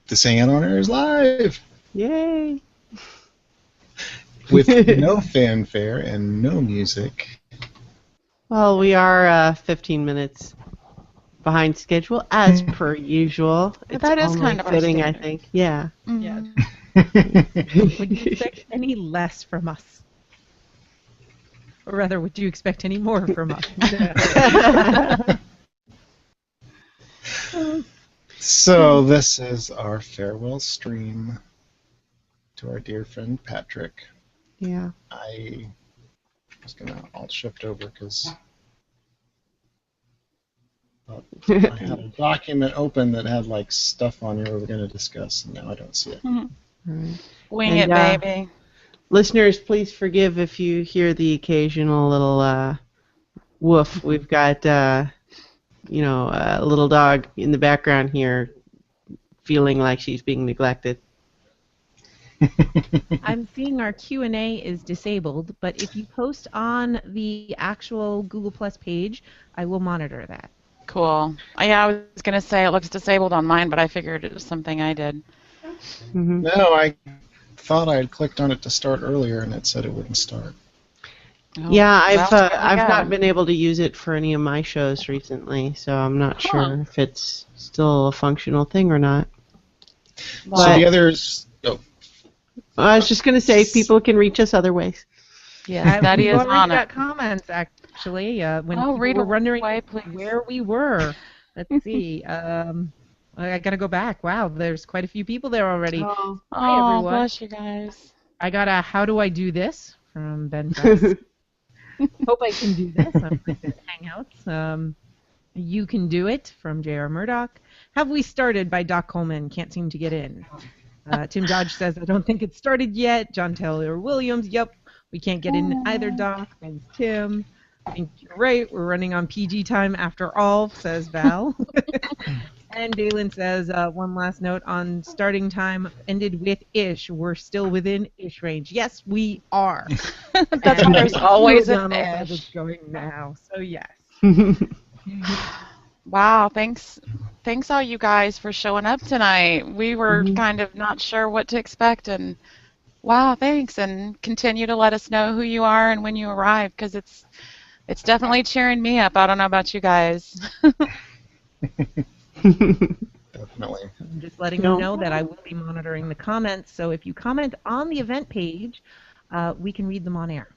The Singing on Air is live! Yay! With no fanfare and no music. Well, we are 15 minutes behind schedule, as per usual. But that is kind of our fitting, I standard. think. Yeah. Yeah. Would Would you expect any less from us? Or rather, would you expect any more from us? So this is our farewell stream to our dear friend Patrick. Yeah. I was gonna alt shift over because I had a document open that had like stuff on here we were gonna discuss, and now I don't see it. Right. Wing And, it, baby. Listeners, please forgive if you hear the occasional little woof. We've got, a little dog in the background here feeling like she's being neglected. I'm seeing our Q&A is disabled, but if you post on the actual Google Plus page, I will monitor that. Cool. Yeah, I was going to say it looks disabled on mine, but I figured it was something I did. Mm-hmm. No, I thought I had clicked on it to start earlier, and it said it wouldn't start. Oh, Yeah, I've well, there we I've go. not been able to use it for any of my shows recently, so I'm not sure if it's still a functional thing or not. So the others... Oh, I was just going to say people can reach us other ways. Yeah, Daddy We've is already on got it. comments, actually, when Oh, people read were wondering away, please. where we were. Let's see. I got to go back. Wow, there's quite a few people there already. Oh. Hi, Oh, everyone. bless you guys. I got a "How do I do this?" from Ben Fest. Hope I can do this. I'm in Hangouts. You can do it from J.R. Murdoch. Have we started by Doc Coleman? Can't seem to get in. Tim Dodge says, I don't think it's started yet. John Taylor Williams, yep. We can't get in either, Doc. Ben's Tim. I think you're right. We're running on PG time after all, says Val. And Dalen says, one last note on starting time ended with ish. We're still within ish range. Yes, we are. That's why there's always an Donald says ish. it's going now. So yes. Wow, thanks all you guys for showing up tonight. We were kind of not sure what to expect, and wow, thanks, and continue to let us know who you are and when you arrive, because it's definitely cheering me up. I don't know about you guys. definitely. I'm just letting you know that I will be monitoring the comments. So if you comment on the event page, we can read them on air.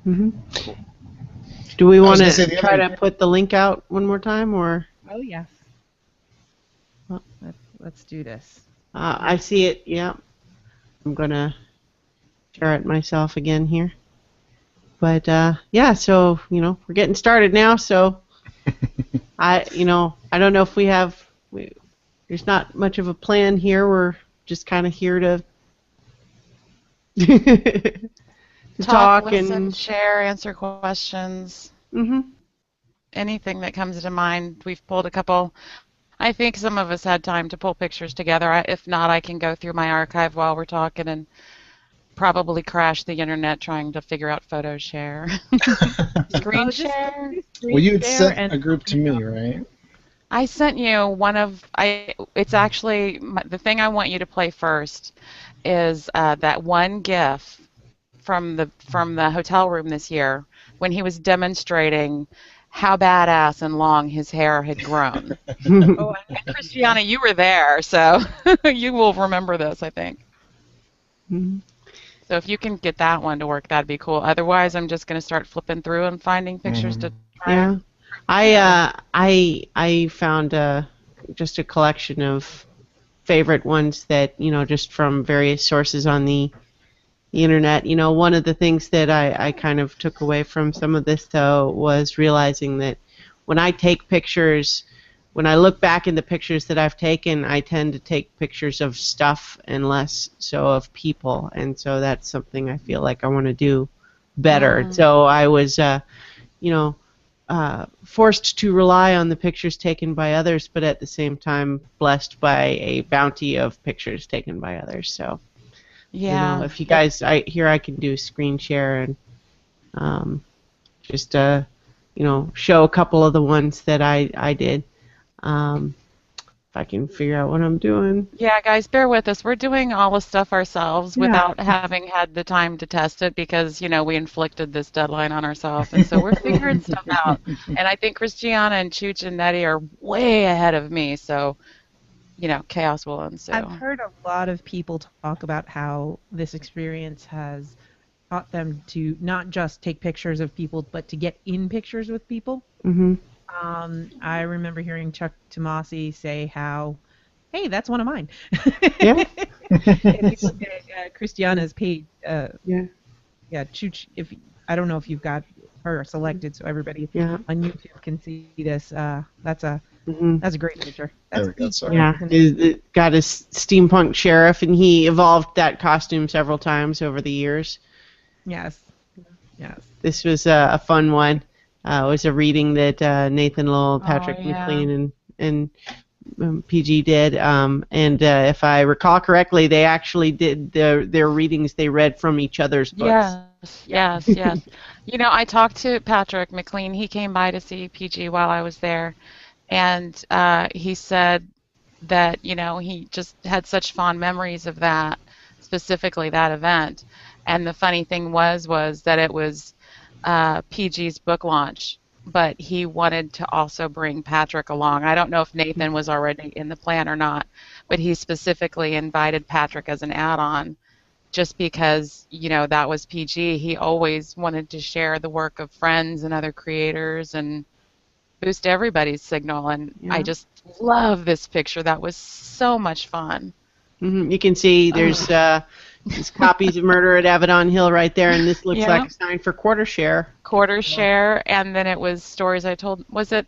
Mm-hmm. Do we want gonna say to the try other- to put the link out one more time, or? Oh yes. Let's do this. I see it. Yeah. I'm gonna share it myself again here. But yeah, so we're getting started now. So I don't know if we have. There's not much of a plan here. We're just kind of here to talk listen, and share, answer questions. Anything that comes to mind. We've pulled a couple. I think some of us had time to pull pictures together. If not, I can go through my archive while we're talking and probably crash the internet trying to figure out photo share. Screen share. Well, you had share sent and- a group to me, right? I sent you one of. It's actually the thing I want you to play first is that one GIF from the hotel room this year when he was demonstrating how badass and long his hair had grown. Oh, and Christiana, you were there, so you will remember this, I think. So if you can get that one to work, that'd be cool. Otherwise, I'm just going to start flipping through and finding pictures to try. Yeah, I found just a collection of favorite ones that just from various sources on the internet. One of the things that I kind of took away from some of this though was realizing that when I take pictures, when I look back in the pictures that I've taken, I tend to take pictures of stuff and less so of people, and so that's something I feel like I want to do better. So I was forced to rely on the pictures taken by others, but at the same time blessed by a bounty of pictures taken by others. So, if you guys, I can do screen share and just show a couple of the ones that I did. if I can figure out what I'm doing. Yeah, guys, bear with us. We're doing all the stuff ourselves Yeah. without having had the time to test it because, we inflicted this deadline on ourselves. And so we're figuring stuff out. And I think Christiana and Chooch and Nettie are way ahead of me. So, chaos will ensue. I've heard a lot of people talk about how this experience has taught them to not just take pictures of people, but to get in pictures with people. Mm-hmm. I remember hearing Chuck Tomasi say how, hey, that's one of mine. Yeah. If you look at Christiana's page, Yeah. Chooch, I don't know if you've got her selected so everybody Yeah. on YouTube can see this. That's a great picture. There That's we go, Pete sorry. Yeah, Davidson. it got his steampunk sheriff, and he evolved that costume several times over the years. Yes. Yes. This was a fun one. It was a reading that Nathan Lowell, Patrick yeah. McLean, and PG did. And if I recall correctly, they actually did their readings. They read from each other's books. Yes. I talked to Patrick McLean. He came by to see PG while I was there, and he said that, he just had such fond memories of that, specifically that event. And the funny thing was that it was PG's book launch, but he wanted to also bring Patrick along. I don't know if Nathan was already in the plan or not, but he specifically invited Patrick as an add-on just because, that was PG. He always wanted to share the work of friends and other creators and boost everybody's signal. And Yeah. I just love this picture. That was so much fun. Mm-hmm. You can see there's copies of Murder at Avedon Hill right there, and this looks Yeah. like a sign for quarter share. Quarter share, and then it was stories I told. Was it?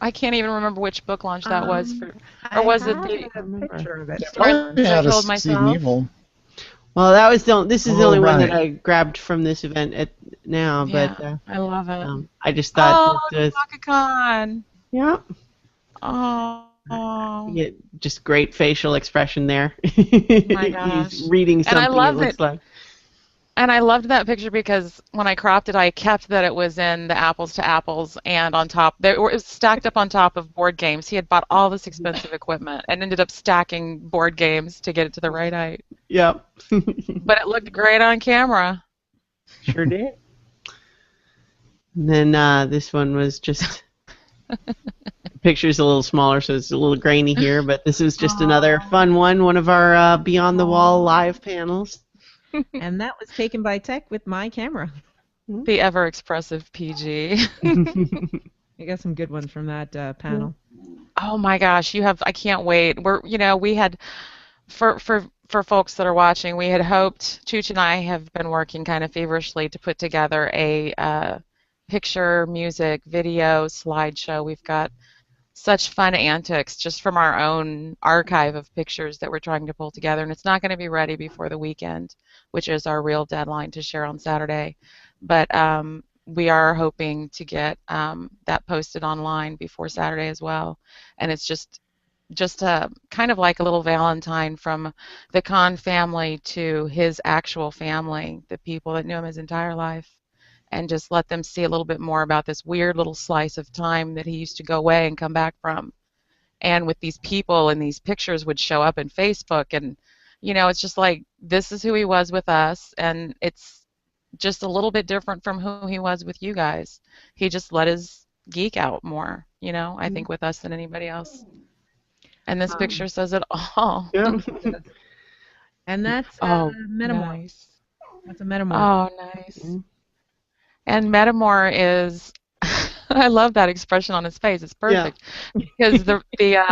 I can't even remember which book launch that was for, or was it the? a picture of it? Probably I had a told Seed myself. Evil. Well, that was this is the Oh, only one that right. I grabbed from this event now, but Yeah, I love it. I just thought Oh, this was, Taka-Con. yeah, Oh. you get just great facial expression there. My gosh. He's reading And I something. love it looks it. like. And I loved that picture because when I cropped it, I kept that it was in the apples to apples and on top. It was stacked up on top of board games. He had bought all this expensive equipment and ended up stacking board games to get it to the right height. Yep. But it looked great on camera. Sure did. And then this one was just. The picture's a little smaller, so it's a little grainy here, but this is just another fun one of our Beyond the Wall live panels. And that was taken by Tech with my camera. The ever expressive PG. I got some good ones from that panel. Oh my gosh, I can't wait. We had, for folks that are watching, we had hoped, Chooch and I have been working kind of feverishly to put together a picture, music, video, slideshow. We've got such fun antics just from our own archive of pictures that we're trying to pull together, and it's not going to be ready before the weekend, which is our real deadline to share on Saturday. But we are hoping to get that posted online before Saturday as well. And it's just kind of like a little Valentine from the Khan family to his actual family, the people that knew him his entire life, and just let them see a little bit more about this weird little slice of time that he used to go away and come back from. And with these people and these pictures would show up in Facebook, and it's just like, this is who he was with us, and it's just a little bit different from who he was with you guys. He just let his geek out more, I think, with us than anybody else. And this picture says it all. Yeah. And that's Metamor. Nice. That's a Metamor. Oh, nice. And Metamor is, I love that expression on his face. It's perfect. Because the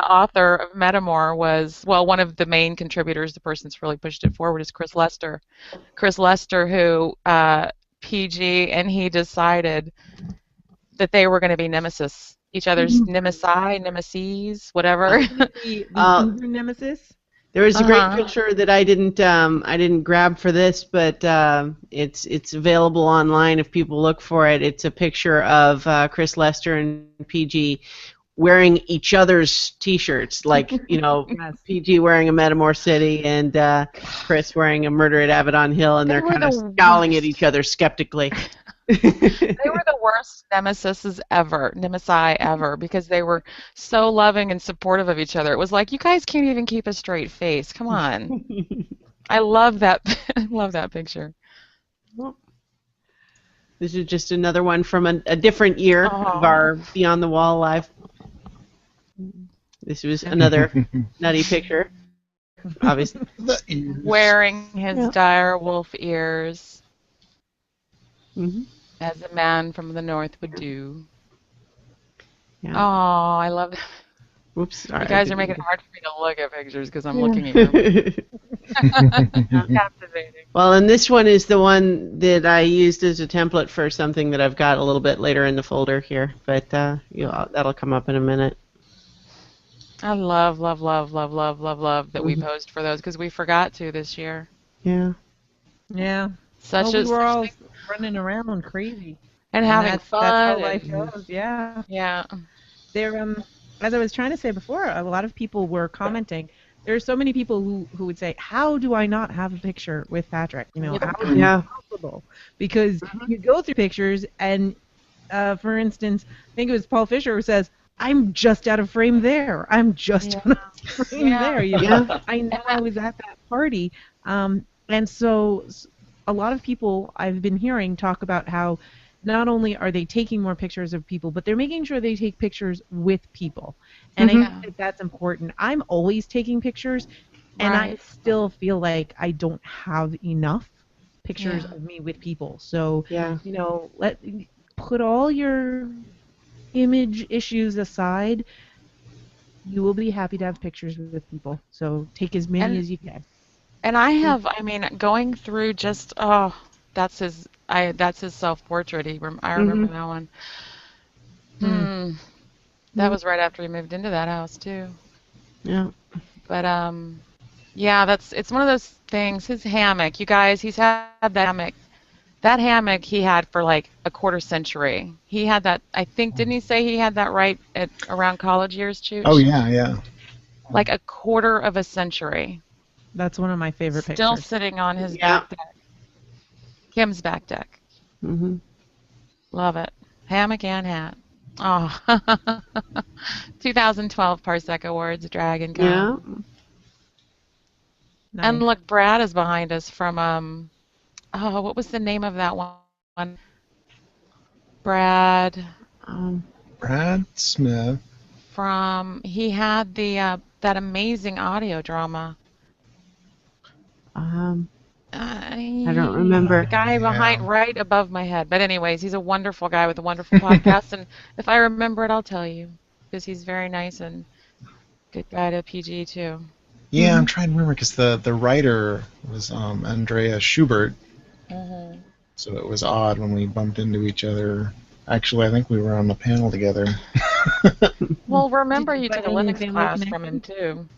author of Metamor was, one of the main contributors, the person that's really pushed it forward is Chris Lester. Chris Lester, who PG and he decided that they were going to be nemesis, each other's nemesis, whatever. The Hebrew nemesis. There was a great picture that I didn't grab for this, but it's available online if people look for it. It's a picture of Chris Lester and PG wearing each other's T-shirts, like Yes. PG wearing a Metamor City and Chris wearing a Murder at Avedon Hill, and They they're were kind of the scowling at worst. each other skeptically. They were the worst nemesi ever, because they were so loving and supportive of each other. It was like, you guys can't even keep a straight face. Come on. I love that. I love that picture. Well, this is just another one from a different year of Oh, our Beyond the Wall live. This was another nutty picture, obviously. The ears. wearing his Yeah. dire wolf ears, Hmm. as a man from the north would do. Yeah. Oh, I love that. Whoops. Sorry, You I guys are didn't making mean it hard for me to look at pictures because I'm looking at your to. captivating. Well, and this one is the one that I used as a template for something that I've got a little bit later in the folder here, but that'll come up in a minute. I love, love, love, love, love, love, love that we Mhm. posed for those because we forgot to this year. Yeah. Yeah. Such Well, we a were such all thing, running around crazy, and and having that's how fun life and goes. Yeah. yeah. There, as I was trying to say before, a lot of people were commenting. There are so many people who would say, "How do I not have a picture with Patrick? You know, With how is it Yeah. possible?" Because you go through pictures, and for instance, I think it was Paul Fisher who says, "I'm just out of frame there. I'm just Yeah. out of frame Yeah. there." You know, Yeah. I know And I that, was at that party, and so a lot of people I've been hearing talk about how not only are they taking more pictures of people, but they're making sure they take pictures with people. And I Hmm. think yeah. that that's important. I'm always taking pictures, and I Right. still feel like I don't have enough pictures Yeah. of me with people. So, Yeah. put all your image issues aside. You will be happy to have pictures with people. So take as many And as you can. and I mean, going through just that's his self-portrait. I Hmm. remember that one. Hmm. Hmm. That was right after he moved into that house too. Yeah. But yeah, it's one of those things. His hammock, you guys, he's had that hammock. That hammock he had for like a quarter century. He had that, I think, didn't he say he had that right at around college years, Oh Chooch? yeah, yeah. Like a quarter of a century. That's one of my favorite Still pictures. sitting on his Yeah. back deck. Kim's back deck. Hmm. Love it. Hammock and hat. Oh. 2012 Parsec Awards, Dragon Yeah. Con. And Nice. look, Brad is behind us from oh, what was the name of that one? Brad Um, Brad Smith. he had the that amazing audio drama. um, I don't The remember. guy behind, Yeah. right above my head. But anyways, he's a wonderful guy with a wonderful podcast, and if I remember it, I'll tell you because he's very nice and good guy to PG too. Yeah, I'm Hmm. trying to remember because the writer was Andrea Schubert, Hmm. so it was odd when we bumped into each other. Actually, I think we were on the panel together. Well, Did remember you you by took a any Linux family class from him connection? too.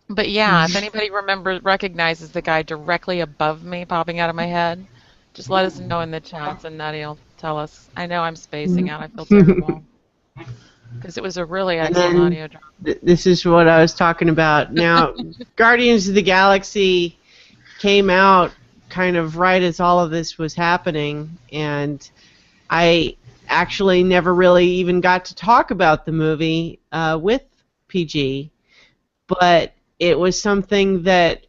But yeah, if anybody recognizes the guy directly above me popping out of my head, just let us know in the chats and Nutty'll tell us. I know I'm spacing out. I feel terrible because it was a really And excellent then audio drama. this is what I was talking about. Now, Guardians of the Galaxy came out kind of right as all of this was happening, and I actually never really even got to talk about the movie with PG, but it was something that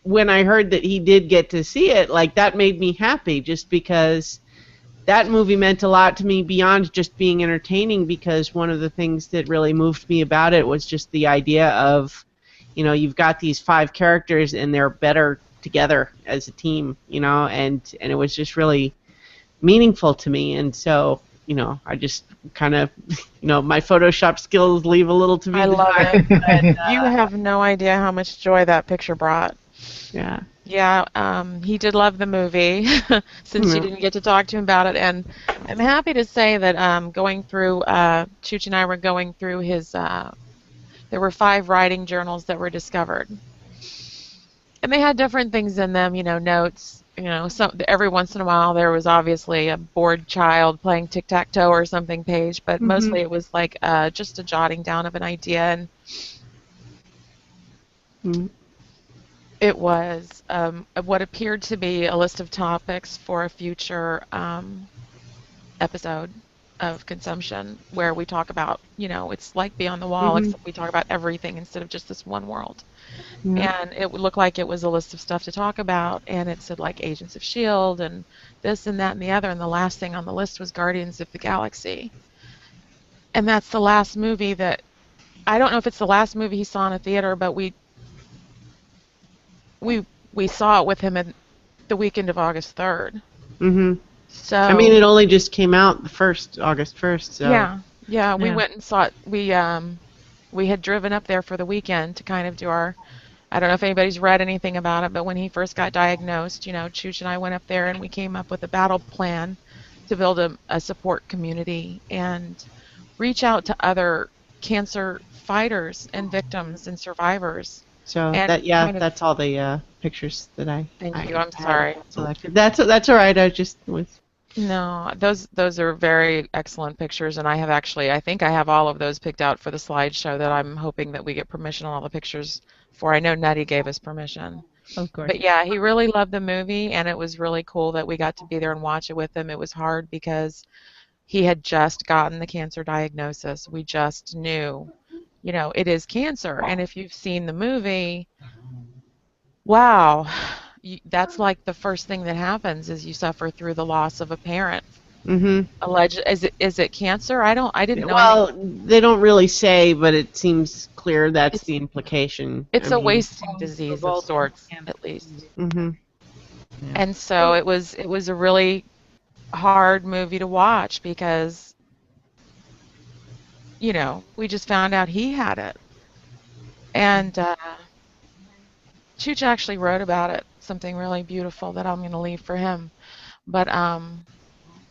when I heard that he did get to see it, like that made me happy just because that movie meant a lot to me beyond just being entertaining because one of the things that really moved me about it was just the idea of, you've got these five characters and they're better together as a team, and it was just really meaningful to me. And so, I just kind of, my Photoshop skills leave a little to be I love it. desired, but You have no idea how much joy that picture brought. yeah. Yeah, he did love the movie since you Yeah. didn't get to talk to him about it. And I'm happy to say that going through, Chooch and I were going through there were 5 writing journals that were discovered. And they had different things in them, notes. Every once in a while there was obviously a bored child playing tic-tac-toe or something page, but Hmm. mostly it was like just a jotting down of an idea. And It was what appeared to be a list of topics for a future episode of consumption where we talk about, it's like Beyond the Wall, Mhm. except we talk about everything instead of just this one world. Yeah. And it would look like it was a list of stuff to talk about, and it said like Agents of S.H.I.E.L.D. and this and that and the other, and the last thing on the list was Guardians of the Galaxy. And that's the last movie that I don't know if it's the last movie he saw in a theater, but we we saw it with him in the weekend of August 3rd. Mhm. I mean, So it only just came out the first August 1st, so. yeah, we Yeah. went and saw it. We had driven up there for the weekend to kind of do our. I don't know if anybody's read anything about it, but when he first got diagnosed, Chooch and I went up there and we came up with a battle plan to build a support community and reach out to other cancer fighters and victims and survivors. So And that, yeah, kind of, that's all the pictures that thank I you. I'm had sorry. selected. That's all right. I just was. No, those are very excellent pictures, and I think I have all of those picked out for the slideshow that I'm hoping that we get permission on all the pictures for. I know Nutty gave us permission. Of course. But yeah, he really loved the movie, and it was really cool that we got to be there and watch it with him. It was hard because he had just gotten the cancer diagnosis. We just knew, it is cancer. And if you've seen the movie, wow, that's like the first thing that happens is you suffer through the loss of a parent. Mhm. Alleged, is it cancer? I didn't know anything. Well, they don't really say, but it seems clear that's It's the implication. I it's a mean. wasting disease of sorts, at least. Mhm. Yeah. And so it was a really hard movie to watch because we just found out he had it. And Chooch actually wrote about it, something really beautiful that I'm going to leave for him. But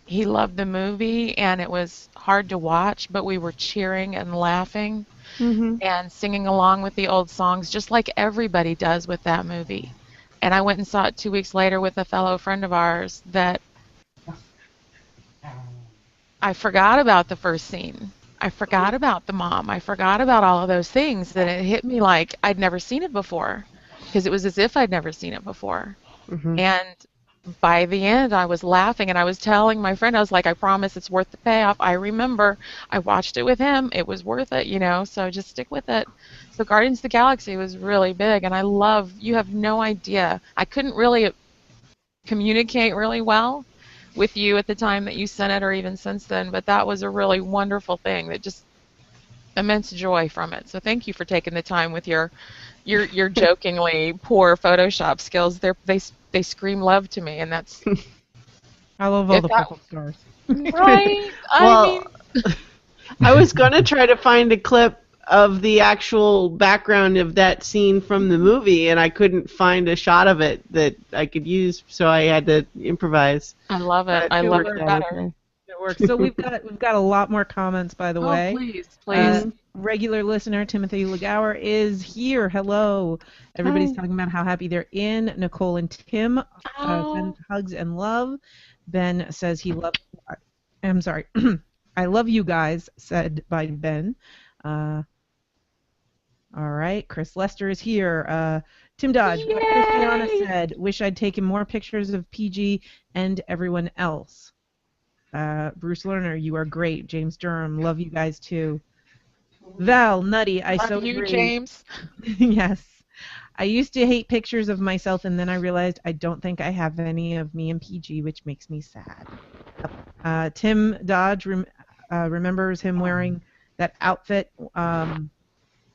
he loved the movie, and it was hard to watch, but we were cheering and laughing Mhm. and singing along with the old songs, just like everybody does with that movie. And I went and saw it 2 weeks later with a fellow friend of ours that I forgot about the first scene. I forgot about the mom. I forgot about all of those things. And it hit me like I'd never seen it before because it was as if I'd never seen it before. Mhm. And by the end, I was laughing and I was telling my friend, I was like, I promise it's worth the payoff. I remember I watched it with him. It was worth it, so just stick with it. So Guardians of the Galaxy was really big. And you have no idea. I couldn't really communicate really well with you at the time that you sent it or even since then, but that was a really wonderful thing that just immense joy from it. So thank you for taking the time with your jokingly poor Photoshop skills. They scream love to me, and that's I love all if the that purple stars. right. I mean, Well, I was gonna try to find a clip of the actual background of that scene from the movie, and I couldn't find a shot of it that I could use, so I had to improvise. I love it. But I it love worked it out better. okay. It works. So we've got a lot more comments, by the Oh, way. please, please. Regular listener Timothy Legower is here. Hello. Everybody's Hi. talking about how happy they're in. Nicole and Tim send Oh, hugs and love. Ben says he loves. I'm sorry. I love you guys, said by Ben. All right. Chris Lester is here. Tim Dodge, what Christiana yay! said, wish I'd taken more pictures of PG and everyone else. Bruce Lerner, you are great. James Durham, love you guys too. Val, Nutty, I Love so you, agree. James. Yes. I used to hate pictures of myself, and then I realized I don't think I have any of me and PG, which makes me sad. Tim Dodge remembers him wearing that outfit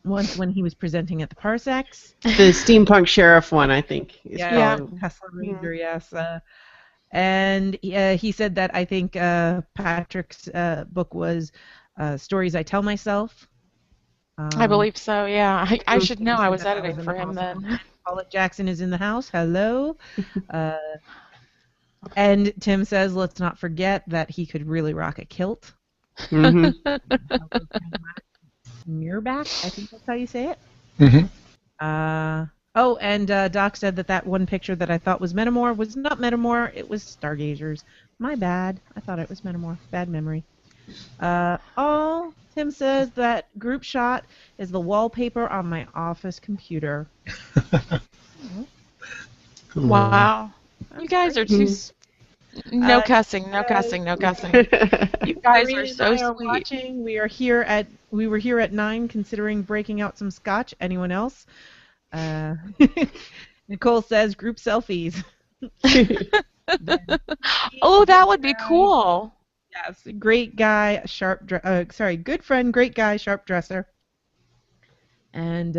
once when he was presenting at the Parsecs. The steampunk sheriff one, I think, is Yeah. probably. Tesla Ranger, yes. And he said that I think Patrick's book was Stories I Tell Myself. I believe so, yeah. I should know. He I said was that editing in for the him house. then. Paulette Jackson is in the house. Hello. Uh, and Tim says, let's not forget that he could really rock a kilt. Mhm. Muirback, I think that's how you say it. Mhm. And Doc said that one picture that I thought was Metamore was not Metamore. It was Stargazers. My bad. I thought it was Metamore. Bad memory. All Tim says that group shot is the wallpaper on my office computer. Wow. You guys are too. No cussing, no cussing, no cussing. You guys Irene are and so I are sweet. watching. We were here at 9 considering breaking out some scotch. Anyone else? Nicole says group selfies. Oh, that would be cool. Yes, great guy, good friend, great guy, sharp dresser. And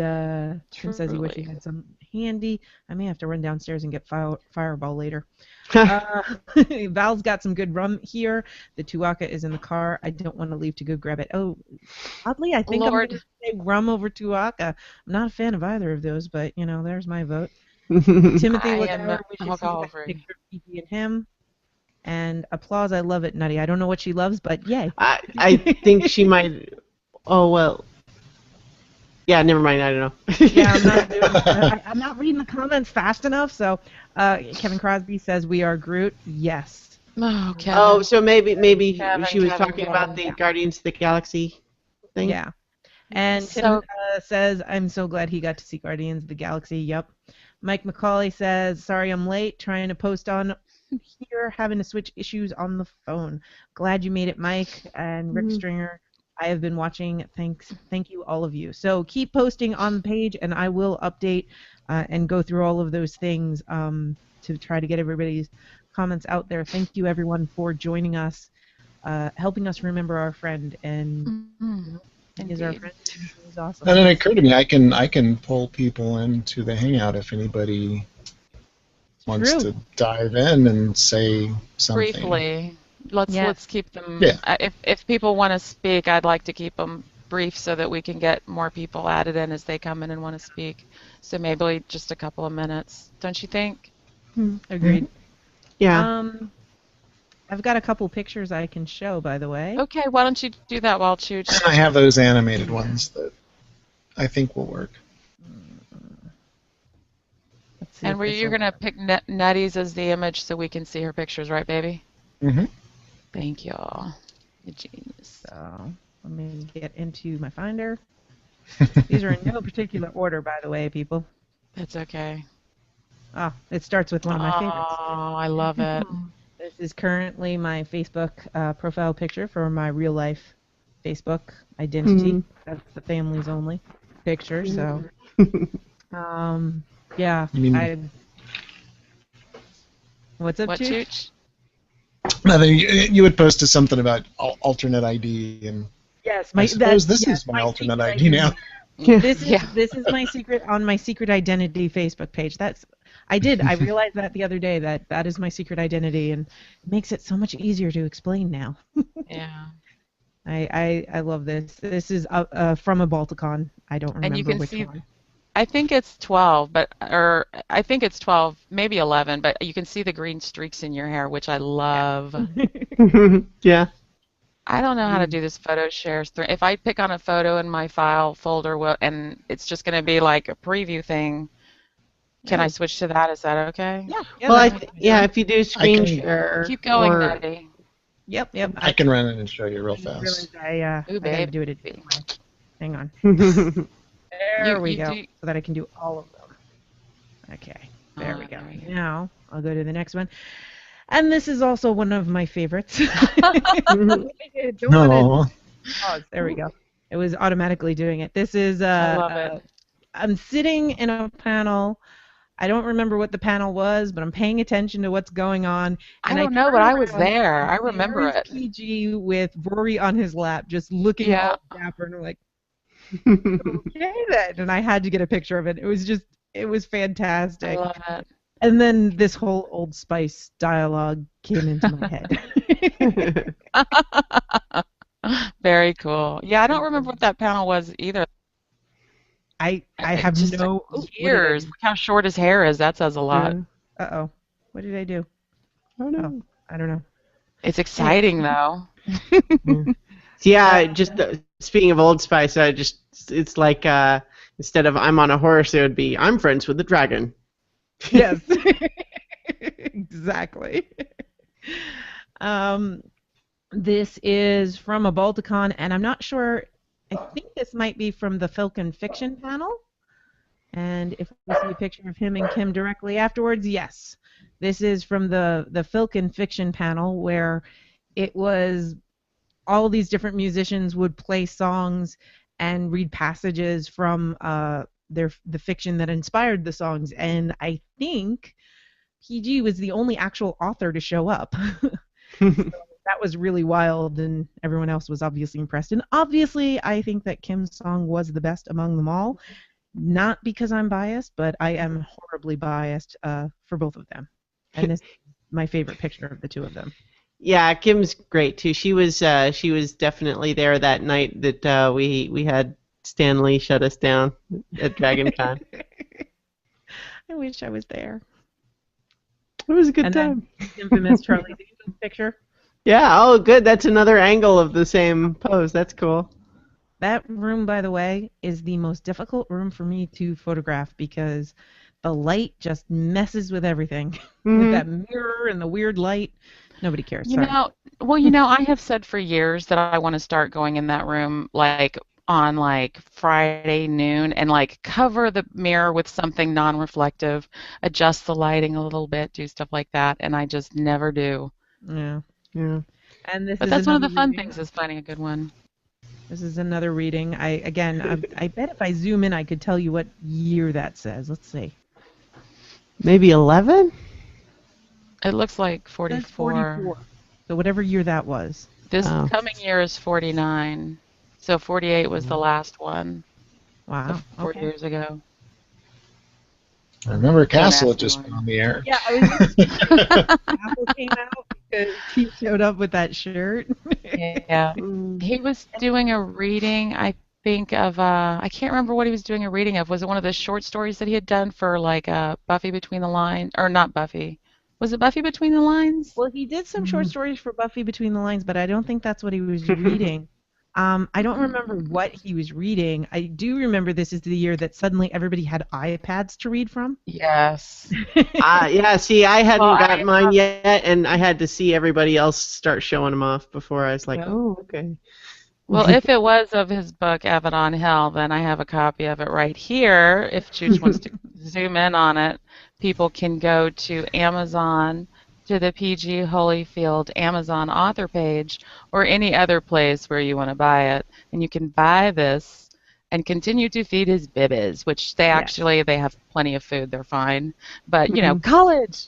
Tim says he wished he Truly. had some handy. I may have to run downstairs and get Fireball later. Val's got some good rum here. The Tuaca is in the car. I don't want to leave to go grab it. Oh, oddly, I think I'm going to say rum over Tuaca. I'm not a fan of either of those, but, there's my vote. Timothy I Lagauer am wishes he alcohol had a free. picture of PG and him. And applause, I love it, Nutty. I don't know what she loves, but yay. I think she might. Oh well. Yeah, never mind. I don't know. Yeah, I'm not reading the comments fast enough. So, Kevin Crosby says we are Groot. Yes. Oh, Kevin. Oh, so maybe Kevin, she was Kevin, talking Kevin. about the Guardians of the Galaxy thing. Yeah. And So- Tim says I'm so glad he got to see Guardians of the Galaxy. Yep. Mike McCauley says sorry I'm late. Trying to post on here, having to switch issues on the phone. Glad you made it, Mike and Rick Stringer. I have been watching. Thank you, all of you. So keep posting on the page, and I will update and go through all of those things to try to get everybody's comments out there. Thank you, everyone, for joining us, helping us remember our friend, and he is our friend. He's awesome. And it occurred to me, I can pull people into the Hangout if anybody wants to dive in and say something. Briefly, let's keep them. Yeah. If people want to speak, I'd like to keep them brief so that we can get more people added in as they come in and want to speak. So maybe just a couple of minutes, don't you think? Agreed. Yeah. I've got a couple pictures I can show, by the way. Okay, why don't you do that while Chooch? And I have those animated ones that I think will work. And you're going to pick Nutties as the image so we can see her pictures, right, baby? Mm-hmm. Thank you all. You're genius. So let me get into my Finder. These are in no particular order, by the way, people. That's okay. Oh, it starts with one of my favorites. Oh, I love it. This is currently my Facebook profile picture for my real life Facebook identity. That's the family's only picture, so yeah. What's up, What, Chooch? Chooch? Nothing. You would post something about alternate ID, and Yes, I suppose this is my alternate ID now. This is my secret on my secret identity Facebook page. I realized that the other day that is my secret identity, and it makes it so much easier to explain now. Yeah. I love this. This is from a Balticon. I don't remember And you can which see, one. I think it's 12, I think it's 12, maybe 11, but you can see the green streaks in your hair, which I love. Yeah. I don't know how to do this photo shares. If I pick on a photo in my file folder, and it's just going to be like a preview thing, can I switch to that? Is that okay? Yeah. Well, if you do screen share. Keep going, or- Nutty. Yep. I can run it and show you real fast. I Ooh, gotta babe. do it a different way. Hang on. Yeah. There we You go. do- So that I can do all of them. Okay. There we go. there we go. Now I'll go to the next one. And this is also one of my favorites. Don't No. wanna pause. There we go. It was automatically doing it. This is I love it. I'm sitting in a panel. I don't remember what the panel was, but I'm paying attention to what's going on. I And don't know, turn but I was around, there. I and remember there is it. PG with Rory on his lap, just looking Yeah. all dapper, and I'm like, okay then. And I had to get a picture of it. It was I fantastic. love it. And then this whole Old Spice dialogue came into my head. Very cool. Yeah, I don't remember what that panel was either. I have Just no what did I years. do? Look how short his hair is. That says a lot. Uh-oh. What did I do? Oh no. I don't know. It's exciting though. Yeah, just speaking of Old Spice, it's like instead of I'm on a horse, it would be I'm friends with the dragon. Yes. Exactly. This is from a Balticon, and I'm not sure. I think this might be from the Filkin Fiction panel. And if we see a picture of him and Kim directly afterwards, yes. This is from the Filkin Fiction panel where it was all these different musicians would play songs and read passages from the fiction that inspired the songs. And I think PG was the only actual author to show up. So that was really wild, and everyone else was obviously impressed. And obviously, I think that Kim's song was the best among them all. Not because I'm biased, but I am horribly biased for both of them. And this is my favorite picture of the two of them. Yeah, Kim's great too. She was definitely there that night that we had Stan Lee shut us down at DragonCon. I wish I was there. It was a good time. Infamous Charlie's Angels picture. Yeah, oh good, that's another angle of the same pose. That's cool. That room, by the way, is the most difficult room for me to photograph because the light just messes with everything. With that mirror and the weird light. Nobody cares. I have said for years that I want to start going in that room on Friday noon and cover the mirror with something non-reflective, adjust the lighting a little bit, do stuff like that, and I just never do. Yeah. Yeah. And but that's one of the fun things is finding a good one. This is another reading. I bet if I zoom in, I could tell you what year that says. Let's see. Maybe 11? It looks like 44. 44. So whatever year that was. This coming year is 49. So 48 was the last one. Wow. 4 years ago. I remember Castle had just been on the air. Yeah, I was Castle came out because he showed up with that shirt. Yeah. He was doing a reading, I think, of, I can't remember what he was doing a reading of. Was it one of the short stories that he had done for, Buffy Between the Lines? Or not Buffy. Was it Buffy Between the Lines? Well, he did some short stories for Buffy Between the Lines, but I don't think that's what he was reading. I don't remember what he was reading. I do remember this is the year that suddenly everybody had iPads to read from. Yes. Yeah, see, I hadn't got mine yet, and I had to see everybody else start showing them off before I was like, oh, okay. Well, if it was of his book, Abaddon Hill, then I have a copy of it right here. If Chooch wants to zoom in on it, people can go to Amazon, to the PG Holyfield Amazon author page, or any other place where you want to buy it, and you can buy this and continue to feed his bibbies, which they have plenty of food, they're fine, but college.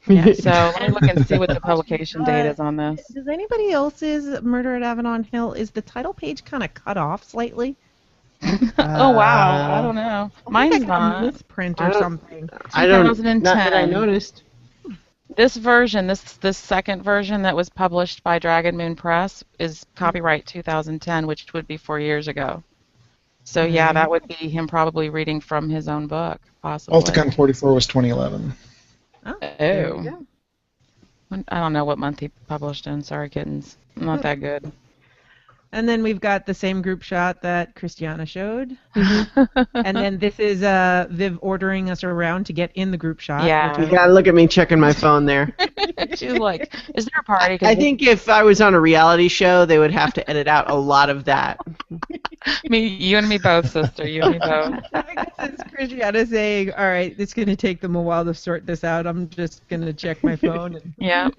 Yeah, so let me look and see what the publication date is on this. Does anybody else's Murder at Avalon Hill, is the title page kind of cut off slightly? Oh wow, I don't know. Mine's not. Misprint or something. 2010. Not that I noticed. This version, this second version that was published by Dragon Moon Press is copyright 2010, which would be 4 years ago. So yeah, that would be him probably reading from his own book, possibly. Balticon 44 was 2011. Oh. I don't know what month he published in. Sorry, kittens. I'm not that good. And then we've got the same group shot that Christiana showed. And then this is Viv ordering us around to get in the group shot. Yeah. You gotta look at me checking my phone there. She's like, is there a party? I think if I was on a reality show, they would have to edit out a lot of that. You and me both, sister. You and me both. I guess it's Christiana saying, all right, it's going to take them a while to sort this out. I'm just going to check my phone. And yeah.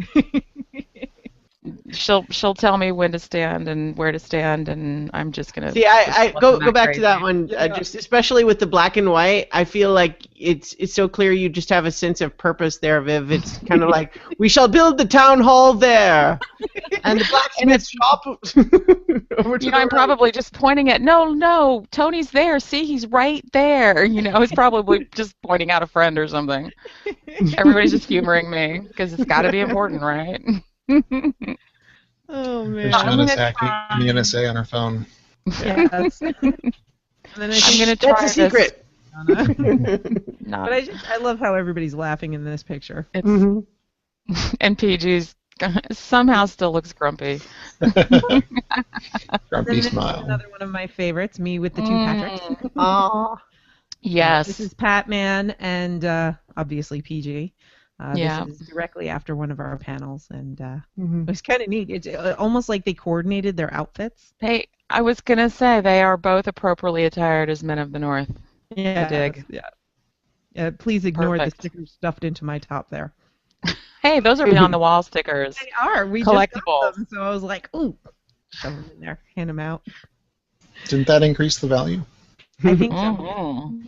She'll tell me when to stand and where to stand, and I'm just gonna. See, I go back to that one. Just especially with the black and white, I feel like it's so clear. You just have a sense of purpose there, Viv. It's kind of like we shall build the town hall there, and the blacksmith shop. I'm probably just pointing at no, Tony's there. See, he's right there. He's probably just pointing out a friend or something. Everybody's just humoring me because it's got to be important, right? Oh man! Christiana's hacking the NSA on her phone. Yeah, I'm gonna try. That's a secret. But I love how everybody's laughing in this picture. And PG's somehow still looks grumpy. Grumpy smile. Another one of my favorites, me with the two Patricks. Aww. Yes. This is Patman and obviously PG. This Yeah. is directly after one of our panels, and Mhm. it was kind of neat. It's almost like they coordinated their outfits. Hey, I was gonna say they are both appropriately attired as men of the North. I dig. Yeah. Please ignore the Perfect. stickers stuffed into my top there. Hey, those are beyond the wall stickers. They are. We just got Collectibles. them, so I was like, ooh, shove them in there, hand them out. Didn't that increase the value? I think so. Mhm.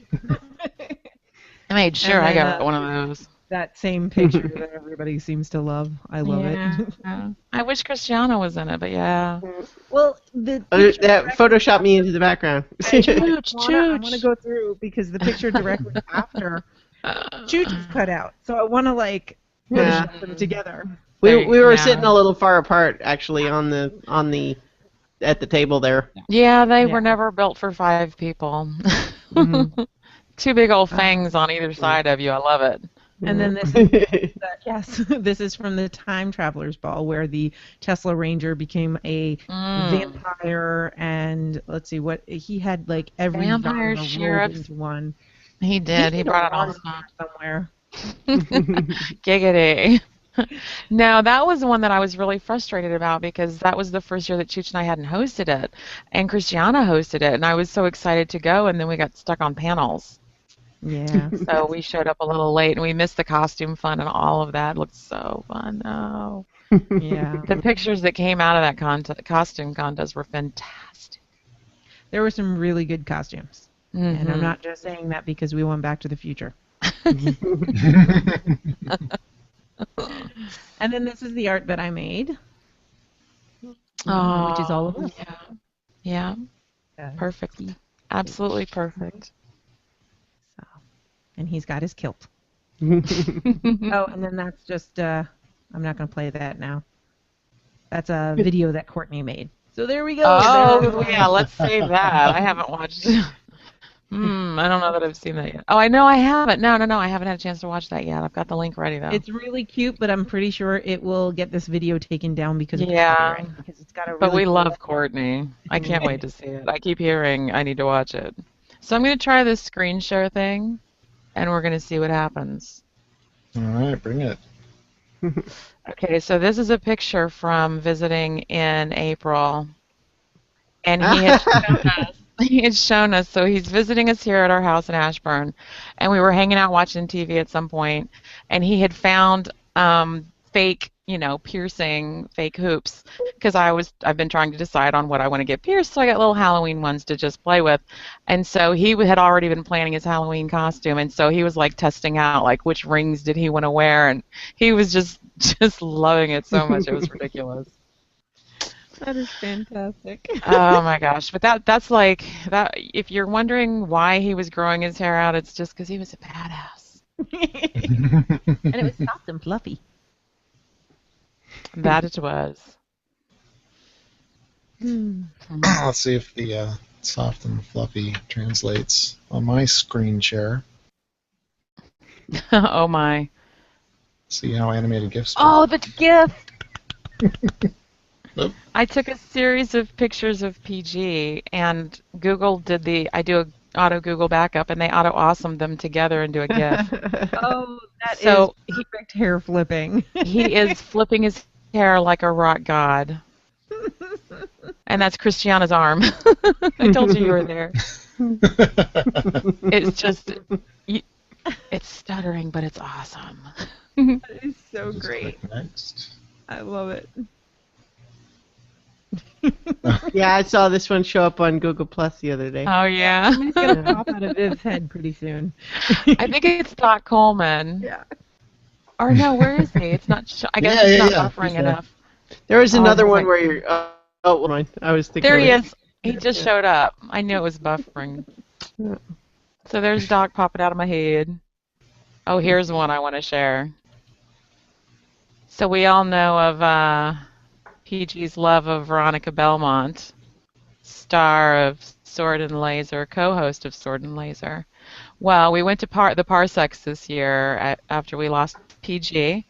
I made sure And I then got one of those. that same picture that everybody seems to love. I love it. Yeah. I wish Cristiano was in it, but yeah. Well, the picture That directly Photoshop me into the background. I want to Chooch. go through because the picture directly after Chooch is cut out, so I want to like Yeah. Photoshop them together. We were Yeah. sitting a little far apart actually on the at the table there. Yeah, they Yeah. were never built for 5 people. Mhm. Two big old fangs on either side of you. I love it. And then this is yes, this is from the Time Traveler's Ball, where the Tesla Ranger became a vampire, and let's see what he had like every Vampire genre rolled sheriff. into one. He did. He He's brought it a all wand stuff. somewhere. Giggity. No, that was the one that I was really frustrated about because that was the first year that Chooch and I hadn't hosted it, and Christiana hosted it, and I was so excited to go, and then we got stuck on panels. Yeah. So we showed up a little late, and we missed the costume fun and all of that. It looked so fun. Oh. Yeah. The pictures that came out of that costume contest were fantastic. There were some really good costumes. And I'm Mhm. not just saying that because we won Back to the Future. And then this is the art that I made, which is all of us. Yeah. Perfect. Absolutely perfect. So, and he's got his kilt. Oh, and then that's just, I'm not going to play that now. That's a video that Courtney made. So there we go. Oh, yeah, let's save that. I haven't watched. I don't know that I've seen that yet. Oh, I know I haven't. No, I haven't had a chance to watch that yet. I've got the link ready, though. It's really cute, but I'm pretty sure it will get this video taken down because of Yeah. copyright. Because it's got a really But we cool- love Courtney. I can't wait to see it. I keep hearing I need to watch it. So I'm going to try this screen share thing, and we're going to see what happens. All right, bring it. Okay, so this is a picture from visiting in April, and he had shown us, so he's visiting us here at our house in Ashburn, and we were hanging out watching TV at some point, and he had found fake, piercing fake hoops, because I've been trying to decide on what I want to get pierced, so I got little Halloween ones to just play with, and so he had already been planning his Halloween costume, and so he was like testing out like which rings did he want to wear, and he was just loving it so much. It was ridiculous. That is fantastic. Oh my gosh. But that's like that if you're wondering why he was growing his hair out, it's just because he was a badass. And it was soft and fluffy. That it was. Let's see if the soft and fluffy translates on my screen share. Oh my. See how animated GIFs work. Oh, the gift. Nope. I took a series of pictures of PG and Google I do a auto Google backup and they auto awesome them together and do a GIF. Oh, that So is perfect hair flipping. He is flipping his hair like a rock god. And that's Christiana's arm. I told you were there. It's just, it's stuttering, but it's awesome. That is so Just great. click next. I love it. Yeah, I saw this one show up on Google Plus the other day. Oh, yeah. It's going to pop out of Viv's head pretty soon. I think it's Doc Coleman. Yeah. Or no, where is he? It's not, I guess Yeah, it's not yeah. buffering He's there. enough. There was another Oh, one my- where you're. Oh, mine. I was thinking. There he of it. is. He just showed up. I knew it was buffering. So there's Doc popping out of my head. Oh, here's one I want to share. So we all know of PG's love of Veronica Belmont, star of Sword and Laser, co-host of Sword and Laser. Well, we went to the Parsecs this year after we lost PG,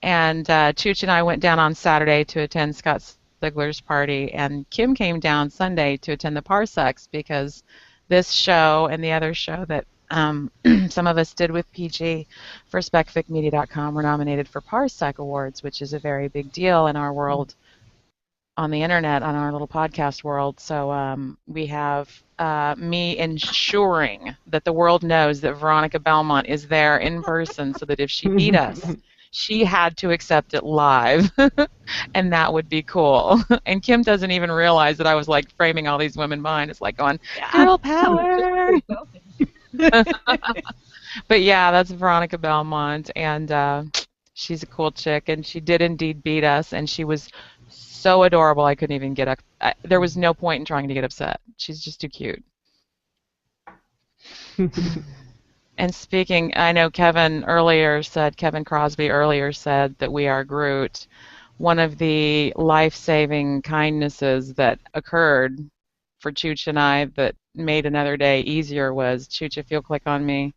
and Chooch and I went down on Saturday to attend Scott Sigler's party, and Kim came down Sunday to attend the Parsecs because this show and the other show that Some of us did with PG for SpecFicMedia.com. We're nominated for Parsec Awards, which is a very big deal in our world on the internet, on our little podcast world. So we have me ensuring that the world knows that Veronica Belmont is there in person so that if she beat us, she had to accept it live. And that would be cool. And Kim doesn't even realize that I was like framing all these women behind. It's like going, girl power. But yeah, that's Veronica Belmont, and she's a cool chick, and she did indeed beat us, and she was so adorable I couldn't even get up. There was no point in trying to get upset. She's just too cute. And speaking, I know Kevin Crosby earlier said that we are Groot. One of the life-saving kindnesses that occurred for Chooch and I that made another day easier was, Chooch, if you'll click on me.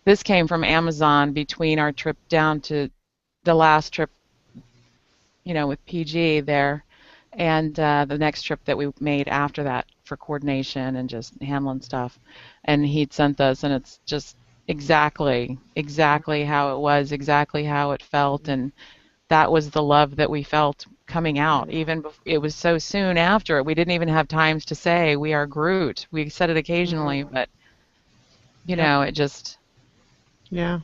This came from Amazon between our trip down to the last trip, with PG there, and the next trip that we made after that for coordination and just handling stuff. And he'd sent us, and it's just exactly how it was, exactly how it felt, and that was the love that we felt coming out. Even it was so soon after it, we didn't even have times to say we are Groot. We said it occasionally, but it just. Yeah.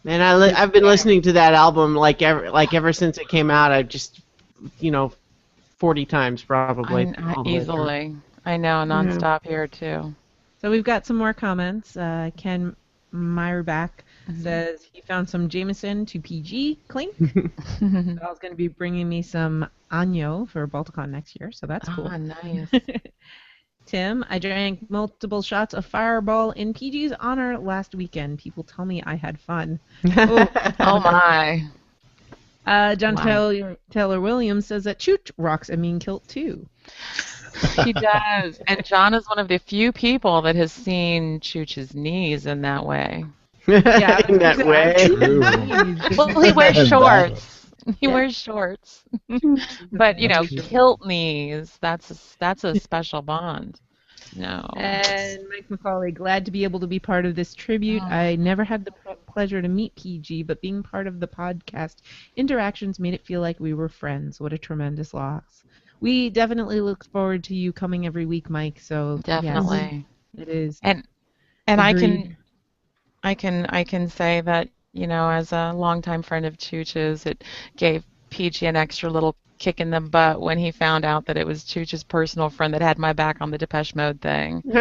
And I've been listening to that album ever since it came out. I've just 40 times probably. Easily. I know, nonstop here too. So we've got some more comments. Ken Meyerback says he found some Jameson to PG clean. Sal's going to be bringing me some Año for Balticon next year, so that's cool. Oh, nice. Tim, I drank multiple shots of Fireball in PG's honor last weekend. People tell me I had fun. Oh my. John Taylor Williams says that Chooch rocks a mean kilt too. He does. And John is one of the few people that has seen Chooch's knees in that way. Yeah, in that way. Well, he wears shorts. He wears shorts. But, kilt knees, that's a special bond. No. And Mike McCauley, glad to be able to be part of this tribute. I never had the pleasure to meet PG, but being part of the podcast interactions made it feel like we were friends. What a tremendous loss. We definitely look forward to you coming every week, Mike. So definitely, yes, it is. And agreed. I can say that as a longtime friend of Chooch's, it gave PG an extra little kick in the butt when he found out that it was Chooch's personal friend that had my back on the Depeche Mode thing. We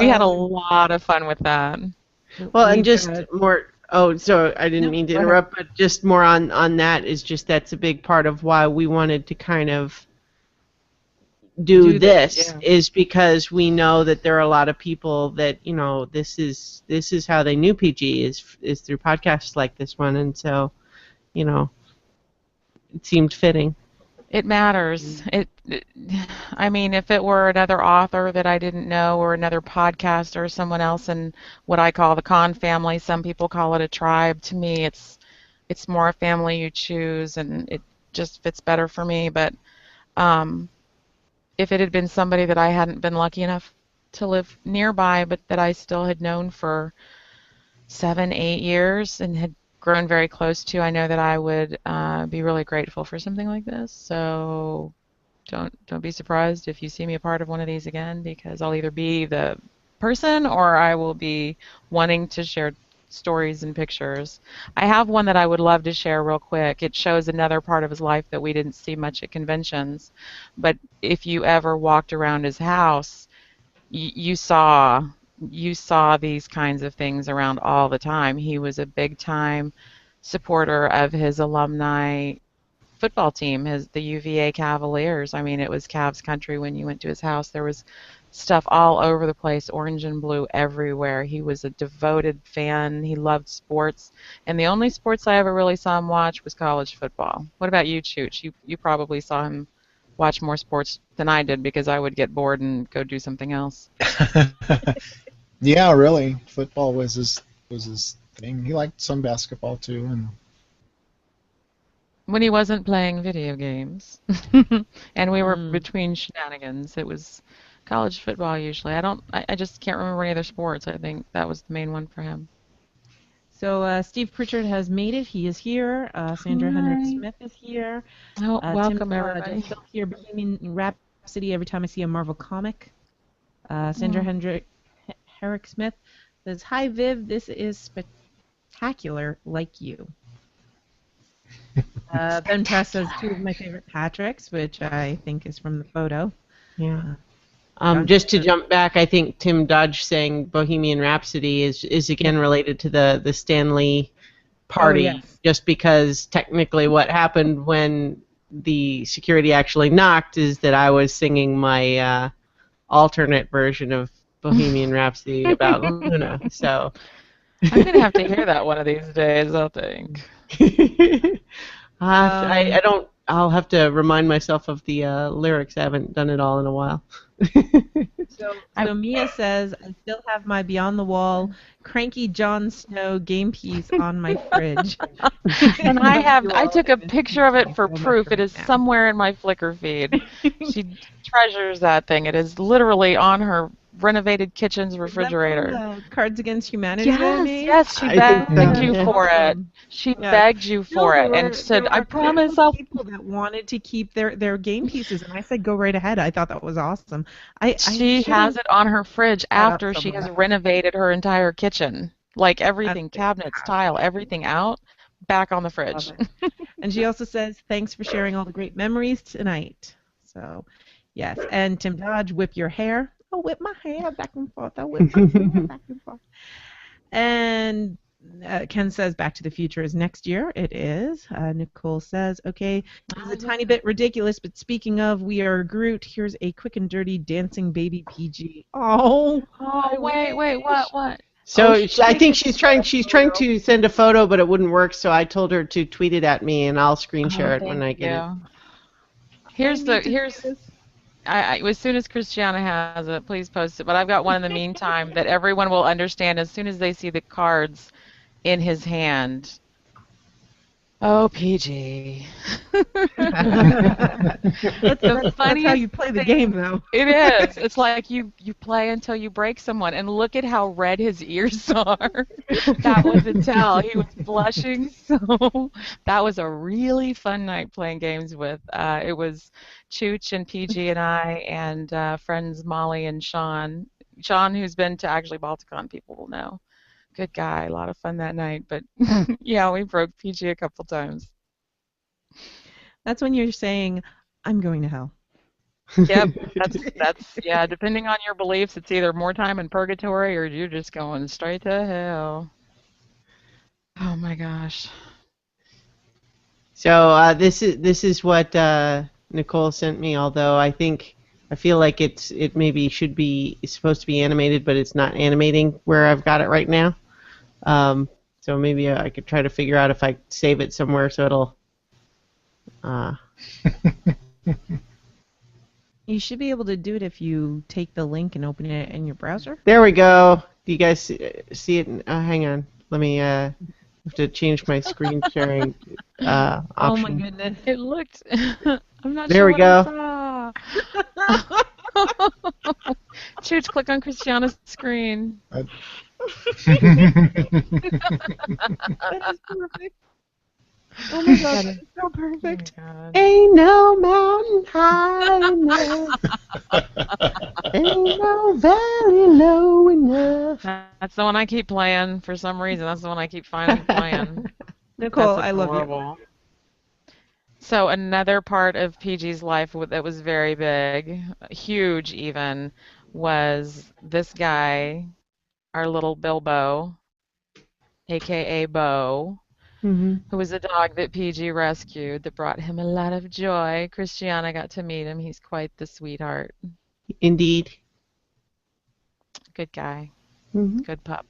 had a lot of fun with that. Well, and just more. Oh, so I didn't mean to interrupt, but just more on that is just that's a big part of why we wanted to kind of do this is because we know that there are a lot of people that this is how they knew PG is through podcasts like this one, and so it seemed fitting. It matters. I mean, if it were another author that I didn't know or another podcaster or someone else in what I call the con family, some people call it a tribe. To me, it's more a family you choose, and it just fits better for me. But if it had been somebody that I hadn't been lucky enough to live nearby, but that I still had known for 7, 8 years and had grown very close to, I know that I would be really grateful for something like this. So don't be surprised if you see me a part of one of these again, because I'll either be the person or I will be wanting to share stories and pictures. I have one that I would love to share real quick. It shows another part of his life that we didn't see much at conventions, but if you ever walked around his house, you saw these kinds of things around all the time. He was a big-time supporter of his alumni football team, the UVA Cavaliers. I mean, it was Cavs country when you went to his house. There was stuff all over the place, orange and blue everywhere. He was a devoted fan. He loved sports. And the only sports I ever really saw him watch was college football. What about you, Chooch? You probably saw him watch more sports than I did, because I would get bored and go do something else. Yeah, really. Football was his thing. He liked some basketball too, and when he wasn't playing video games and we were between shenanigans, it was College football usually. I just can't remember any other sports. I think that was the main one for him. So Steve Pritchard has made it. He is here. Sandra Henrik Hi. Smith is here. Oh, Tim welcome Dodge. I everybody. still hear Bohemian Rhapsody every time I see a Marvel comic. Sandra Herrick Smith says, "Hi Viv, this is spectacular, like you." Ben Press says, "Two of my favorite Patricks," which I think is from the photo. Yeah. John Just to says, jump back, I think Tim Dodge saying Bohemian Rhapsody is again related to the Stanley party, yes. just because technically what happened when the security actually knocked is that I was singing my alternate version of Bohemian Rhapsody about Luna. So I'm gonna have to hear that one of these days, I think. I don't. I'll have to remind myself of the lyrics. I haven't done it all in a while. So Mia says, "I still have my Beyond the Wall Cranky Jon Snow game piece on my fridge." And I took a picture of it for proof. It is somewhere in my Flickr feed. She treasures that thing. It is literally on her renovated kitchen's refrigerator. Is that from, Cards Against Humanity that I made? Yes, she I think begged so, you yeah. for it. She begged you for it and said, "I promise I'll." People that wanted to keep their game pieces, and I said, "Go right ahead." I thought that was awesome. She has it on her fridge up after she has somewhere. renovated her entire kitchen. Like everything, cabinets, tile, everything out, back on the fridge. And she also says, "Thanks for sharing all the great memories tonight." So, yes. And Tim Dodge, "Whip your hair." I'll whip my hair back and forth. I'll whip my hair back and forth. And Ken says, "Back to the Future is next year." It is. Nicole says, "Okay, this is a tiny bit ridiculous, but speaking of We Are Groot, here's a quick and dirty dancing baby PG." Oh, wait, what? So I think she's trying to send a photo, but it wouldn't work. So I told her to tweet it at me, and I'll screen share it when I get it. Here's as soon as Christiana has it, please post it. But I've got one in the meantime that everyone will understand as soon as they see the cards in his hand. Oh, PG. That's how you play the game, though. It is. It's like you play until you break someone, and look at how red his ears are. That was a tell. He was blushing, so that was a really fun night playing games with. It was Chooch and PG and I and friends Molly and Sean. Sean, who's been to actually Balticon, people will know. Good guy. A lot of fun that night, but yeah, we broke PG a couple times. That's when you're saying, "I'm going to hell." Yep, that's yeah. Depending on your beliefs, it's either more time in purgatory or you're just going straight to hell. Oh my gosh. So this is what Nicole sent me. Although I feel like it maybe it's supposed to be animated, but it's not animating where I've got it right now. So maybe I could try to figure out if I save it somewhere so it'll. You should be able to do it if you take the link and open it in your browser. There we go. Do you guys see it? Hang on. Let me have to change my screen sharing option. Oh my goodness! It looked. I'm not there sure we what go. I saw. Chooch, click on Christiana's screen. That is perfect. Oh my god, that's so perfect. Oh Ain't no mountain high enough. Ain't no valley low enough. That's the one I keep playing for some reason. That's the one I keep finding playing. Nicole, That's I love adorable. So another part of PG's life that was very big, huge even, was this guy, our little Bilbo, aka Bo, who was a dog that PG rescued that brought him a lot of joy. Christiana got to meet him. He's quite the sweetheart. Indeed. Good guy. Good pup.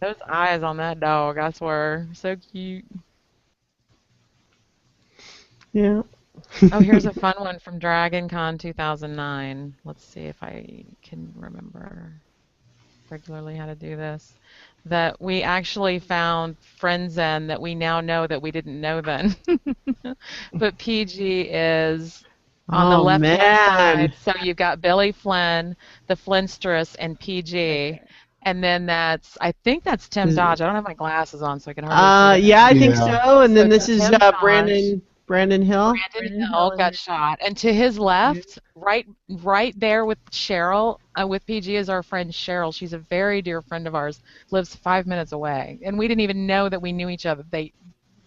Those eyes on that dog, I swear. So cute. Yeah. Oh, here's a fun one from Dragon Con 2009. Let's see if I can remember regularly how to do this. that we actually found friends in that we now know that we didn't know then. But PG is on the Oh left-hand man. side, so you've got Billy Flynn, the Flintstress, and PG. And then I think that's Tim Dodge. I don't have my glasses on, so I can hardly see the Yeah, I think Yeah. so. And then So this is Tim Dodge. Brandon Hill. Brandon Brandon Hill Hill got is shot, and to his left, right there with Cheryl, with PG is our friend Cheryl. She's a very dear friend of ours, lives 5 minutes away, and we didn't even know that we knew each other.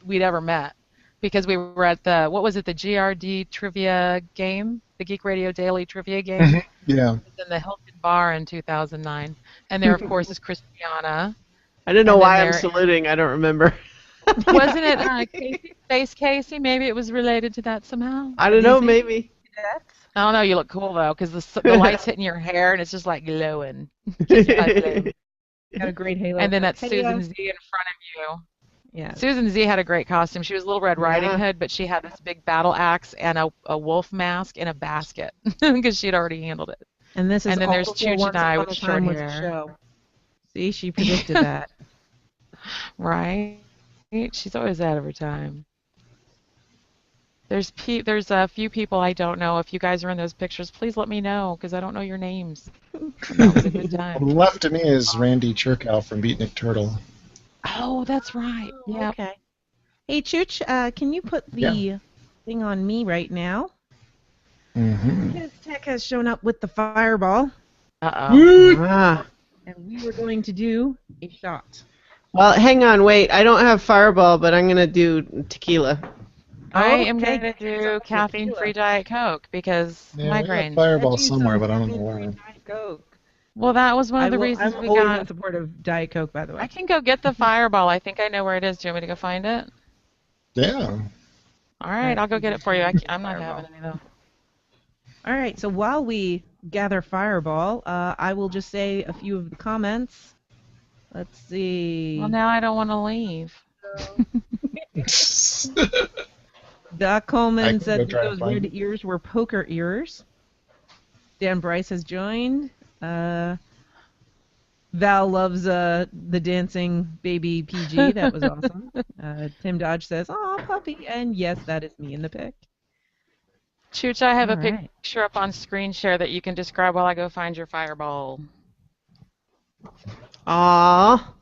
We'd ever met because we were at the GRD trivia game, the Geek Radio Daily trivia game. Mhm. Yeah. It was in the Hilton Bar in 2009, and there, of course, is Christiana, I don't know and then why I'm there saluting. I don't remember. wasn't it Casey, Space Casey? Maybe it was related to that somehow. I don't know. Maybe. I don't know. You look cool though, because the light's hitting your hair and it's just like glowing. Keeps your eyes glowing. got a great halo. And then that's Hey, Susan Z in front of you. Yeah. Susan Z had a great costume. She was Little Red Riding Yeah. Hood, but she had this big battle axe and a wolf mask in a basket because she'd already handled it. And this is And then all there's before Chooch Once and I Upon with a Time short was a hair. show. See, she predicted that. Right? She's always ahead of her time. There's a few people I don't know. If you guys are in those pictures, please let me know because I don't know your names. That was a good time. Left to me is Randy Cherkow from Beatnik Turtle. Oh, that's right. Yeah. Okay. Hey, Chooch, can you put the thing on me right now? Mm-hmm. Because Tech has shown up with the fireball, Uh-oh. Ah. and we were going to do a shot. Well, hang on. Wait. I don't have Fireball, but I'm gonna do tequila. I am Okay. going to do caffeine-free Diet Coke because Yeah, I got migraines. Fireball Get you somewhere, some but I don't know caffeine-free where. Diet Coke. Well, that was one of the reasons I'm we always got. in support of Diet Coke, by the way. I can go get the Fireball. I think I know where it is. Do you want me to go find it? Yeah. All right, I'll go get it for you. I'm not having any though. All right, so while we gather Fireball, I will just say a few of the comments. Let's see. Well, now I don't want to leave. Doc I Coleman can said go that try to those find red it. ears were poker ears. Dan Bryce has joined. Val loves the dancing baby PG. That was awesome. Tim Dodge says, "Aw, puppy," and yes, that is me in the pic. Chooch, I have All a right. picture up on screen share that you can describe while I go find your Fireball. Aw.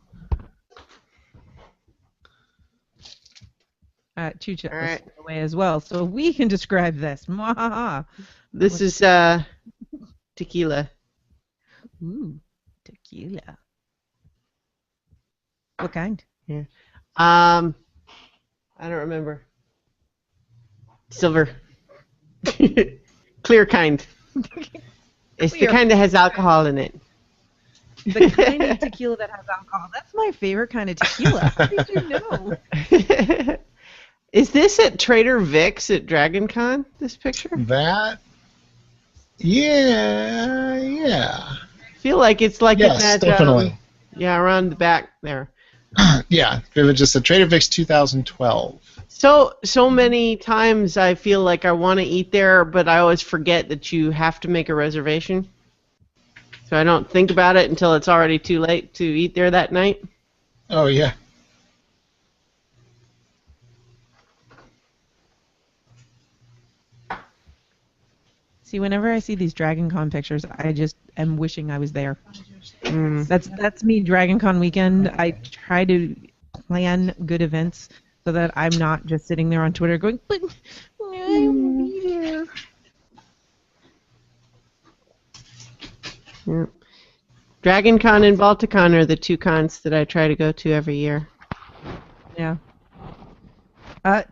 Chucha All was right. away as well, so we can describe this. Mwahaha. This is tequila. Ooh, tequila. What kind? I don't remember. Silver. Clear kind. It's the Clear. kind that has alcohol in it. The kind of tequila that has alcohol. That's my favorite kind of tequila. How did you know? Is this at Trader Vic's at Dragon Con, this picture? That? Yeah. I feel like it's like Yes, in that, definitely. around the back there. Yeah, it was just a Trader Vic's 2012. So many times I feel like I want to eat there, but I always forget that you have to make a reservation. So I don't think about it until it's already too late to eat there that night. Oh, yeah. See, whenever I see these Dragon Con pictures, I just am wishing I was there. Mm. That's me, Dragon Con weekend. I try to plan good events so that I'm not just sitting there on Twitter going, but I won't be there. Yeah. Dragon Con and Balticon are the two cons that I try to go to every year. Yeah.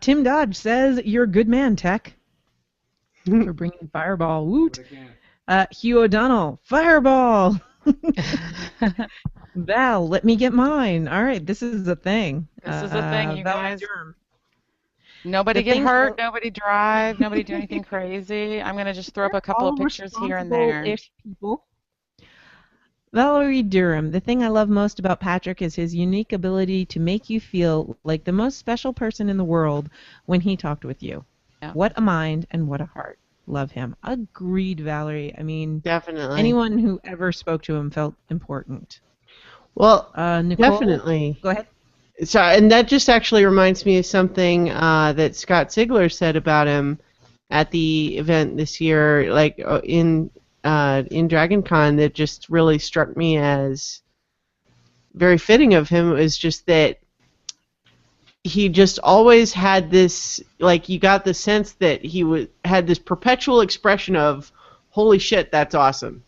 Tim Dodge says, "You're a good man, Tech." For bringing Fireball. Woot. Hugh O'Donnell, Fireball. Val, let me get mine. All right, this is a thing. This is a thing, you Val guys. Durham. Nobody The get thing hurt, for- nobody drive, nobody do anything crazy. I'm going to just throw up a couple of All pictures here and there. responsible-ish people. Valerie Durham, the thing I love most about Patrick is his unique ability to make you feel like the most special person in the world when he talked with you. Yeah. What a mind and what a heart. Love him. Agreed, Valerie. I mean, Definitely. anyone who ever spoke to him felt important. Well, Nicole, definitely. go ahead. So, and that just actually reminds me of something that Scott Sigler said about him at the event this year, like in Dragon Con, that just really struck me as very fitting of him. Is just that he just always had this, like, you got the sense that he had this perpetual expression of, "Holy shit, that's awesome."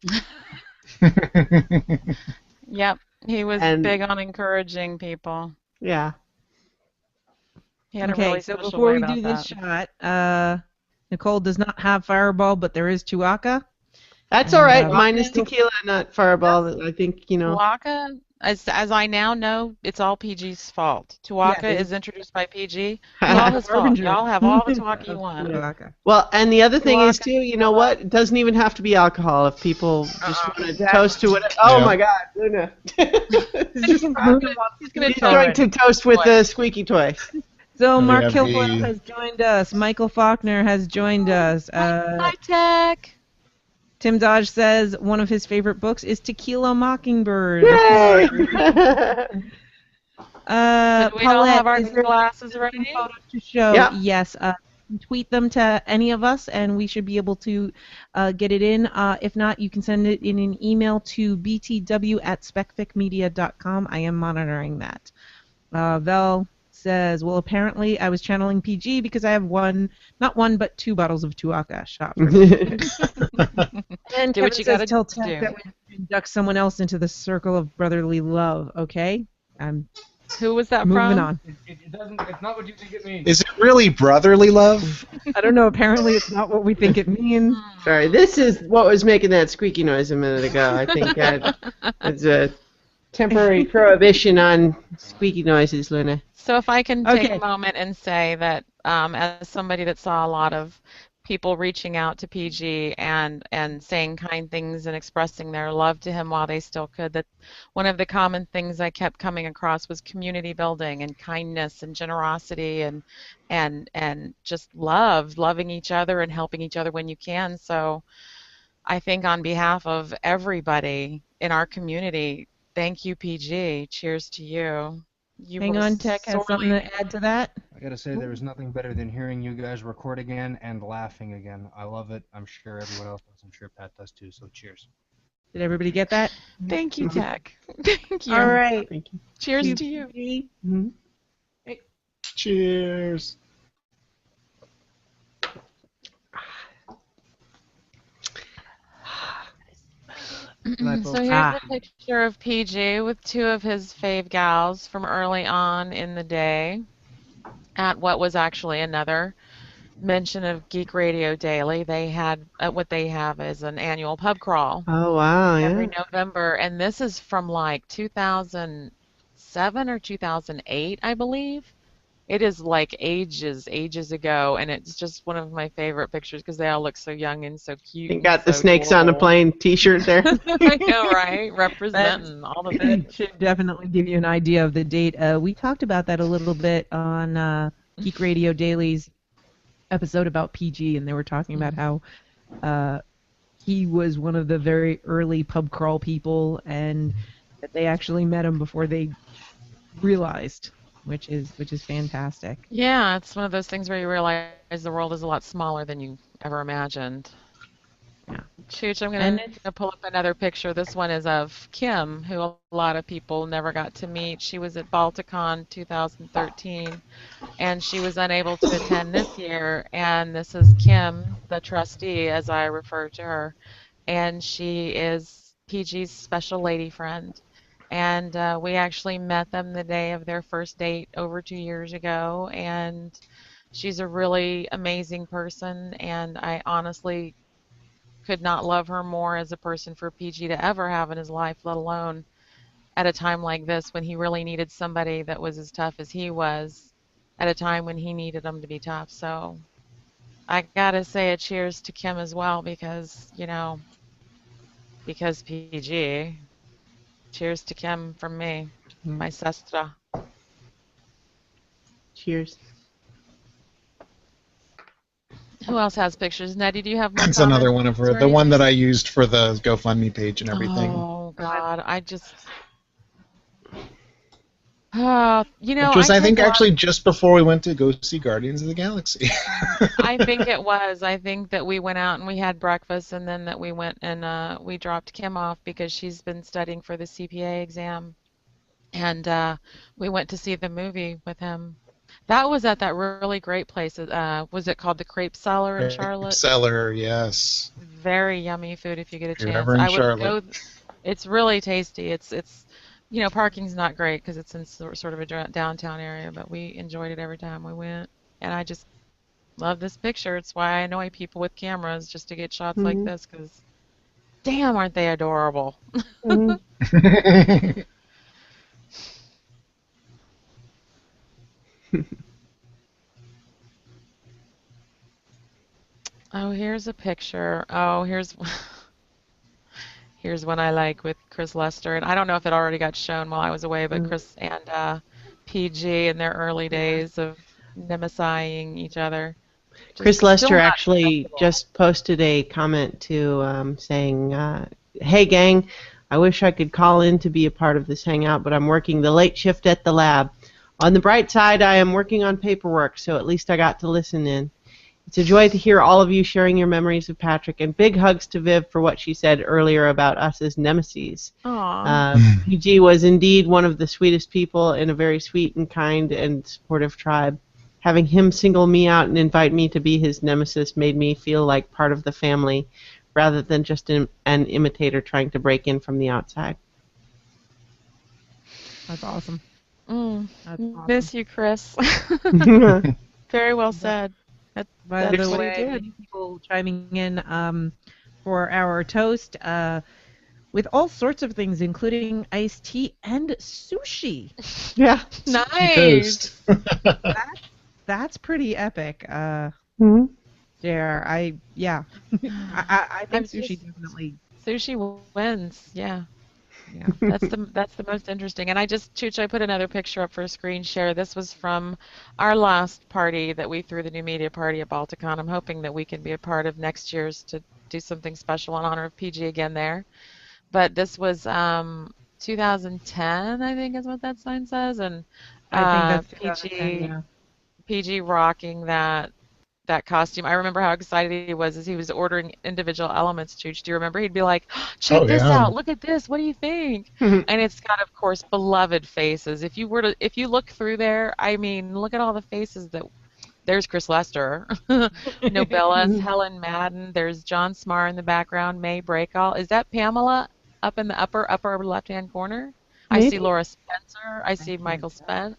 Yep, he was And big on encouraging people. yeah. He had a Okay, really so special before way we about do this that. shot, Nicole does not have Fireball, but there is Tuaca. That's And, all right. Tuaca Mine is tequila, not Fireball. I think, Tuaca, as I now know, it's all PG's fault. Yeah, Tuaca it is is. introduced by PG. He's It's all the his fault. harbinger Y'all have all the of Tuaca you want. Tuaca. Well, and the other thing is Tuaca, too, you know what? It doesn't even have to be alcohol if people just want to Exactly. toast to it. Oh Yeah. my God, Luna! He's He's gonna trying to toast with the squeaky toy. So And we Mark have Kilfoyle the- has joined us. Michael Faulkner has joined us. High tech. Tim Dodge says one of his favorite books is Tequila Mockingbird. Yay! Do we all Paulette, have our is there glasses some ready? photos to show? Yeah. Yes. Tweet them to any of us, and we should be able to get it in. If not, you can send it in an email to btw@specficmedia.com. I am monitoring that. Vel says, well, apparently I was channeling PG because I have not one, but 2 bottles of Tuaca shot. And Do Kevin what you says, gotta tell Tech do. that we induct someone else into the circle of brotherly love. Okay, I'm Who was that moving from? on. It doesn't. It's not what you think it means. Is it really brotherly love? I don't know. Apparently, it's not what we think it means. Sorry, this is what was making that squeaky noise a minute ago. I think it's a temporary prohibition on squeaky noises, Luna. So if I can take Okay. a moment and say that as somebody that saw a lot of people reaching out to PG and saying kind things and expressing their love to him while they still could, that one of the common things I kept coming across was community building and kindness and generosity and just loving each other and helping each other when you can. So I think on behalf of everybody in our community, thank you, PG. Cheers to you. You Hang were on, Tech has something sorely- to add to that. I gotta say, there is nothing better than hearing you guys record again and laughing again. I love it. I'm sure everyone else does. I'm sure Pat does too. So cheers. Did everybody get that? Thank you, Tech. Thank you. All right. Thank you. Cheers to you. Mhm. Cheers. So here's a picture of PG with 2 of his fave gals from early on in the day at what was actually another mention of Geek Radio Daily. They had what they have is an annual pub crawl Oh wow, every yeah. November, and this is from like 2007 or 2008, I believe. It is like ages ago, and it's just one of my favorite pictures because they all look so young and so cute. You and got the so snakes on a adorable. plane T-shirt there. I know, right? Representing all the things. That should definitely give you an idea of the date. We talked about that a little bit on Geek Radio Daily's episode about PG, and they were talking about how he was one of the very early pub crawl people, and that they actually met him before they realized, which is fantastic. Yeah, it's one of those things where you realize the world is a lot smaller than you ever imagined. Yeah. Chooch, I'm And going to pull up another picture. This one is of Kim, who a lot of people never got to meet. She was at Balticon 2013, and she was unable to attend this year. And this is Kim, the trustee, as I refer to her. And she is PG's special lady friend. And we actually met them the day of their first date over 2 years ago. And she's a really amazing person, and I honestly could not love her more as a person for PG to ever have in his life, let alone at a time like this when he really needed somebody that was as tough as he was at a time when he needed him to be tough. So I gotta say a cheers to Kim as well because PG. Cheers to Kim from me, my sister. Cheers. Who else has pictures? Nettie, do you have more That's another one comments of her. or The one that anything? I used for the GoFundMe page and everything. Oh God, Which was, I I take think, a lot. actually just before we went to go see Guardians of the Galaxy. I think it was. I think that we went out and we had breakfast, and then that we went and we dropped Kim off because she's been studying for the CPA exam, and we went to see the movie with him. That was at that really great place. Was it called the Crepe Cellar in Charlotte? Seller, yes. Very yummy food if you get a If you're chance. ever in I would Charlotte. go. It's really tasty. It's parking's not great because it's in sort of a downtown area, but we enjoyed it every time we went. And I just love this picture. It's why I annoy people with cameras just to get shots like Mhm. this because damn, aren't they adorable? Mhm. Oh, here's a picture. Oh, here's one I like with Chris Lester. And I don't know if it already got shown while I was away, but Chris and PG in their early days of nemesying each other. Chris Just still Lester not actually acceptable. just posted a comment to saying, "Hey gang, I wish I could call in to be a part of this hangout, but I'm working the late shift at the lab. On the bright side, I am working on paperwork, so at least I got to listen in. It's a joy to hear all of you sharing your memories of Patrick, and big hugs to Viv for what she said earlier about us as nemesis. Aw. PG was indeed one of the sweetest people in a very sweet and kind and supportive tribe. Having him single me out and invite me to be his nemesis made me feel like part of the family rather than just an imitator trying to break in from the outside." That's awesome. Mm, That's awesome. miss you, Chris. Very well said. By That's the what he way, did. many people chiming in for our toast with all sorts of things, including iced tea and sushi. Yeah. Nice. That's pretty epic. Mhm. JR, yeah, I I'm think sushi just definitely, sushi wins. Yeah. yeah. That's the most interesting. And Chooch, I put another picture up for a screen share. This was from our last party that we threw, the new media party at Balticon. I'm hoping that we can be a part of next year's to do something special in honor of PG again there. But this was 2010, I think is what that sign says, and I think that's 2010. PG Yeah. PG rocking that costume. I remember how excited he was as he was ordering individual elements. Chooch, do you remember? He'd be like, "Check Oh, this yeah. out! Look at this! What do you think?" And it's got, of course, beloved faces. If you look through there, I mean, look at all the faces that. There's Chris Lester, Nobelis, Helen Madden. There's John Smarr in the background. May Breakall. Is that Pamela up in the upper left-hand corner? I see Maybe. Laura Spencer. I I see can't Michael tell. Spence.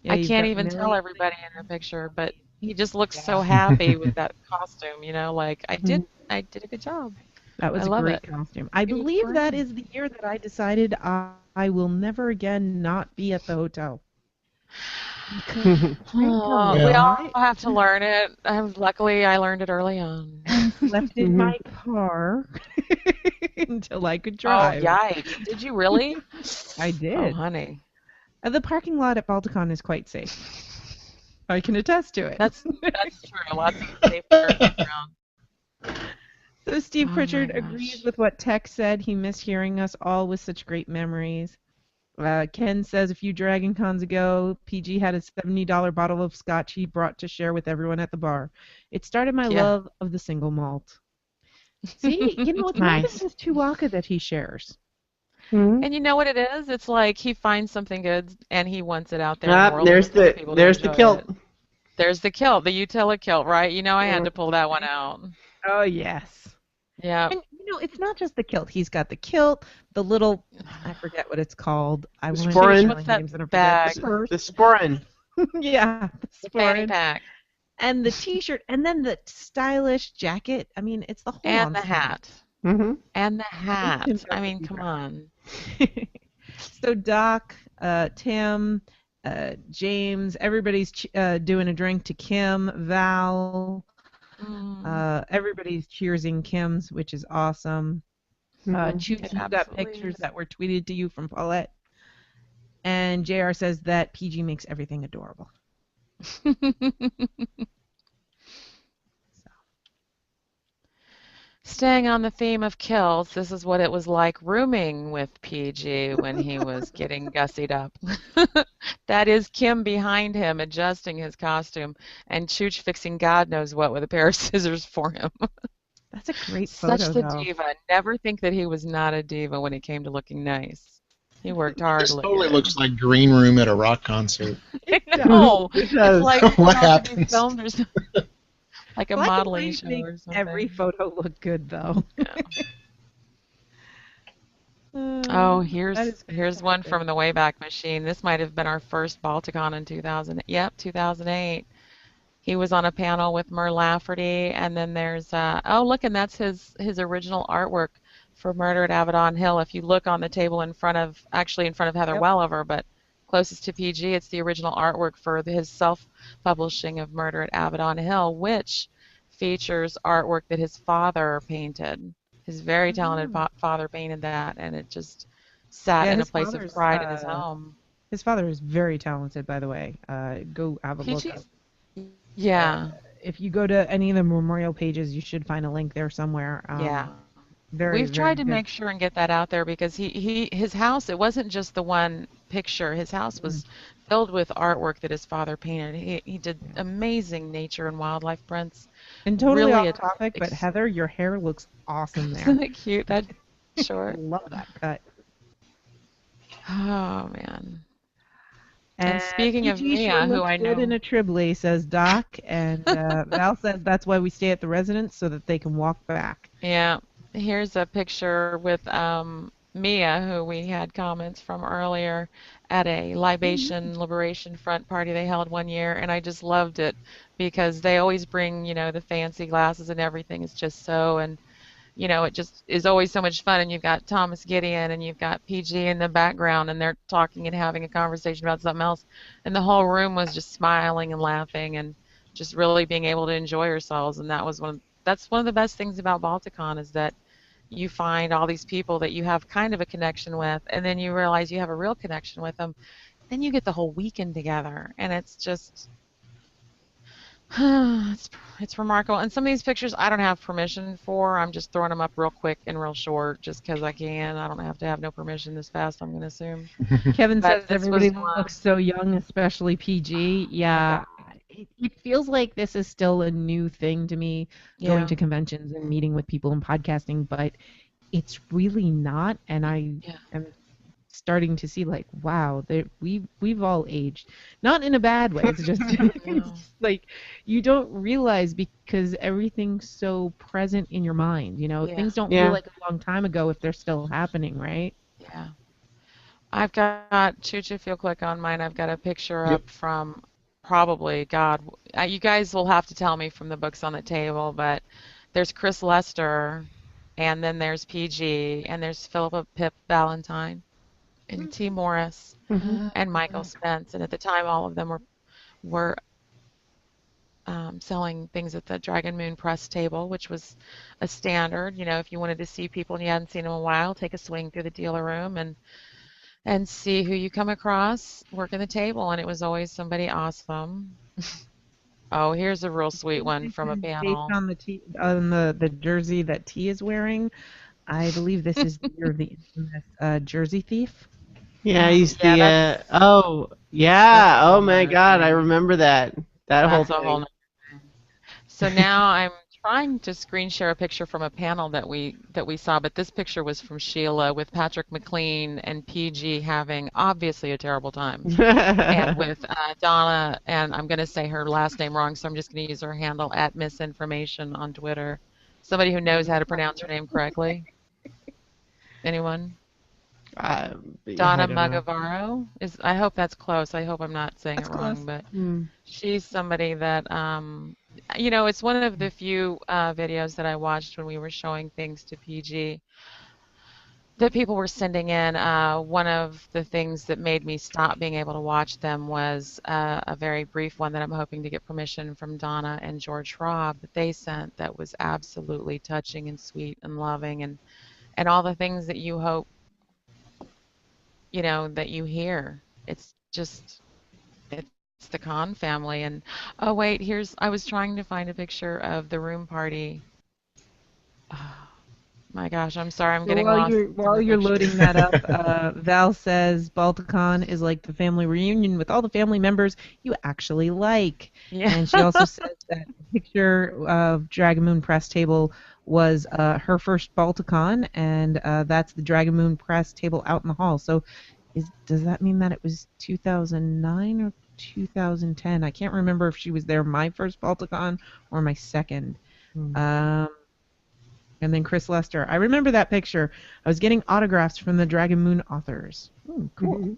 Yeah, I you've can't got even tell Millie. everybody in the picture, but he just looks so happy with that costume, like I did a good job. That I was a love it. great costume. I He was believe that great. is the year that I decided I will never again not be at the hotel. Because Oh, we Yeah. all I have to learn it. Luckily, I learned it early on. and slept in my car until I could Oh, drive. yikes. Did you really? I Oh, did. honey. The parking lot at Balticon is quite safe. I can attest to it. That's true. Lots of safe parking around. So Steve Oh my Pritchard agrees gosh. with what Tex said. He missed hearing us all with such great memories. Ken says a few Dragon Cons ago, PG had a $70 bottle of scotch he brought to share with everyone at the bar. It started my Yeah. love of the single malt. See, it's more than Nice. just Tuwaka that he shares. Mhm. And you know what it is? It's like he finds something good and he wants it out there in the world. He There's wants other the people to there's the enjoy kilt. it. There's the kilt, the Utila kilt, right? I had Mhm. to pull that one out. Oh, yes. Yeah. And, it's not just the kilt. He's got the kilt, the little, I forget what it's called. I The want to sporran. name What's that names and I forget. bag? The purse. The sporran. Yeah, the The fanny sporran. pack. And the t-shirt. And then the stylish jacket. I mean, it's the whole And the ensemble. hat. Mm-hmm. And the At least Tim hat. I does mean, keep come track. on. So Doc, Tim, James, everybody's doing a drink to Kim, Val. Mm, Everybody's cheersing Kim's, which is awesome. Mhm. Chooch, it you got absolutely pictures is. that were tweeted to you from Paulette. And JR says that PG makes everything adorable. So. staying on the theme of kills, this is what it was like rooming with PG when he was getting gussied up. That is Kim behind him adjusting his costume, and Chooch fixing God knows what with a pair of scissors for him. That's a great Such photo, the though. diva. Never think that he was not a diva when it came to looking nice. He worked hard to This look totally good. looks like green room at a rock concert. I know. It It's does. like it's What about to be happens? filmed or something, like a Black and modeling white show makes or every something. photo look good, though. Oh, That here's is here's one fantastic. from the Wayback Machine. This might have been our first Balticon in 2000. Yep, 2008. He was on a panel with Mur Lafferty, and then there's oh look, and that's his original artwork for Murder at Avedon Hill. If you look on the table in front of, actually in front of Heather Yep. Wellover, but closest to PG, it's the original artwork for his self-publishing of Murder at Avedon Hill, which features artwork that his father painted. His very talented Oh. father painted that, and it just sat Yeah, in a place of pride in his home. his father is very talented, by the way. Go have a look. PG's, yeah, If you go to any of the memorial pages, you should find a link there somewhere. yeah. Very, We've very tried to good. make sure and get that out there because his house, it wasn't just the one picture. His house was filled with artwork that his father painted. He did amazing nature and wildlife prints. And totally Really off topic, but Heather, your hair looks awesome there. isn't it cute, that short? Love that cut. Oh man. And speaking of PG sure Mia, who looks I good in know, a Tribly, says Doc. And Val says that's why we stay at the residence so that they can walk back. yeah, here's a picture with Mia, who we had comments from earlier at a Libation Liberation Front party they held one year, and I just loved it because they always bring, the fancy glasses and everything. It's just so, and it just is always so much fun. And you've got Thomas Gideon and you've got PG in the background, and they're talking and having a conversation about something else, and the whole room was just smiling and laughing and just really being able to enjoy yourselves. And that's one of the best things about Balticon is that you find all these people that you have kind of a connection with, and then you realize you have a real connection with them. Then you get the whole weekend together, and it's just it's remarkable. And some of these pictures I don't have permission for. I'm just throwing them up real quick and real short just because I can. I don't have to have no permission this fast, I'm going to assume. Kevin But says this everybody was one. looks so young, especially PG. Yeah, it feels like this is still a new thing to me, going Yeah. to conventions and meeting with people and podcasting, but it's really not. And I Yeah. am starting to see like, wow, we've all aged, not in a bad way. It's just, it's just like you don't realize because everything's so present in your mind. Yeah. Things don't feel Yeah. like a long time ago if they're still happening, right? Yeah. I've got, Chooch, if you'll click on mine, I've got a picture Yep. up from probably, God, you guys will have to tell me from the books on the table, but there's Chris Lester, and then there's PG, and there's Philippa Pip Valentine, and T. Morris, and Michael Spence. And at the time, all of them were selling things at the Dragon Moon press table, which was a standard. If you wanted to see people and you hadn't seen them in a while, take a swing through the dealer room and see who you come across working the table. And it was always somebody awesome. Oh, here's a real sweet one from a Based panel. on the jersey that T is wearing, I believe this is the year of the infamous Jersey Thief. Yeah, he's Yeah, the that's oh that's yeah, a oh whole my nother God, I thing. remember that whole That's a whole thing. nother thing. So now I'm trying to screen share a picture from a panel that we saw, but this picture was from Sheila with Patrick McLean and PG having obviously a terrible time, and with Donna, and I'm going to say her last name wrong, so I'm just going to use her handle at misinformation on Twitter. Somebody who knows how to pronounce her name correctly. Anyone? I Donna don't know. Magavaro is. I hope that's close. I hope I'm not saying That's it wrong, close. but Hmm. she's somebody that it's one of the few videos that I watched when we were showing things to PG that people were sending in. One of the things that made me stop being able to watch them was a very brief one that I'm hoping to get permission from Donna and George Robb that they sent that was absolutely touching and sweet and loving and all the things that you hope, that you hear. It's just, it's the Khan family. And oh, wait, I was trying to find a picture of the room party. Oh, my gosh, I'm sorry, I'm So getting lost in while the you're pictures. loading that up, Val says Balticon is like the family reunion with all the family members you actually like. Yeah. And she also says that the picture of Dragon Moon Press Table was her first Balticon, and that's the Dragon Moon Press Table out in the hall. So does that mean that it was 2009 or 2010? I can't remember if she was there my first Balticon or my second. Um, and then Chris Lester. I remember that picture. I was getting autographs from the Dragon Moon authors. Ooh, cool.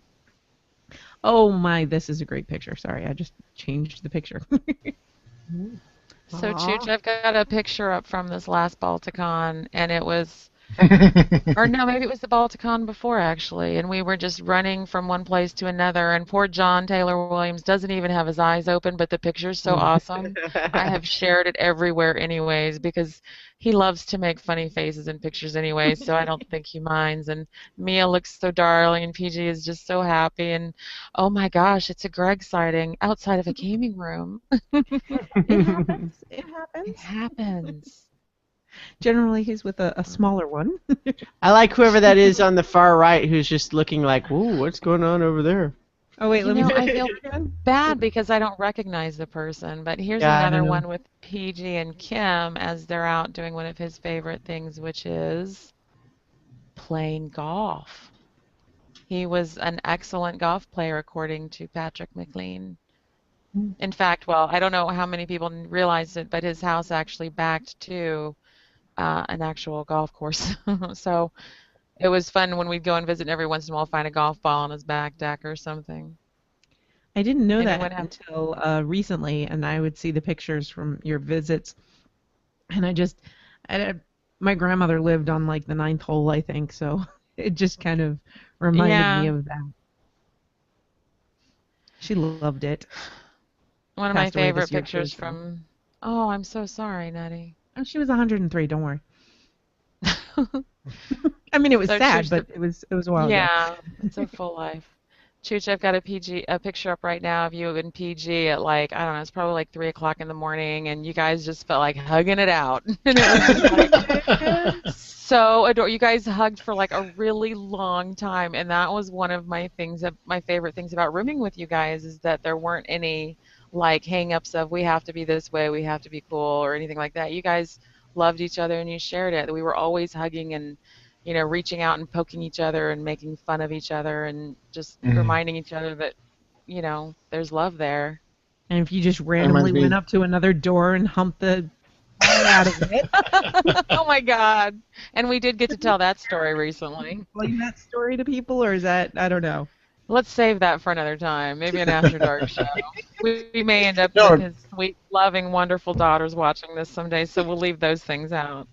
Oh my, this is a great picture. Sorry, I just changed the picture. So, Aw. Chooch, I've got a picture up from this last Balticon, and it was, or no, maybe it was the Balticon before actually, and we were just running from one place to another, and poor John Taylor Williams doesn't even have his eyes open, but the picture's so awesome. I have shared it everywhere anyways because he loves to make funny faces in pictures anyway, so I don't think he minds. And Mia looks so darling, and PG is just so happy, and oh my gosh, it's a Greg sighting outside of a gaming room. It happens. It It happens. happens. Generally, he's with a smaller one. I like whoever that is on the far right who's just looking like, ooh, what's going on over there? Oh wait, You let me know, see I the feel picture again. bad because I don't recognize the person, but here's Yeah, I don't another know. one with PG and Kim as they're out doing one of his favorite things, which is playing golf. He was an excellent golf player, according to Patrick McLean. In fact, well, I don't know how many people realize it, but his house actually backed to an actual golf course. So it was fun when we'd go and visit and every once in a while find a golf ball on his back deck or something. I didn't know Anyone that have? until recently, and I would see the pictures from your visits, and I, my grandmother lived on like the ninth hole, I think, so it just kind of reminded me Yeah, of that. She loved it. one of my Passed away this favorite year too, pictures so. from. Oh, I'm so sorry, Nettie. Oh, she was 103. Don't worry. I mean, it was So sad, Chooch, but it was a while ago. yeah, it's a full life. Chooch, I've got a picture up right now of you and PG at like, I don't know, it's probably like 3 o'clock in the morning, and you guys just felt like hugging it out. And it was just like so adorable. You guys hugged for like a really long time, and that was one of my favorite things about rooming with you guys is that there weren't any like hang-ups of we have to be this way, we have to be cool, or anything like that. You guys loved each other and you shared it. We were always hugging and reaching out and poking each other and making fun of each other and just Mm. reminding each other that, there's love there. And if you just That randomly reminds went me. up to another door and humped the hell out of it, Oh my God. And we did get to tell that story recently. explain that story to people, or is that, I don't know. Let's save that for another time. Maybe an After Dark show. We may end up with No, his sweet, loving, wonderful daughters watching this someday, so we'll leave those things out.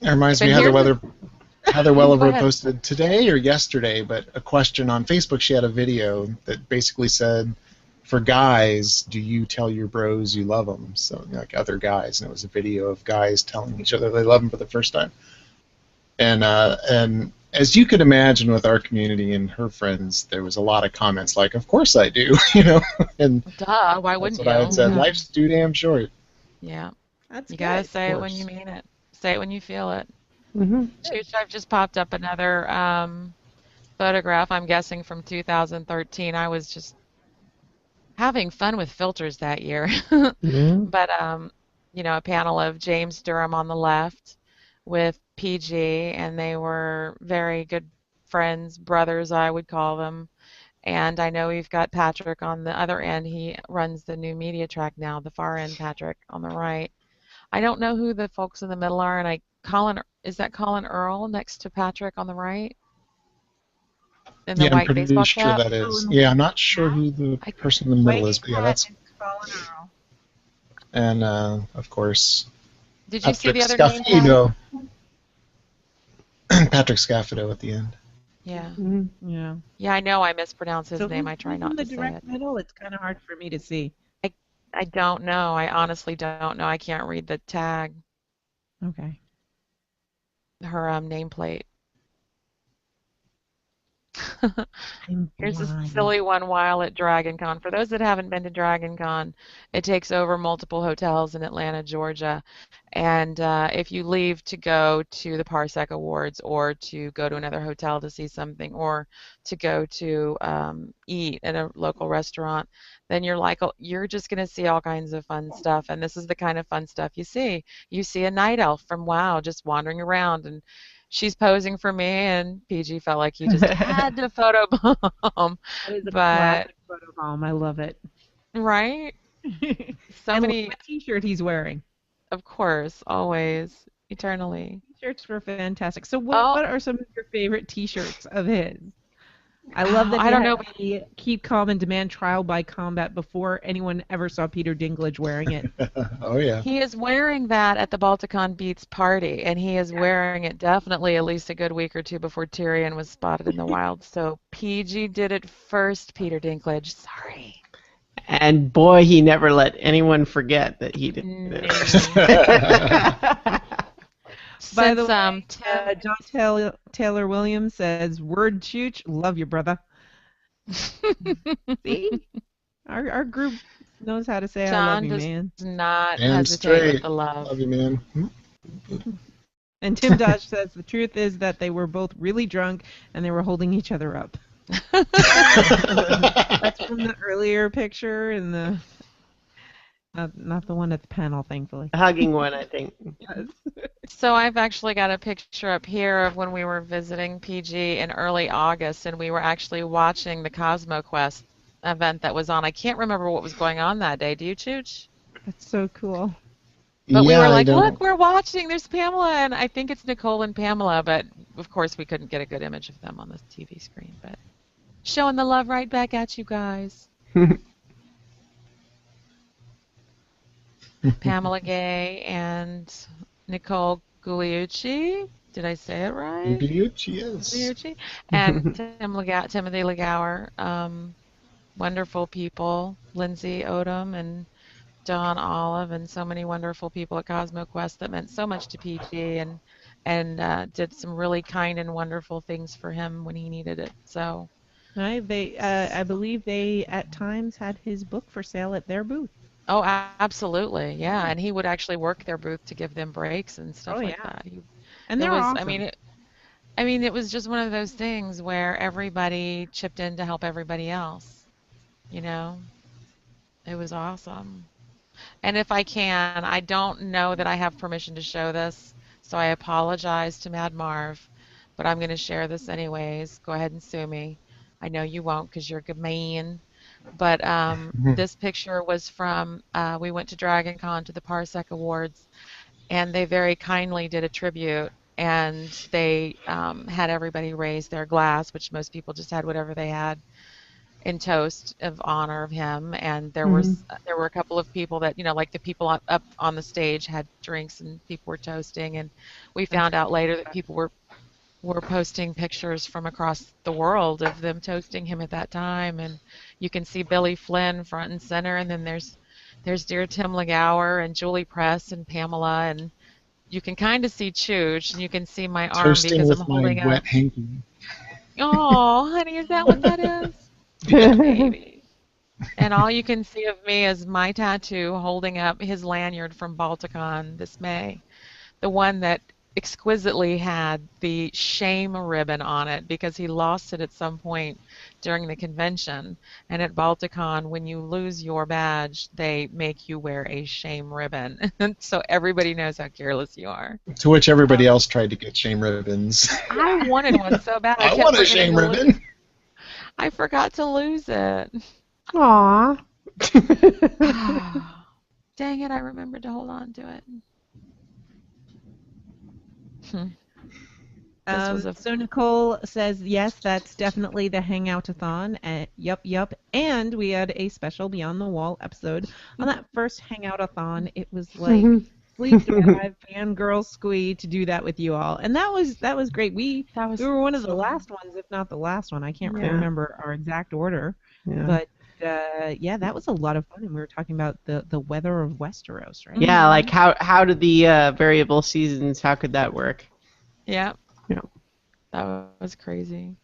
it reminds But me here's a, Heather go Welliver ahead. posted today or yesterday, but a question on Facebook. She had a video that basically said, "For guys, do you tell your bros you love them?" So like other guys, and it was a video of guys telling each other they love them for the first time. And as you could imagine, with our community and her friends, there was a lot of comments like, "Of course I do," and Duh, why that's wouldn't what I had you? said. Yeah. Life's too damn short. Yeah. That's You gotta good. Of say it when you course. mean it. Say it when you feel it. Hmm. Chooch, I've just popped up another photograph, I'm guessing from 2013. I was just having fun with filters that year. Yeah. But a panel of James Durham on the left with PG, and they were very good friends, brothers, I would call them. And I know we've got Patrick on the other end. He runs the new media track now, the far end Patrick on the right. I don't know who the folks in the middle are, and is that Colin Earl next to Patrick on the right in the Yeah, I'm white pretty baseball sure cap? that Oh, is. in the Yeah, white I'm not sure hat? who the I person in the middle is, White but yeah, hat that's is Colin Earl. and of course Did you see Patrick the other name tag? Scaffido. Patrick Scaffido at the end. Yeah. Hmm. Yeah. Yeah, I know I mispronounce his So name. I try who's in not the to say direct it. middle? It's kind of hard for me to see. I I don't know. I honestly don't know. I can't read the tag, Okay. her nameplate. I'm Here's a blind. silly one while at Dragon Con. For those that haven't been to Dragon Con, it takes over multiple hotels in Atlanta, Georgia. And if you leave to go to the Parsec Awards or to go to another hotel to see something or to go to eat at a local restaurant, then you're just going to see all kinds of fun stuff. And this is the kind of fun stuff you see. You see a night elf from WoW just wandering around, and she's posing for me, and PG felt like he just had to photobomb. That is a But, classic photo bomb. I love it. right? So And look many, what T-shirt he's wearing. of course, always, eternally. T-shirts were fantastic. So Oh, what are some of your favorite T-shirts of his? I love that I he don't had know. the keep calm and demand trial by combat before anyone ever saw Peter Dinklage wearing it. Oh yeah. He is wearing that at the Balticon Beats party, and he is wearing it definitely at least a good week or two before Tyrion was spotted in the wild. So PG did it first, Peter Dinklage. Sorry. And boy, he never let anyone forget that he did No. it. By the Since way, Tim, John Taylor Williams says, "Word chooch, love you, brother." See, our group knows how to say "I love John you, does man." not And hesitate with straight. the love. Love you, man. And Tim Dodge says the truth is that they were both really drunk and they were holding each other up. That's from the earlier picture and the not the one at the panel, thankfully. Hugging one, I think. Yes. So I've actually got a picture up here of when we were visiting PG in early August, and we were actually watching the Cosmo Quest event that was on. I can't remember what was going on that day. Do you, Chooch? That's so cool. But we Yeah, were I like, don't. look, we're watching. There's Pamela, and I think it's Nicole and Pamela, but of course we couldn't get a good image of them on the TV screen. But showing the love right back at you guys. Pamela Gay and Nicole Gugliucci. Did I say it right? Beauty, yes. Gugliucci. And Timothy Legauer. Wonderful people. Lindsay Odom and Don Olive and so many wonderful people at Cosmo Quest that meant so much to PG and did some really kind and wonderful things for him when he needed it. So, Right? I believe they at times had his book for sale at their booth. oh, absolutely, yeah. And he would actually work their booth to give them breaks and stuff Oh, like yeah. that. And It they're was, awesome. I mean, it was just one of those things where everybody chipped in to help everybody else. You know, it was awesome. And if I can, I don't know that I have permission to show this, so I apologize to Mad Marv, but I'm going to share this anyways. Go ahead and sue me. I know you won't because you're a good man. But this picture was from, we went to Dragon Con to the Parsec Awards, and they very kindly did a tribute. And they had everybody raise their glass, which most people just had whatever they had in toast of honor of him. And there were a couple of people that like the people up on the stage had drinks and people were toasting. And we found out later that people were posting pictures from across the world of them toasting him at that time. And you can see Billy Flynn front and center, and then there's dear Tim Legauer and Julie Press and Pamela, and you can kind of see Chooch, and you can see my arm Toasting because I'm with my holding wet a. hanky. Oh, honey, is that what that is? Baby. And all you can see of me is my tattoo holding up his lanyard from Balticon this May. The one that exquisitely had the shame ribbon on it because he lost it at some point during the convention. And at Balticon, when you lose your badge, they make you wear a shame ribbon. So everybody knows how careless you are. To which everybody else tried to get shame ribbons. I wanted one so bad. I I kept want a forgetting shame to lose. ribbon. I forgot to lose it. Aw. Dang it, I remembered to hold on to it. This was a So Nicole says, yes, that's definitely the Hangout-a-thon. Yup. And we had a special Beyond the Wall episode on that first Hangout-a-thon. It was like sleep deprived fangirl squee to do that with you all, and that was great. We were one of the last ones, if not the last one. I can't really remember our exact order, but yeah, that was a lot of fun. And we were talking about the weather of Westeros, right? Yeah, like how did the variable seasons? How could that work? Yeah. Yeah. That was crazy.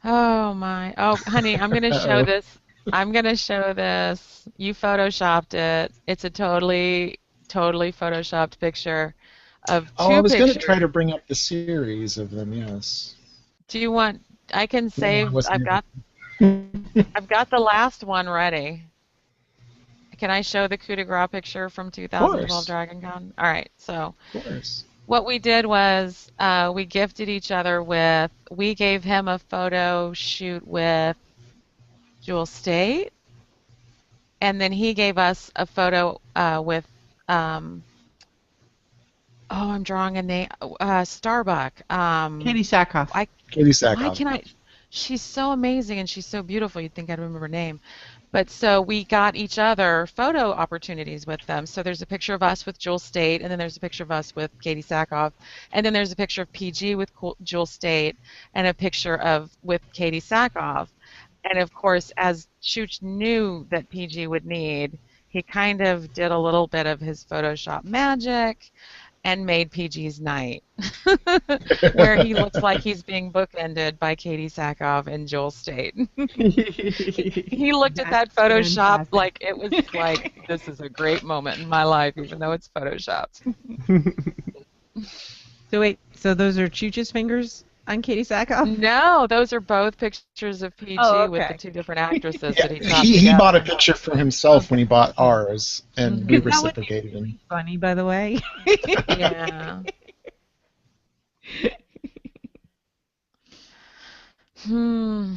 Oh my. Oh, honey, I'm gonna show Uh-oh. this. I'm gonna show this. You photoshopped it. It's a totally photoshopped picture of Oh, I two was going to try pictures. to bring up the series of them, yes. Do you want? I can No, I save. wasn't able I've got the last one ready. Can I show the coup de grace picture from Of 2012 course. Dragon Con? All right. So Of course. what we did was we gifted each other with. We gave him a photo shoot with Jewel State. And then he gave us a photo with, um, oh, I'm drawing a name, Starbuck. Katie Sackhoff. I, Katie why Sackhoff. can I? She's so amazing and she's so beautiful. You'd think I'd remember her name. But so we got each other photo opportunities with them. So there's a picture of us with Jewel State, and then there's a picture of us with Katie Sackhoff, and then there's a picture of PG with Jewel State, and a picture of with Katie Sackhoff. And of course, as Chooch knew that PG would need, he kind of did a little bit of his Photoshop magic and made PG's night, where he looks like he's being bookended by Katie Sackhoff and Joel State. He looked at that That's Photoshop fantastic. like it was like, this is a great moment in my life, even though it's Photoshopped. So wait, so those are Chooch's fingers on Katie Sackhoff? No, those are both pictures of Oh, PG with the okay. two different actresses Yeah, that he chopped he bought a together. picture for himself when he bought ours, and we Mhm. That would be reciprocated him. really funny, by the way. Yeah. Hmm.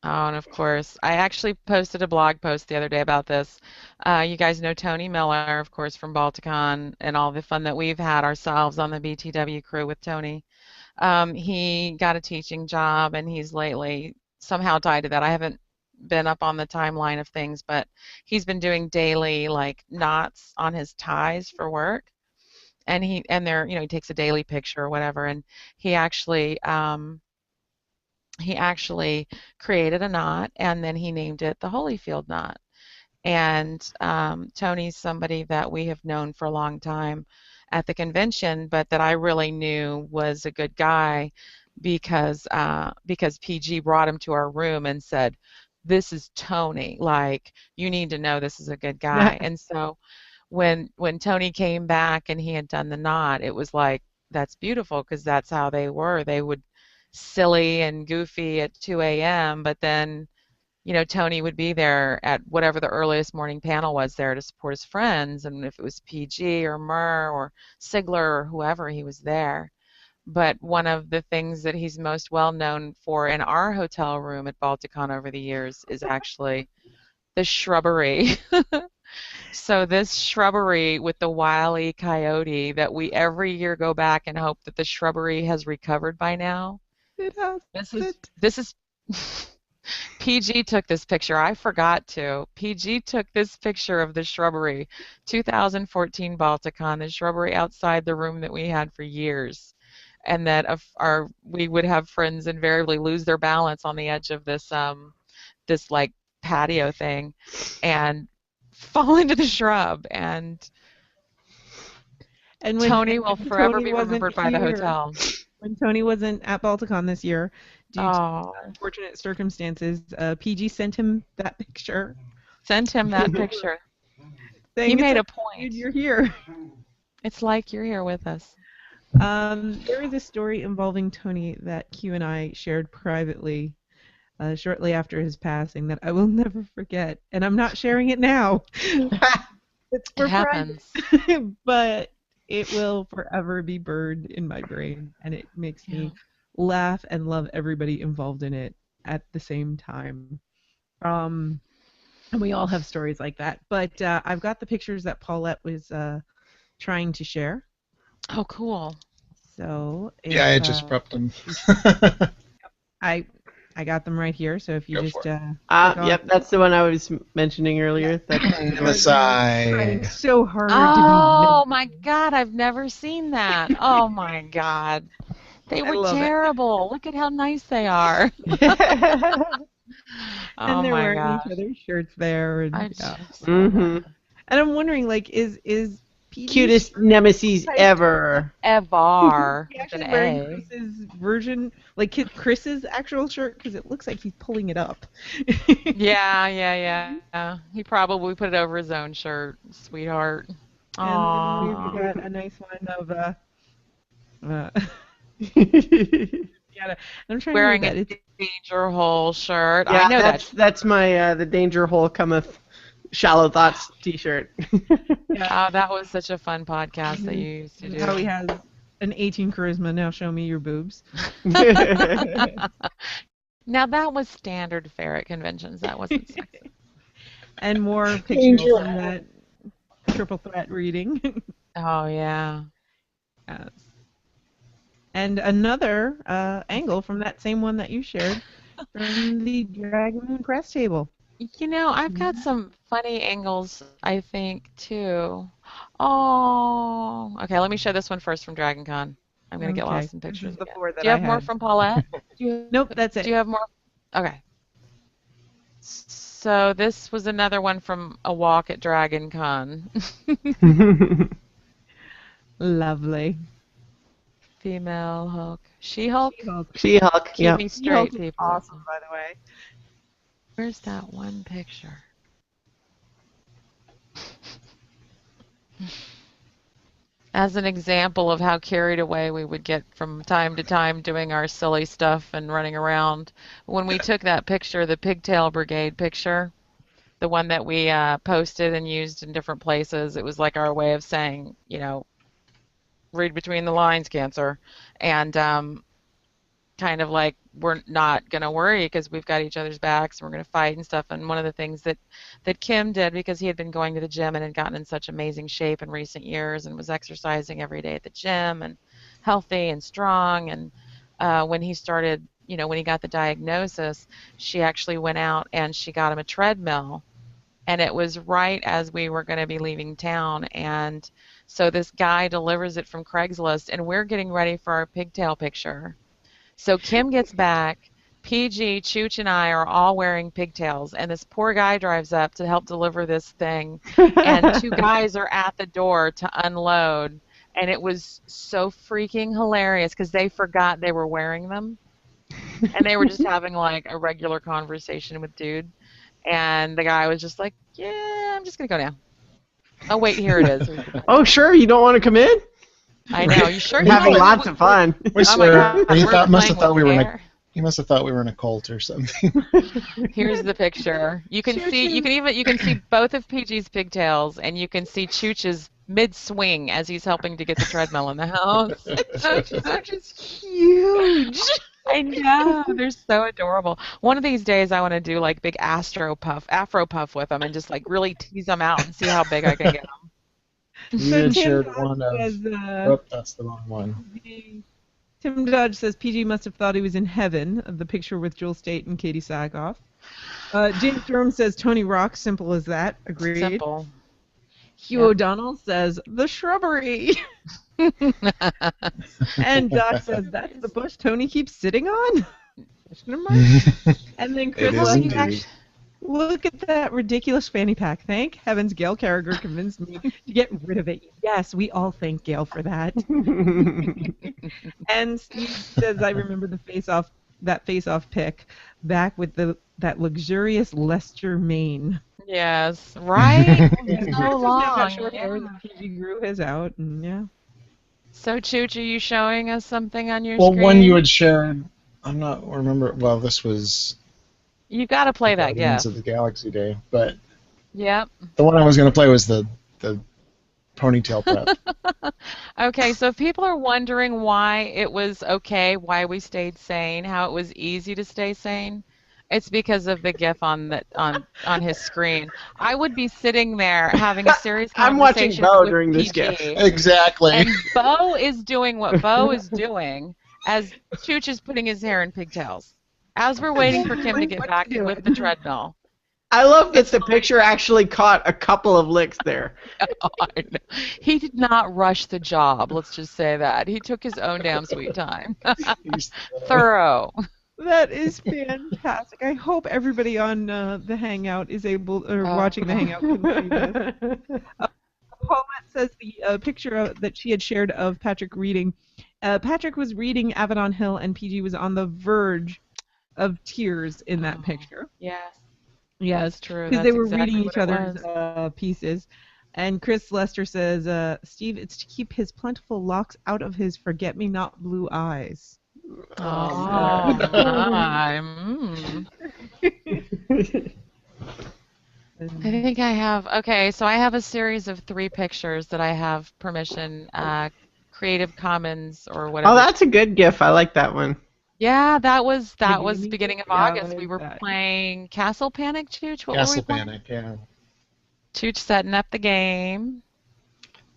Oh, and of course, I actually posted a blog post the other day about this. You guys know Tony Miller, of course, from Balticon and all the fun that we've had ourselves on the BTW crew with Tony. He got a teaching job and he's lately somehow tied to that. I haven't been up on the timeline of things, but he's been doing daily like knots on his ties for work. And he takes a daily picture or whatever, and he actually um, he actually created a knot and then he named it the Holyfield knot. And Tony's somebody that we have known for a long time at the convention, but that I really knew was a good guy because PG brought him to our room and said, "This is Tony. Like, you need to know this is a good guy." And so when Tony came back and he had done the knot, it was like, that's beautiful because that's how they were. They would silly and goofy at 2 a.m., but then Tony would be there at whatever the earliest morning panel was there to support his friends, and if it was PG or Murr or Sigler or whoever, he was there. But one of the things that he's most well known for in our hotel room at Balticon over the years is actually the shrubbery. So this shrubbery with the Wile E. Coyote that we every year go back and hope that the shrubbery has recovered by now. It has This is it. this is PG took this picture. I forgot to. PG took this picture of the shrubbery, 2014 Balticon, the shrubbery outside the room that we had for years. And that we would have friends invariably lose their balance on the edge of this like patio thing and fall into the shrub. And And Tony will when forever Tony be wasn't remembered by the here, hotel. when Tony wasn't at Balticon this year, due to Oh, unfortunate circumstances, PG sent him that picture send him that picture. He saying, "It's made okay, a point. dude, you're here." It's like you're here with us. There was a story involving Tony that Q and I shared privately shortly after his passing that I will never forget, and I'm not sharing it now. It's It for private, happens. but it will forever be burned in my brain, and it makes Yeah. me laugh and love everybody involved in it at the same time. Um, and we all have stories like that. But I've got the pictures that Paulette was trying to share. Oh, cool. So if Yeah, I just prepped him. I I got them right here. So if you Go just for click on Yep, that's the one I was mentioning earlier. That's On the trying side. so hard to Oh be. my God, I've never seen that. Oh my God. They I were love it. terrible. Look at how nice they are. And Oh they're my wearing each gosh. other's shirts there, I and yeah. just love it. hmm And I'm wondering, like, is Cutest nemesis ever. Evar. He's With an actually wearing A. Chris's version, like Chris's actual shirt, because it looks like he's pulling it up. Yeah. He probably put it over his own shirt, sweetheart. And then we've Aww. got a nice one of yeah, I'm trying Wearing to read a that. It's Danger Hole shirt. Yeah, I know that's my the Danger Hole Cometh Shallow Thoughts T-shirt. Oh, that was such a fun podcast that you used to do. how he has an 18 charisma. Now show me your boobs. Now that was standard fare at conventions. That wasn't sexy. And more pictures from that triple threat reading. Oh yeah. Yes. And another angle from that same one that you shared from the Dragon Moon press table. You know, I've got some funny angles, I think, too. Oh, okay. Let me show this one first from Dragon Con. I'm gonna get lost in This pictures is the again. four that Do you have I more had. from Paulette? Nope, that's it. Do you have more? Okay. So this was another one from a walk at Dragon Con. Lovely. Female Hulk. She-Hulk? She-Hulk. Keep Yeah. me straight, She-Hulk is people. awesome, by the way. Where's that one picture? As an example of how carried away we would get from time to time doing our silly stuff and running around. When we took that picture, the Pigtail Brigade picture, the one that we posted and used in different places, it was like our way of saying, you know, read between the lines, Cancer. And kind of like we're not going to worry because we've got each other's backs and we're going to fight and stuff. And one of the things that Kim did, because he had been going to the gym and had gotten in such amazing shape in recent years and was exercising every day at the gym and healthy and strong, and when he started, you know, when he got the diagnosis, she actually went out and she got him a treadmill, and it was right as we were going to be leaving town. And so this guy delivers it from Craigslist, and we're getting ready for our pigtail picture. So Kim gets back, PG, Chooch, and I are all wearing pigtails, and this poor guy drives up to help deliver this thing, and two guys are at the door to unload, and it was so freaking hilarious because they forgot they were wearing them, and they were just having like a regular conversation with dude, and the guy was just like, yeah, I'm just going to go now. Oh, wait, here it is. Oh, sure. You don't want to come in? I know. You sure? I'm having lots of fun. We Oh my swear, God, he we're must have playing thought we with were in a, air. he must have thought we were in a cult or something. Here's the picture. You can see, you can see both of PG's pigtails, and you can see Chooch's mid-swing as he's helping to get the treadmill in the house. Chooch is huge. I know. They're so adorable. One of these days, I want to do like big afro puff with them, and just like really tease them out and see how big I can get them. You So had Tim shared Dodge one of. says, Oh, that's the wrong one. Tim Dodge says PG must have thought he was in heaven. The picture with Jewel State and Katie Sackhoff. James Durham says Tony Rock. Simple as that. Agreed. Simple. Hugh O'Donnell says the shrubbery. And Doc says that's the bush Tony keeps sitting on. Question mark. And then Chris It is Lucky, indeed. look at that ridiculous fanny pack. Thank heavens Gail Carriger convinced me to get rid of it. Yes, we all thank Gail for that. And Steve says, I remember that face-off pic back with that luxurious Lester mane. Yes, right? And So Chris has now got long. short hair, and PG grew his out, and yeah. So, Chooch, are you showing us something on your Well, screen? one you had shared. I'm not remember. Well, this was You've got to play that Guardians GIF. of the Galaxy Day, but Yep. the one I was going to play was the ponytail prep. Okay, so if people are wondering why it was okay, why we stayed sane, how it was easy to stay sane, it's because of the GIF on his screen. I would be sitting there having a serious I'm watching conversation Bo with during this PG, GIF. Exactly. and Bo is doing what Bo is doing as Chooch is putting his hair in pigtails. As we're waiting for Kim to get What back to do with it. the treadmill. I love that the picture actually caught a couple of licks there. Oh, I know. He did not rush the job, let's just say that. He took his own damn sweet time. Thorough. That is fantastic. I hope everybody on the Hangout is able, or Oh. watching the Hangout can see this. Paulette says the picture that she had shared of Patrick reading. Patrick was reading Avalon Hill, and PG was on the verge of tears in that picture. Yes, Yes, that's true. because they That's were exactly reading what each it other's was. pieces. And Chris Lester says, Steve, it's to keep his plentiful locks out of his forget-me-not blue eyes. Oh my. I think I have. Okay, so I have a series of 3 pictures that I have permission, Creative Commons or Oh, whatever. that's a good GIF. I like that one. Yeah, that was gaming beginning of GIF? Yeah, August. what We is were that? playing Castle Panic, Chooch. What were we Castle playing? Panic, yeah. Chooch setting up the game.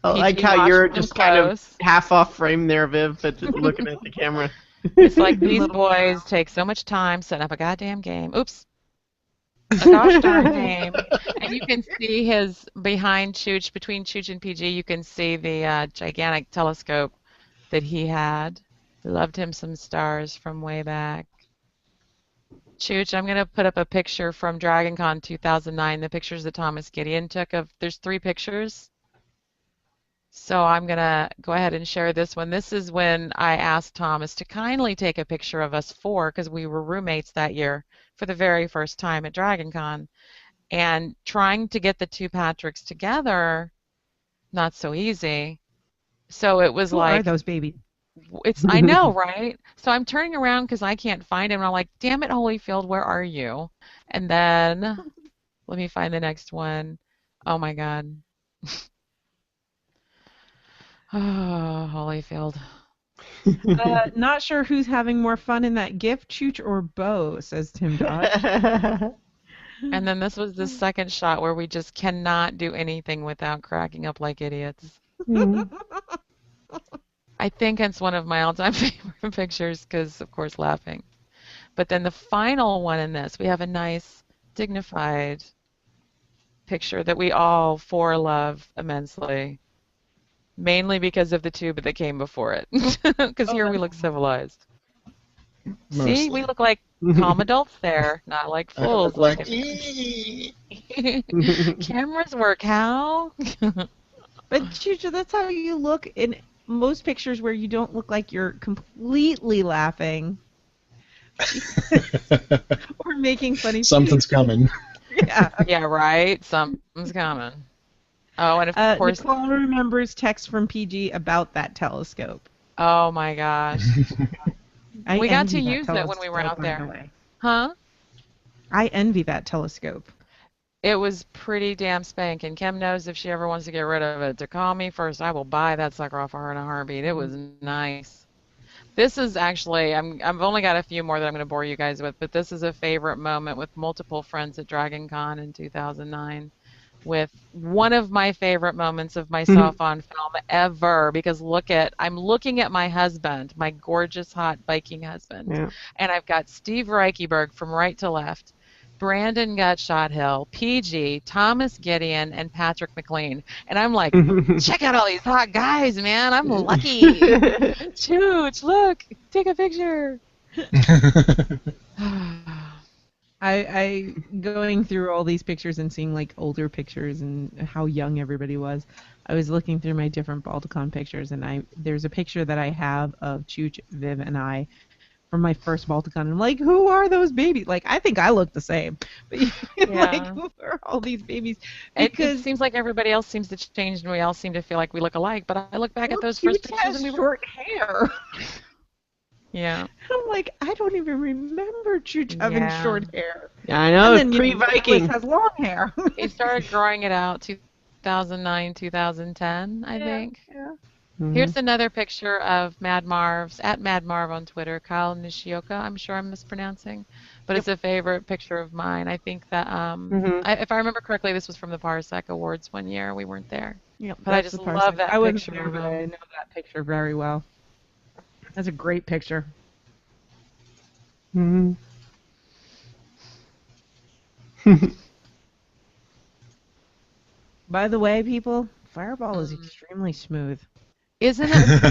I like PG how watching you're them just kind of close. half off frame there, Viv, but looking at the camera. It's like these Little boys take so much time setting up a goddamn game. Oops. A gosh darn game. And you can see his behind Chooch, between Chooch and PG, you can see the gigantic telescope that he had. Loved him some stars from way back. Chooch, I'm going to put up a picture from DragonCon 2009, the pictures that Thomas Gideon took of, there's 3 pictures. So I'm going to go ahead and share this one. This is when I asked Thomas to kindly take a picture of us 4 because we were roommates that year for the very first time at DragonCon. And trying to get the 2 Patricks together, not so easy. So it was Who are like, those babies? I know, right? So I'm turning around because I can't find him. And I'm like, damn it, Holyfield, where are you? And then let me find the next one. Oh my God. Oh, Holyfield. Not sure who's having more fun in that GIF, Chooch or Bo, says Tim Dodge. And then this was the second shot where we just cannot do anything without cracking up like idiots. I think it's one of my all-time favorite pictures because, of course, laughing. But then the final one in this, we have a nice, dignified picture that we all 4 love immensely, mainly because of the tube that came before it. Because here we look civilized. Mostly. See, we look like calm adults there, not like I fools. look like, Cameras work, how? But Chooch, that's how you look in most pictures where you don't look like you're completely laughing or making funny something's coming. Yeah. Yeah, right. Something's coming. Oh, and of course. Nicole remembers text from PG about that telescope. Oh my gosh. We got to envy that use it when we were telescope, out by there. the way. Huh? I envy that telescope. It was pretty damn spanking. Kim knows if she ever wants to get rid of it to call me first. I will buy that sucker off of her in a heartbeat. It was nice. This is actually, I've only got a few more that I'm going to bore you guys with, but this is a favorite moment with multiple friends at DragonCon in 2009 with one of my favorite moments of myself on film ever because I'm looking at my husband, my gorgeous, hot Viking husband, Yeah. and I've got Steve Reichenberg from right to left, Brandon Gutshot Hill, PG, Thomas Gideon, and Patrick McLean. And I'm like, check out all these hot guys, man. I'm lucky. Chooch, look, take a picture. I going through all these pictures and seeing like older pictures and how young everybody was. I was looking through my different Balticon pictures and there's a picture that I have of Chooch, Viv, and I from my first Balticon. And I'm like, who are those babies? Like, I think I look the same. But like, who are all these babies? Because it seems like everybody else seems to change and we all seem to feel like we look alike. But I look back at those first pictures and we were short hair. Yeah. I'm like, I don't even remember Chooch having short hair. Yeah, I know. And then, Pre-Viking. Nicholas has long hair. He started growing it out 2009, 2010, I think. Yeah. Here's another picture of Mad Marv's, at Mad Marv on Twitter, Kyle Nishioka, I'm sure I'm mispronouncing, but it's a favorite picture of mine. I think that, if I remember correctly, this was from the Parsec Awards one year. We weren't there. Yep, but I just love that picture. There, but I know that picture very well. That's a great picture. By the way, people, Fireball is extremely smooth. Isn't it?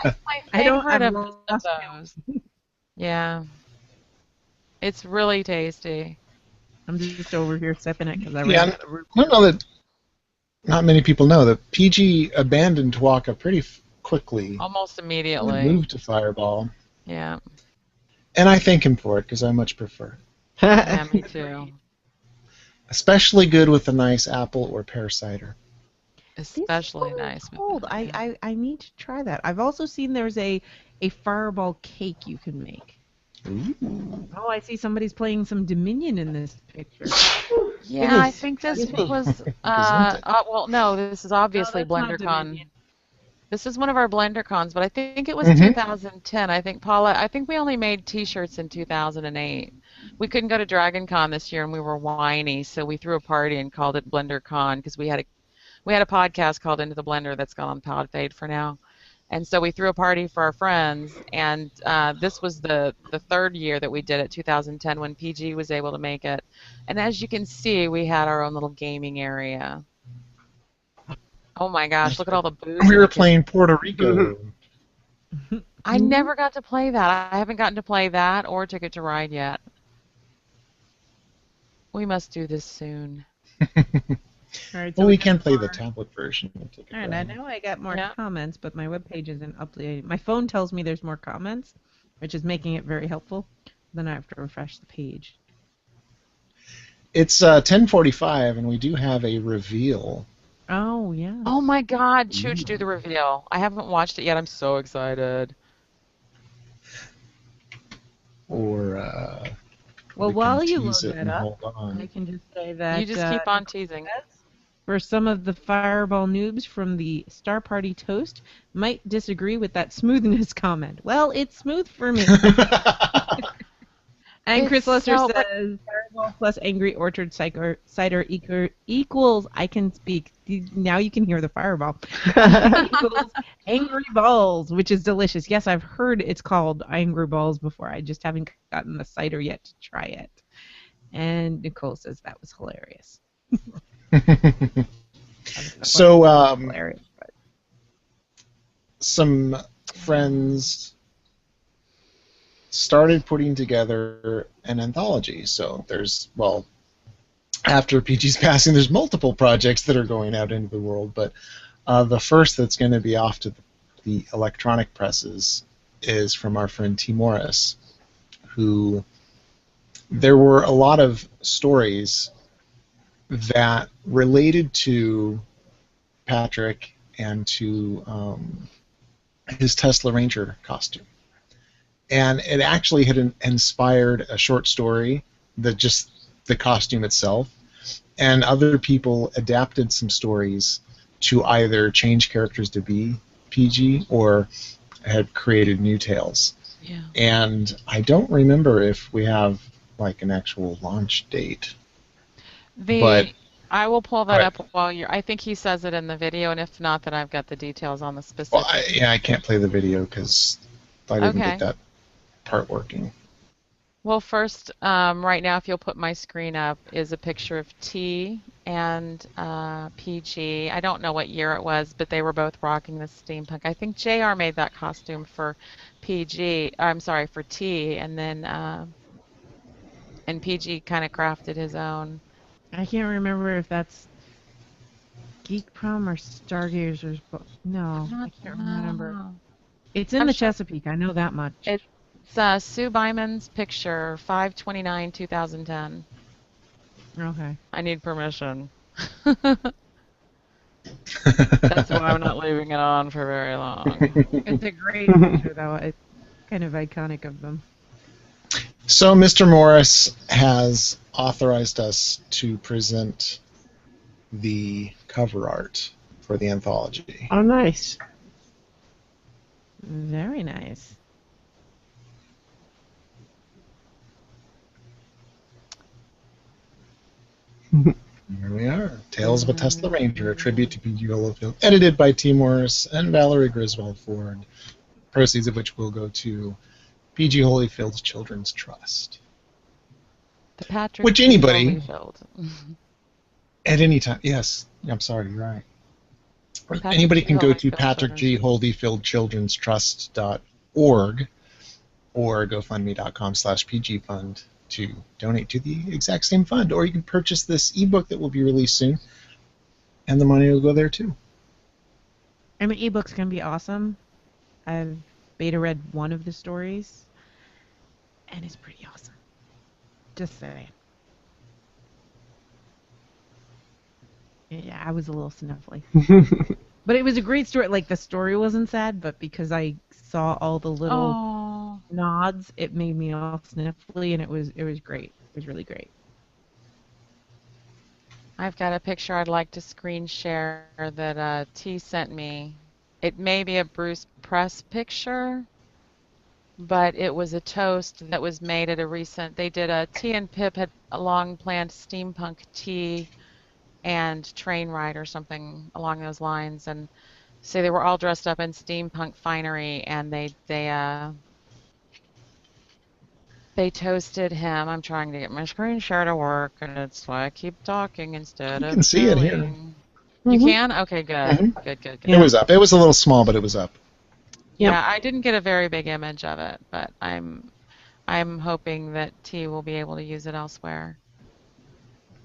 That's my favorite of those. Yeah. It's really tasty. I'm just over here sipping it because I don't know that not many people know that PG abandoned Tuaca pretty quickly Almost and immediately. moved to Fireball. Yeah. And I thank him for it because I much prefer it. Yeah, me too. Especially good with a nice apple or pear cider. Especially This nice. is cold. I need to try that. I've also seen there's a Fireball cake you can make. Ooh. Oh, I see somebody's playing some Dominion in this picture. Yeah, I Goodness. think this Excuse me. was Gesundheit. well, no, this is obviously that's not BlenderCon. Dominion. This is one of our BlenderCons, but I think it was Mhm. 2010. I think Paula, I think we only made T-shirts in 2008. We couldn't go to DragonCon this year, and we were whiny, so we threw a party and called it BlenderCon because we had a podcast called Into the Blender that's gone on Podfade for now. And so we threw a party for our friends, and this was the third year that we did it, 2010, when PG was able to make it. And as you can see, we had our own little gaming area. Oh my gosh, look at all the booze We in were the kitchen. playing Puerto Rico. I never got to play that. I haven't gotten to play that or Ticket to Ride yet. We must do this soon. All right, so Well, we got can play the more- tablet version. Of Ticket All right, I Ride. know I got more Yeah. comments, but my webpage isn't updated. My phone tells me there's more comments, which is making it very helpful. Then I have to refresh the page. It's 10:45, and we do have a reveal. Oh, yeah. Oh my God, Chooch, do the reveal. I haven't watched it yet. I'm so excited. Or Well, we while can you tease load it that and up, hold on. I can just say that You just keep on teasing. for some of the Fireball noobs from the Star Party Toast might disagree with that smoothness comment. Well, it's smooth for me. And It's Chris Lester so- says Fireball plus Angry Orchard cider equals I can speak. Now you can hear the Fireball. Equals Angry Balls, which is delicious. Yes, I've heard it's called Angry Balls before. I just haven't gotten the cider yet to try it. And Nicole says that was hilarious. So, Hilarious, but some friends started putting together an anthology. So there's, well, after PG's passing, there's multiple projects that are going out into the world, but the first that's going to be off to the electronic presses is from our friend T. Morris, who there were a lot of stories that related to Patrick and to his Tesla Ranger costume. And it actually had inspired a short story, just the costume itself, and other people adapted some stories to either change characters to be PG or had created new tales. Yeah. And I don't remember if we have like an actual launch date. But I will pull that Right. up while you're. I think he says it in the video, and if not, then I've got the details on the specific. well, I can't play the video because I didn't Okay. get that part working. Well, first, right now, if you'll put my screen up, is a picture of T and PG. I don't know what year it was, but they were both rocking the steampunk. I think JR made that costume for PG. I'm sorry, for T, and then and PG kind of crafted his own. I can't remember if that's Geek Prom or Stargazers. No, I can't remember. No. It's in I'm the sure- Chesapeake. I know that much. It's Sue Byman's picture, 5/29/2010. Okay. I need permission. That's why I'm not leaving it on for very long. It's a great picture, though. It's kind of iconic of them. So Mr. Morris has authorized us to present the cover art for the anthology. Oh, nice. Very nice. Here we are. Tales of a Tesla Ranger, a tribute to PG Holyfield, edited by T. Morris and Valerie Griswold Ford, proceeds of which will go to PG Holyfield's Children's Trust. The Patrick Which G. anybody- Holyfield. At any time, yes, I'm sorry, you're right. Patrick Anybody G. can go to Holyfield Patrick G. Holyfield Children's Trust.org or GoFundMe.com/PG Fund to donate to the exact same fund, or you can purchase this ebook that will be released soon. And the money will go there too. I mean, ebooks can be awesome. I've beta read one of the stories, and it's pretty awesome. Just saying. Yeah, I was a little sniffly. But it was a great story. Like, the story wasn't sad, but because I saw all the little Oh, nods, it made me all sniffly, and it was great. It was really great. I've got a picture I'd like to screen share that T sent me. It may be a Bruce Press picture, but it was a toast that was made at a recent. They did a T and Pip had a long planned steampunk tea and train ride or something along those lines, and so they were all dressed up in steampunk finery, and they toasted him. I'm trying to get my screen share to work, and it's why I keep talking instead You of can see it here. telling. You can? Okay, good. Mhm. Good, good, It good. was up. It was a little small, but it was up. Yep. Yeah, I didn't get a very big image of it, but I'm hoping that T will be able to use it elsewhere.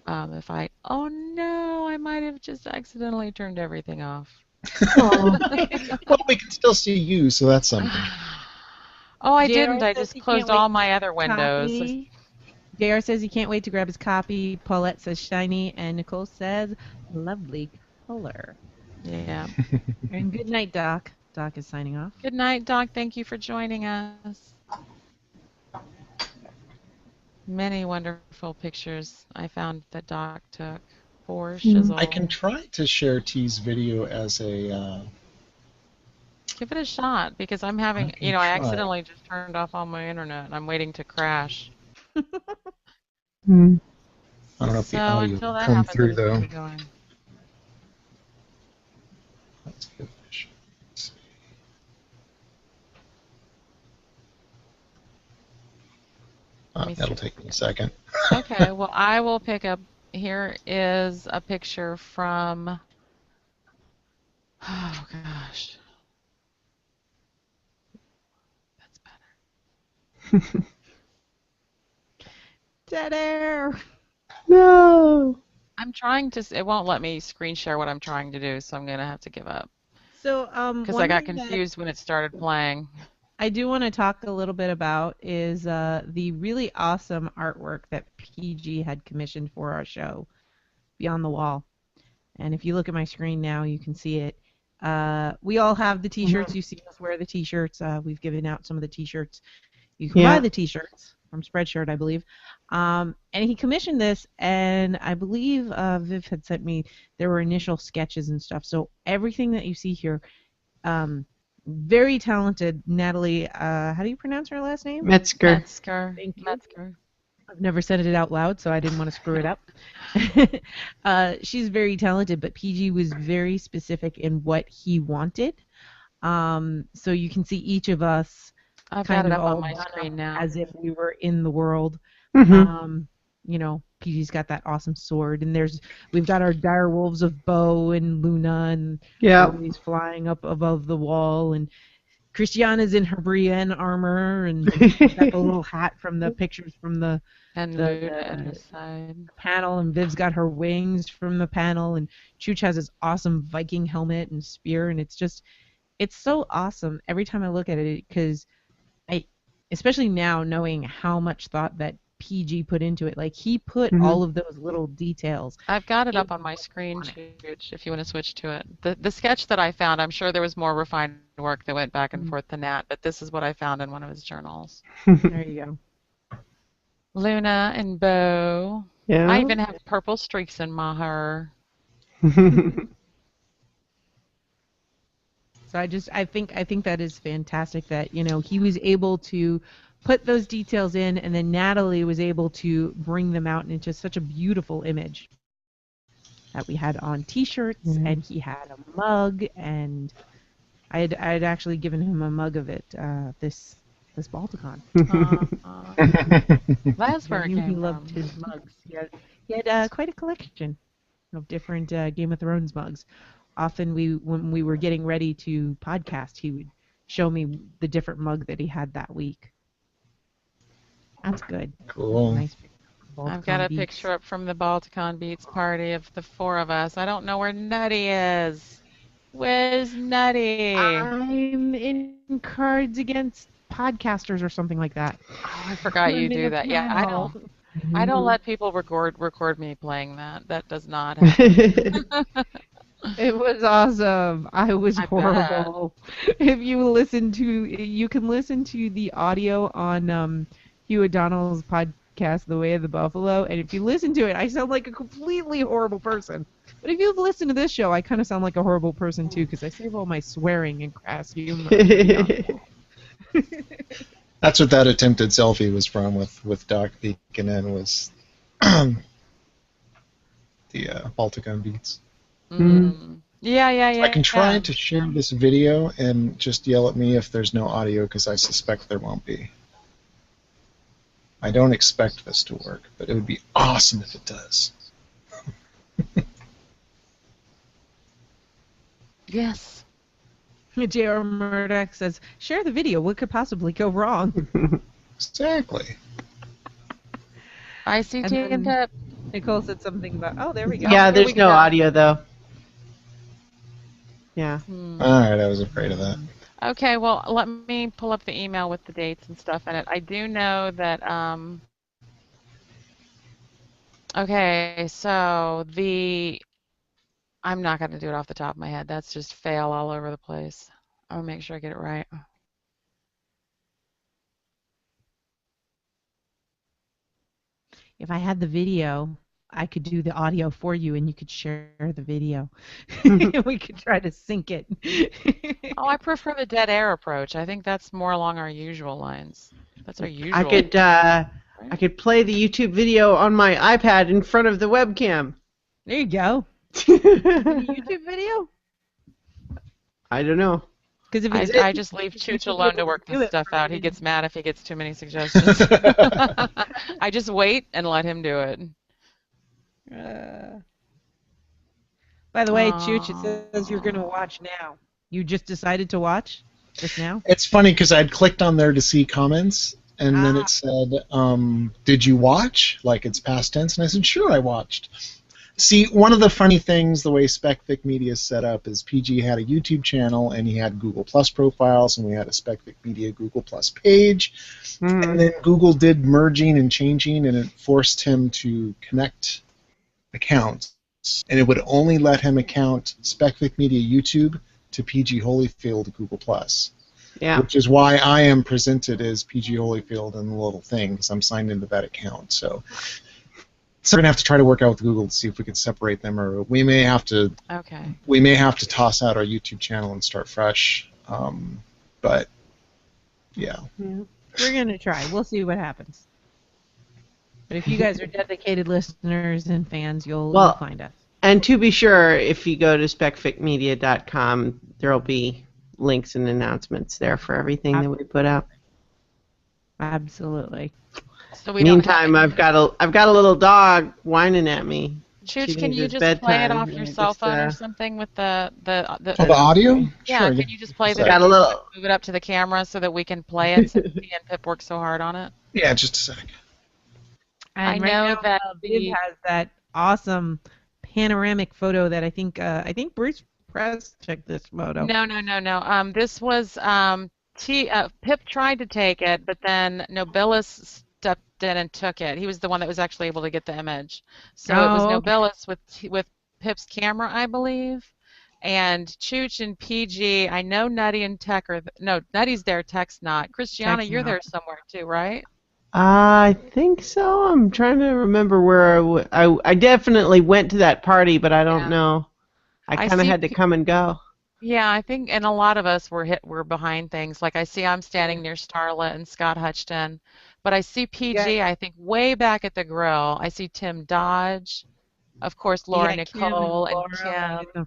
Oh no, I might have just accidentally turned everything off. Oh, Well, we can still see you, so that's something. Oh, I JR didn't. I says just he closed can't wait all to my other windows. copy. JR says he can't wait to grab his copy. Paulette says shiny, and Nicole says lovely color. Yeah. And good night, Doc. Doc is signing off. Good night, Doc. Thank you for joining us. Many wonderful pictures I found that Doc took for Shizzle. I can try to share T's video as a. Give it a shot because I'm having, I can I try. accidentally just turned off all my internet and I'm waiting to crash. I don't know if the So audio until will that come happens, through I'm just though. gonna keep going. Let's give it a shot. Let's see. Let me That'll see. take me a second. Okay, well, I will pick up. Here is a picture from. Oh gosh, that's better. Dead air. no. I'm trying to. It won't let me screen share what I'm trying to do, so I'm gonna have to give up So, because one I got thing that confused when it started playing. I do want to talk a little bit about is the really awesome artwork that PG had commissioned for our show, Beyond the Wall. And if you look at my screen now, you can see it. We all have the T-shirts. You see us wear the T-shirts. We've given out some of the T-shirts. You can buy the T-shirts from Spreadshirt, I believe. And he commissioned this, and I believe Viv had sent me, there were initial sketches and stuff. So everything that you see here, very talented Natalie, how do you pronounce her last name? Metzger. Metzger. Thank you. Metzger. I've never said it out loud, so I didn't want to screw it up. She's very talented, but PG was very specific in what he wanted. So you can see each of us I've got kind it of up on all my done screen up now. as if we were in the world. Mm-hmm. PG's got that awesome sword, and we've got our dire wolves of Bo and Luna, and Yeah. always flying up above the wall, and Christiana's in her Brienne armor, and got the little hat from the pictures from the And Luda at his side. panel, and Viv's got her wings from the panel, and Chooch has his awesome Viking helmet and spear, and it's so awesome every time I look at it, because especially now knowing how much thought that PG put into it, like he put all of those little details. I've got it up on my screen, Chooch, if you want to switch to it. The sketch that I found, I'm sure there was more refined work that went back and forth than that, but this is what I found in one of his journals. There you go. Luna and Bo. Yeah. I even have purple streaks in my hair. So I think that is fantastic that, he was able to put those details in, and then Natalie was able to bring them out into such a beautiful image that we had on T-shirts, and he had a mug, and I had actually given him a mug of it this Balticon. That's where I it knew he came loved from. his mugs. He had quite a collection of different Game of Thrones mugs. Often when we were getting ready to podcast, he would show me the different mug that he had that week. That's good. Cool. Nice. I've got Balticon a Beats. picture up from the Balticon Beats party of the four of us. I don't know where Nutty is. Where's Nutty? I'm in Cards Against Podcasters or something like that. Oh, I forgot you I'm in do a that. Yeah, I panel. don't. I don't let people record me playing that. That does not happen. It was awesome. I was I bet. horrible. If you listen to, you can listen to the audio on Hugh O'Donnell's podcast, The Way of the Buffalo, and if you listen to it, I sound like a completely horrible person. But if you listen to this show, I kind of sound like a horrible person too, because I save all my swearing and crass humor for the audio. That's what that attempted selfie was from with Doc Beacon and was the Balticon Beats. Yeah, yeah, I can try yeah. to share this video and just yell at me if there's no audio because I suspect there won't be. I don't expect this to work, but it would be awesome if it does. Yes. J.R. Murdoch says, share the video. What could possibly go wrong? Exactly. ICT And and then- Pip. Nicole said something about, oh, there we go. Yeah, here there's we no go. audio though. Yeah. Alright, I was afraid of that. Okay, well, let me pull up the email with the dates and stuff in it. I do know that, okay, so I'm not going to do it off the top of my head. That's just fail all over the place. I'll make sure I get it right. If I had the video, I could do the audio for you and you could share the video. We could try to sync it. Oh, I prefer the dead air approach. I think that's more along our usual lines. That's our usual. I could play the YouTube video on my iPad in front of the webcam. There you go. YouTube video? I don't know. Because if it's I just leave Chooch alone to work this stuff out. He gets mad if he gets too many suggestions. I just wait and let him do it. By the way, Chooch, it says you're going to watch now. You just decided to watch just now? It's funny because I'd clicked on there to see comments, and then it said, did you watch? Like it's past tense, and I said, sure, I watched. See, one of the funny things, the way SpecVic Media is set up, is PG had a YouTube channel, and he had Google Plus profiles, and we had a SpecVic Media Google Plus page. And then Google did merging and changing, and it forced him to connect accounts. And it would only let him account SpecVic Media YouTube to PG Holyfield Google Plus. Yeah. Which is why I am presented as PG Holyfield in the little thing, because I'm signed into that account. So we're gonna have to try to work out with Google to see if we can separate them, or we may have to. Okay. We may have to toss out our YouTube channel and start fresh. But yeah. We're gonna try. We'll see what happens. But if you guys are dedicated listeners and fans, you'll find us. And to be sure, if you go to specficmedia.com, there'll be links and announcements there for everything that we put out. Absolutely. So we Meantime, I've got a little dog whining at me. Chooch, can you just play it off your cell phone or something with the audio? Yeah, sure, can you just play the got a little move it up to the camera so that we can play it since me and Pip worked so hard on it? Yeah, just a sec. And I right know now, that Viv has that awesome panoramic photo that I think Bruce Press took this photo. No. This was Pip tried to take it, but then Nobilis stepped in and took it. He was the one that was actually able to get the image. So it was Nobilis with Pip's camera, I believe. And Chooch and PG, I know Nutty and Tech Nutty's there, Tech's not. Christiana, you're there somewhere too, right? I think so. I'm trying to remember where I definitely went to that party, but I don't know. I kind of had to come and go. Yeah, I think, and a lot of us were behind things. Like I see I'm standing near Starla and Scott Hutchton, but I see PG, I think, way back at the grill. I see Tim Dodge, of course, Laura Nicole and Kim.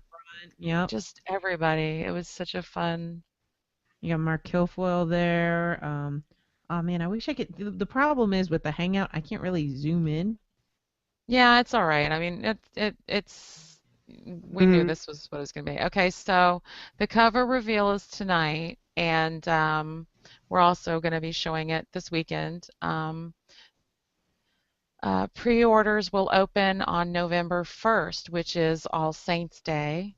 Yep. Just everybody. It was such a fun. You got Mark Kilfoyle there. Oh man, I wish I could. The problem is with the Hangout, I can't really zoom in. Yeah, it's all right. I mean, it's we knew this was what it was going to be. Okay, so the cover reveal is tonight, and we're also going to be showing it this weekend. Pre-orders will open on November 1st, which is All Saints Day.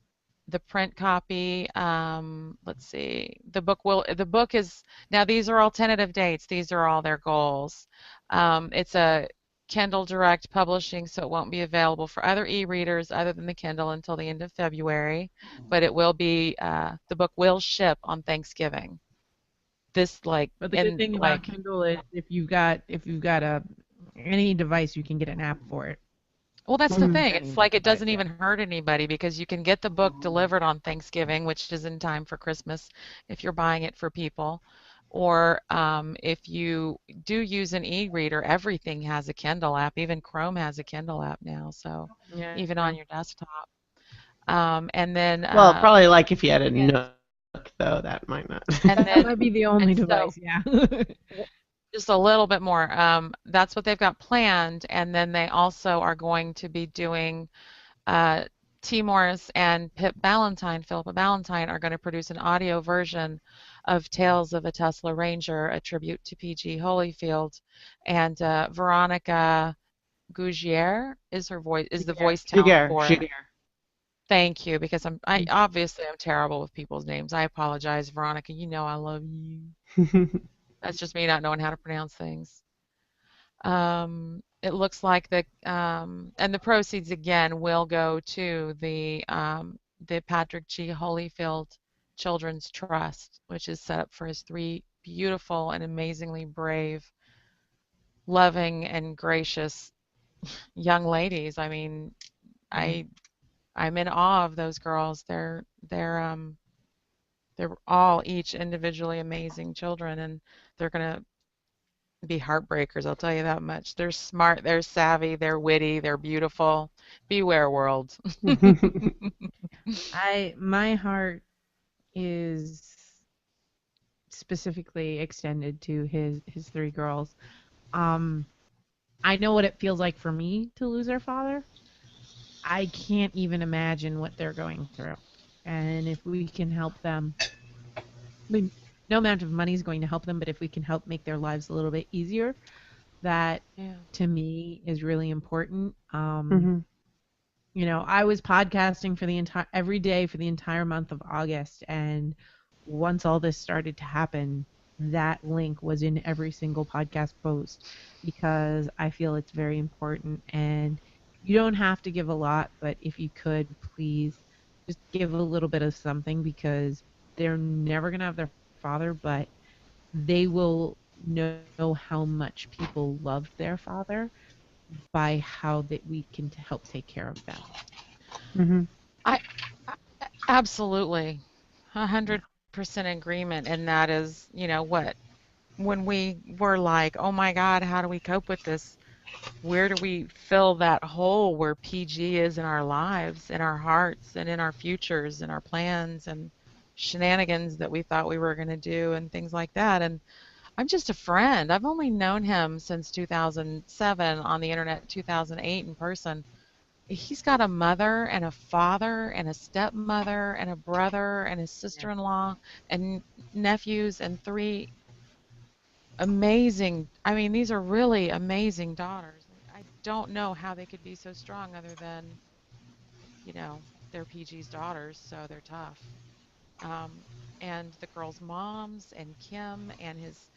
The print copy, let's see, the book is, now these are all tentative dates, these are all their goals. It's a Kindle Direct Publishing, so it won't be available for other e-readers other than the Kindle until the end of February, but it will be, the book will ship on Thanksgiving. This, like, But the good in, thing about like, Kindle is if you've got a any device, you can get an app for it. well, that's the Mhm. thing. Any It's like it device, doesn't yeah. even hurt anybody because you can get the book delivered on Thanksgiving, which is in time for Christmas if you're buying it for people. Or if you do use an e-reader, everything has a Kindle app. Even Chrome has a Kindle app now, so Yeah, even on true. your desktop. And then, Well, probably like if you had a Nook, though, that might not. and That then, might be the and only so device, yeah. just a little bit more. That's what they've got planned, and then they also are going to be doing uh, T. Morris and Philippa Ballantyne are going to produce an audio version of Tales of a Tesla Ranger, a tribute to PG Holyfield, and Veronica Gougier is the voice talent Sugar, for it. sugar. Thank you, because I obviously I'm terrible with people's names. I apologize, Veronica. You know I love you. That's just me not knowing how to pronounce things. It looks like and the proceeds again will go to the Patrick G. Holyfield Children's Trust, which is set up for his three beautiful and amazingly brave, loving, and gracious young ladies. I mean, Mm. I I'm in awe of those girls. They're all each individually amazing children, and they're gonna be heartbreakers, I'll tell you that much. They're smart, they're savvy, they're witty, they're beautiful. Beware, world. My heart is specifically extended to his three girls. Um, I know what it feels like for me to lose our father. I can't even imagine what they're going through. And if we can help them, I mean, no amount of money is going to help them, but if we can help make their lives a little bit easier, that Yeah. to me is really important. Mhm. I was podcasting for the entire every day for the entire month of August, and once all this started to happen, that link was in every single podcast post because I feel it's very important. And you don't have to give a lot, but if you could, please just give a little bit of something because they're never going to have their father, but they will know how much people loved their father by how that we can help take care of them. Mhm. I absolutely Yeah. 100% agreement, and that is, what when we were like, oh my God, how do we cope with this? Where do we fill that hole where PG is in our lives, in our hearts, and in our futures, and our plans and shenanigans that we thought we were going to do, and things like that? And I'm just a friend. I've only known him since 2007 on the internet, 2008 in person. He's got a mother and a father and a stepmother and a brother and his Yeah. sister-in-law and nephews and three amazing, I mean, these are really amazing daughters. I don't know how they could be so strong other than, you know, they're PG's daughters, so they're tough. Um, and the girls' moms and Kim and his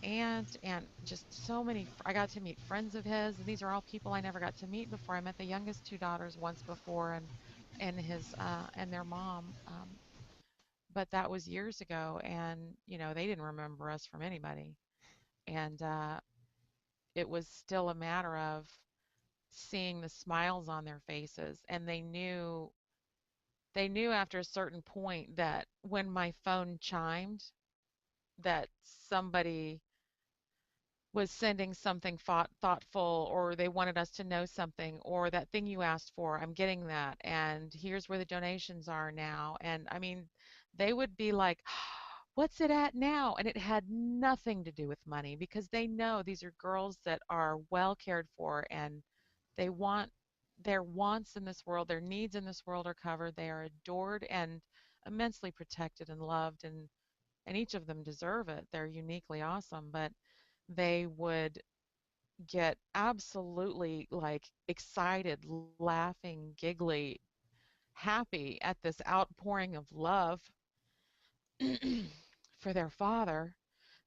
aunt and just so many. I got to meet friends of his, and these are all people I never got to meet before. I met the youngest two daughters once before, and his and their mom, but that was years ago, and they didn't remember us from anybody, and it was still a matter of seeing the smiles on their faces, and they knew after a certain point that when my phone chimed that somebody was sending something thoughtful, or they wanted us to know something, or that thing you asked for, I'm getting that, and here's where the donations are now. And I mean, they would be like, what's it at now? And it had nothing to do with money because they know these are girls that are well cared for, and they want their wants in this world, their needs in this world are covered. They are adored and immensely protected and loved, and each of them deserve it. They're uniquely awesome, but they would get absolutely like excited, laughing, giggly, happy at this outpouring of love for their father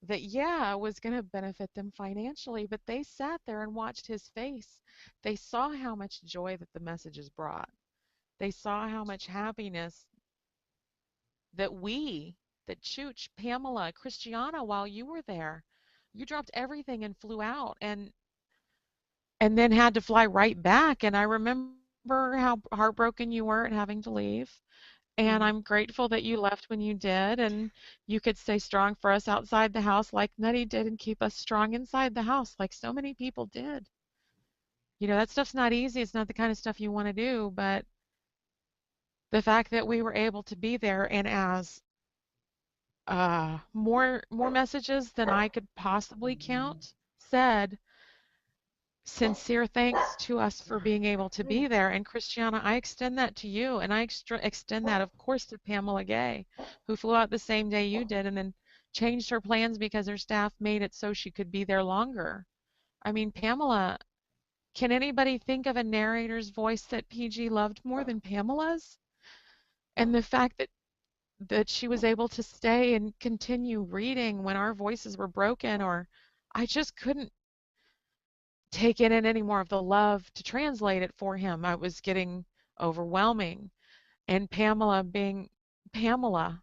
that, yeah, was going to benefit them financially, but they sat there and watched his face. They saw how much joy that the messages brought. They saw how much happiness that that Chooch, Pamela, Christiana, while you were there, you dropped everything and flew out and then had to fly right back. And I remember how heartbroken you were at having to leave. And Mhm. I'm grateful that you left when you did, and you could stay strong for us outside the house like Nutty did and keep us strong inside the house like so many people did. That stuff's not easy. It's not the kind of stuff you want to do, but the fact that we were able to be there and as more messages than I could possibly count said, sincere thanks to us for being able to be there. And Christiana, I extend that to you, and I extend that, of course, to Pamela Gay, who flew out the same day you did and then changed her plans because her staff made it so she could be there longer. I mean, Pamela, can anybody think of a narrator's voice that PG loved more than Pamela's? And the fact that she was able to stay and continue reading when our voices were broken, or I just couldn't take in any more of the love to translate it for him. I was getting overwhelming. And Pamela being Pamela,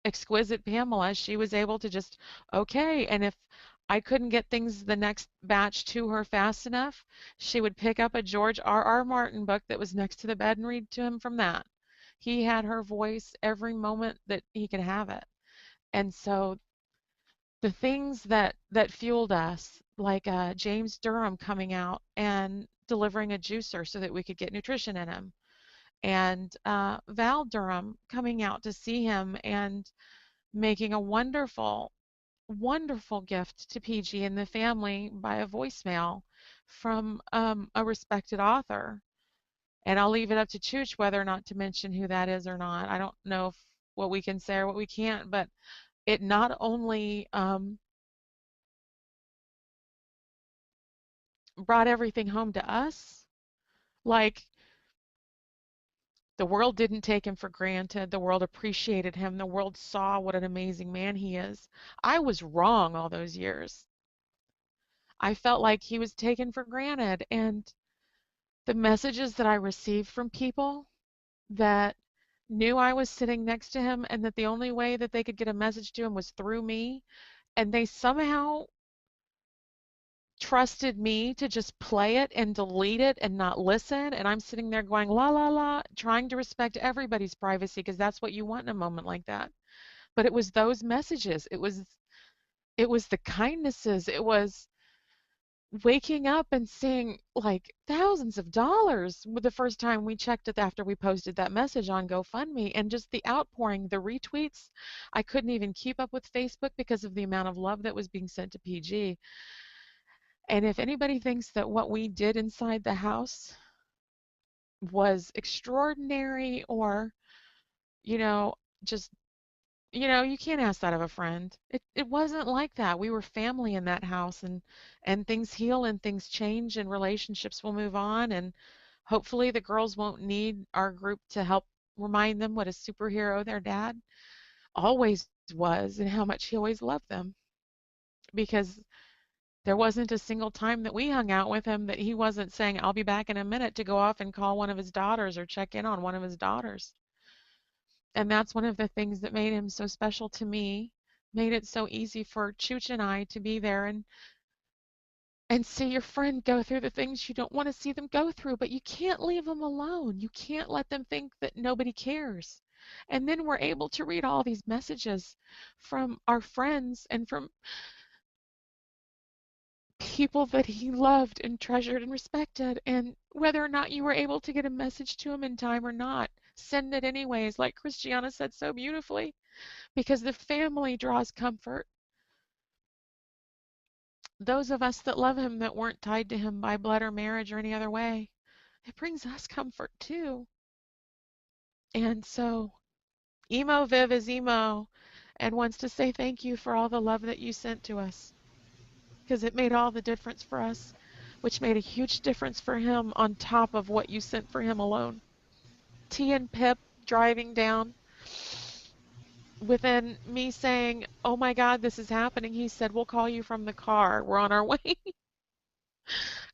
exquisite Pamela, she was able to just, okay. And if I couldn't get things the next batch to her fast enough, she would pick up a George R. Martin book that was next to the bed and read to him from that. He had her voice every moment that he could have it. And so the things that fueled us, like James Durham coming out and delivering a juicer so that we could get nutrition in him, and Val Durham coming out to see him and making a wonderful, wonderful gift to PG and the family by a voicemail from a respected author. And I'll leave it up to Chooch whether or not to mention who that is or not. I don't know what we can say or what we can't, but it not only brought everything home to us. Like, the world didn't take him for granted. The world appreciated him. The world saw what an amazing man he is. I was wrong all those years. I felt like he was taken for granted. And the messages that I received from people that knew I was sitting next to him and that the only way that they could get a message to him was through me, and they somehow trusted me to just play it and delete it and not listen. And I'm sitting there going, la, la, la, trying to respect everybody's privacy because that's what you want in a moment like that. But it was those messages. It was the kindnesses. It was waking up and seeing like thousands of dollars the first time we checked it after we posted that message on GoFundMe, and just the outpouring, the retweets. I couldn't even keep up with Facebook because of the amount of love that was being sent to PG. And if anybody thinks that what we did inside the house was extraordinary or, you know, just, you can't ask that of a friend. It wasn't like that. We were family in that house, and things heal and things change and relationships will move on, and hopefully the girls won't need our group to help remind them what a superhero their dad always was and how much he always loved them, because there wasn't a single time that we hung out with him that he wasn't saying, I'll be back in a minute to go off and call one of his daughters or check in on one of his daughters. And that's one of the things that made him so special to me, made it so easy for Chooch and I to be there and see your friend go through the things you don't want to see them go through, but you can't leave them alone. You can't let them think that nobody cares. And then we're able to read all these messages from our friends and from people that he loved and treasured and respected. And whether or not you were able to get a message to him in time or not, send it anyways, like Christiana said so beautifully, because the family draws comfort. Those of us that love him that weren't tied to him by blood or marriage or any other way, it brings us comfort too. And so, Emo Viv is Emo and wants to say thank you for all the love that you sent to us. because it made all the difference for us, which made a huge difference for him on top of what you sent for him alone. T and Pip driving down, within me saying, "Oh my God, this is happening," he said, "We'll call you from the car. We're on our way."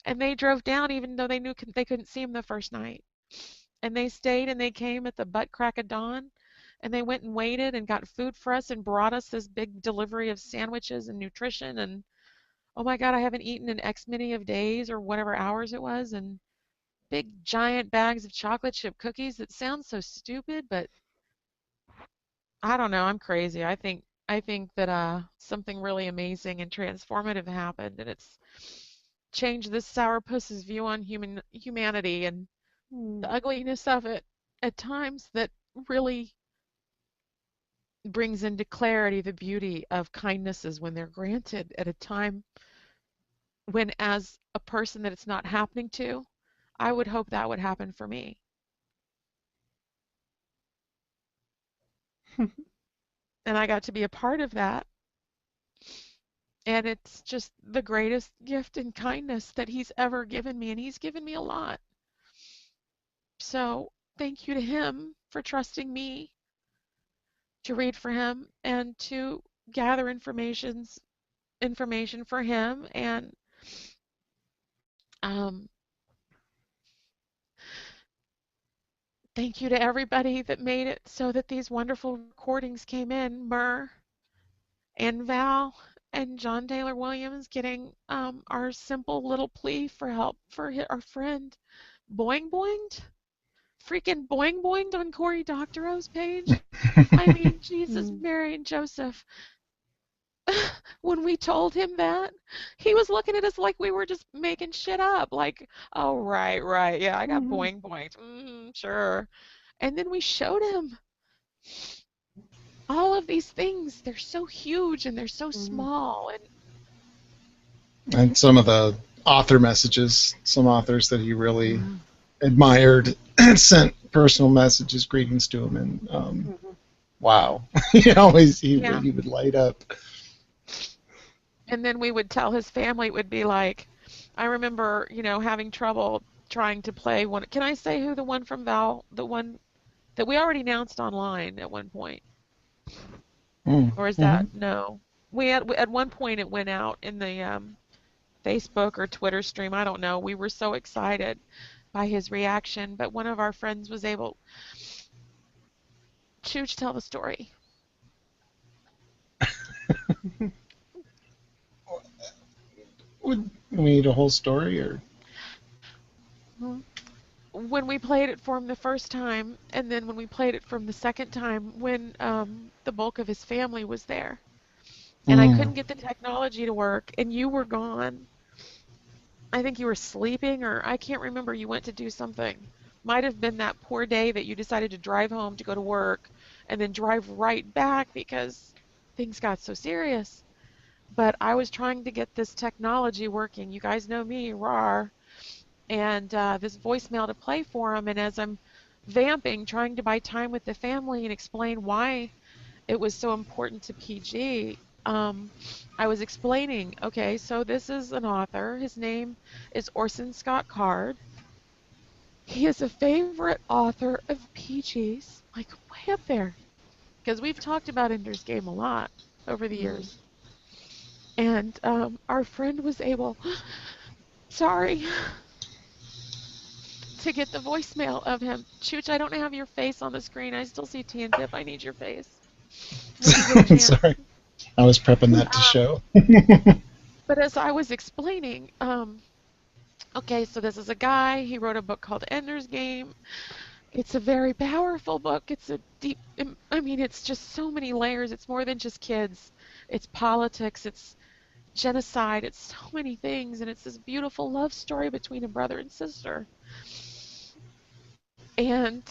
And they drove down even though they knew they couldn't see him the first night. And they stayed and they came at the butt crack of dawn and they went and waited and got food for us and brought us this big delivery of sandwiches and nutrition. And oh my God, I haven't eaten in X many of days or whatever hours it was. And big giant bags of chocolate chip cookies. That sounds so stupid, but I don't know. I'm crazy. I think that something really amazing and transformative happened, and it's changed this sourpuss's view on humanity and the ugliness of it at times that really brings into clarity the beauty of kindnesses when they're granted at a time when, as a person that it's not happening to, I would hope that would happen for me. And I got to be a part of that. And it's just the greatest gift and kindness that he's ever given me. And he's given me a lot. So thank you to him for trusting me to read for him and to gather information for him. And um, thank you to everybody that made it so that these wonderful recordings came in. Murr and Val and John Taylor Williams getting our simple little plea for help for our friend boing boinged. Freaking boing boinged on Cory Doctorow's page. I mean, Jesus, Mary, and Joseph. When we told him that, he was looking at us like we were just making shit up. Like, oh, right, yeah, I got boing boinged. Sure. And then we showed him all of these things. They're so huge and they're so small. And some of the author messages, some authors that he really admired and sent personal messages, greetings to him, and wow, he would light up. And then we would tell his family, it would be like, I remember, having trouble trying to play one. Can I say who the one from Val, the one that we already announced online at one point? Or is that, no? At one point it went out in the Facebook or Twitter stream, I don't know. We were so excited by his reaction, but one of our friends was able to tell the story. Would we need a whole story, or? When we played it for him the first time, and then when we played it from the second time, when the bulk of his family was there, and I couldn't get the technology to work, and you were gone. I think you were sleeping, or I can't remember. You went to do something. Might have been that poor day that you decided to drive home to go to work, and then drive right back because things got so serious. But I was trying to get this technology working. You guys know me, rawr. And this voicemail to play for him. And as I'm vamping, trying to buy time with the family and explain why it was so important to PG, I was explaining, okay, so this is an author. His name is Orson Scott Card. He is a favorite author of PG's, like way up there, because we've talked about Ender's Game a lot over the years. And our friend was able, sorry, to get the voicemail of him. Chooch, I don't have your face on the screen. I still see T and Pip. I need your face. Sorry. I was prepping that to show. But as I was explaining, okay, so this is a guy. He wrote a book called Ender's Game. It's a very powerful book. It's a deep, it's just so many layers. It's more than just kids. It's politics. It's genocide. It's so many things. And it's this beautiful love story between a brother and sister. And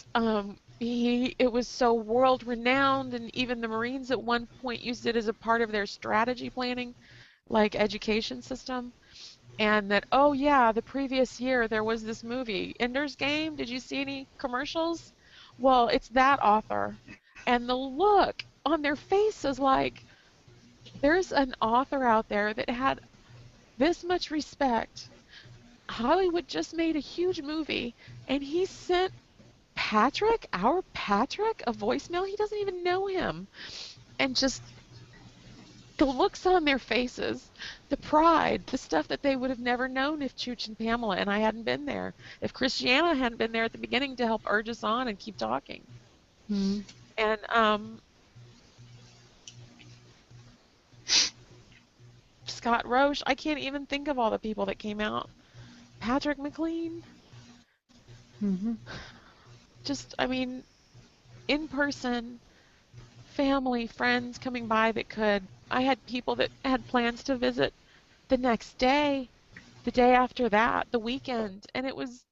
it was so world renowned, and even the Marines at one point used it as a part of their strategy planning, like education system. And that, oh yeah, the previous year there was this movie, Ender's Game. Did you see any commercials? Well, it's that author. And the look on their faces, like, there's an author out there that had this much respect. Hollywood just made a huge movie, and he sent Patrick, our Patrick, a voicemail. He doesn't even know him. And just the looks on their faces, the pride, the stuff that they would have never known if Chooch and Pamela and I hadn't been there, if Christiana hadn't been there at the beginning to help urge us on and keep talking. Hmm. And Scott Roche, I can't even think of all the people that came out. Patrick McLean, Hmm. just, I mean, in person, family, friends coming by that could. I had people that had plans to visit the next day, the day after that, the weekend, and it was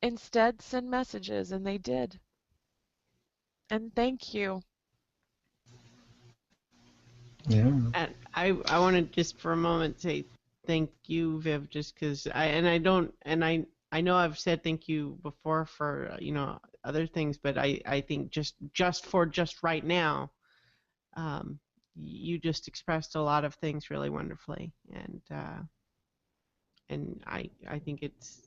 instead send messages, and they did. And thank you. Yeah. And I want to just for a moment say thank you, Viv, just because I don't and I know I've said thank you before for other things, but I think just right now, you just expressed a lot of things really wonderfully, and I think it's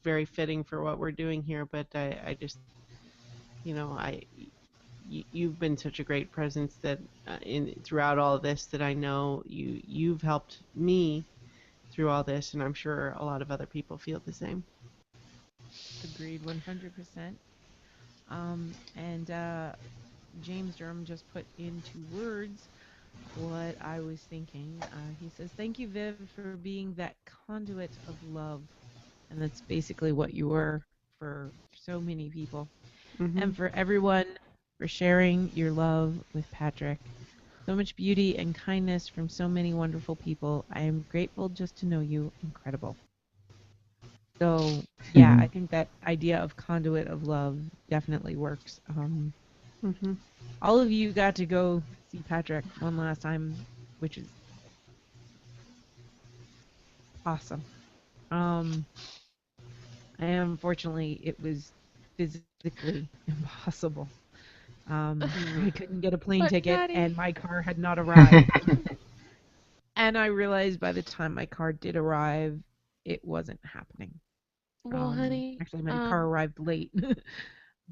very fitting for what we're doing here. But I just I you've been such a great presence that in throughout all of this that I know you've helped me through all this, and I'm sure a lot of other people feel the same. Agreed, 100%. And James Durham just put into words what I was thinking. He says, "Thank you, Viv, for being that conduit of love," and that's basically what you were for so many people, Mm-hmm. and for everyone for sharing your love with Patrick. So much beauty and kindness from so many wonderful people. I am grateful just to know you. Incredible. So yeah, I think that idea of conduit of love definitely works. Mm-hmm. All of you got to go see Patrick one last time, which is awesome. And unfortunately, it was physically impossible. I couldn't get a plane But ticket, Patty, and my car had not arrived. And I realized by the time my car did arrive, it wasn't happening. well, honey, Actually, my car arrived late.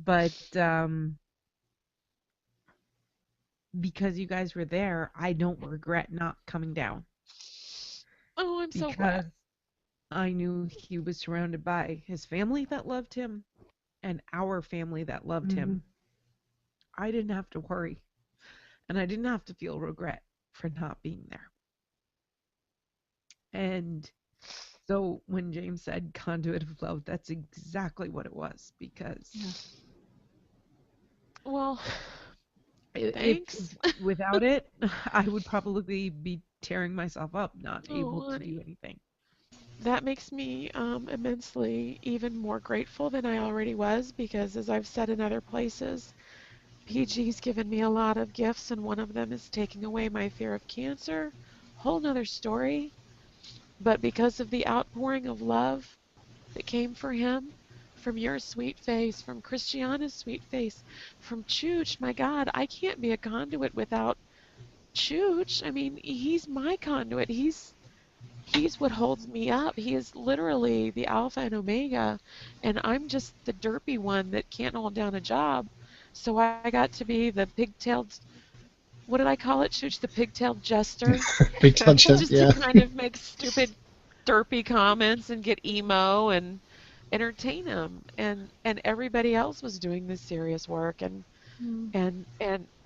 But because you guys were there, I don't regret not coming down oh, I'm so because glad. I knew he was surrounded by his family that loved him and our family that loved him. I didn't have to worry, and I didn't have to feel regret for not being there. And so when James said conduit of love, that's exactly what it was because Well, if thanks. without it, I would probably be tearing myself up, not able Oh, to do honey. anything. That makes me immensely even more grateful than I already was because, as I've said in other places, PG's given me a lot of gifts, and one of them is taking away my fear of cancer. Whole nother story. But because of the outpouring of love that came for him, from your sweet face, from Christiana's sweet face, from Chooch, my God, I can't be a conduit without Chooch. I mean, he's my conduit. He's what holds me up. He is literally the alpha and omega, and I'm just the derpy one that can't hold down a job. So I got to be the pigtailed, what did I call it, Chooch? The pigtailed jester, Big touch, just to yeah. kind of make stupid, derpy comments and get emo and entertain him. And everybody else was doing this serious work, and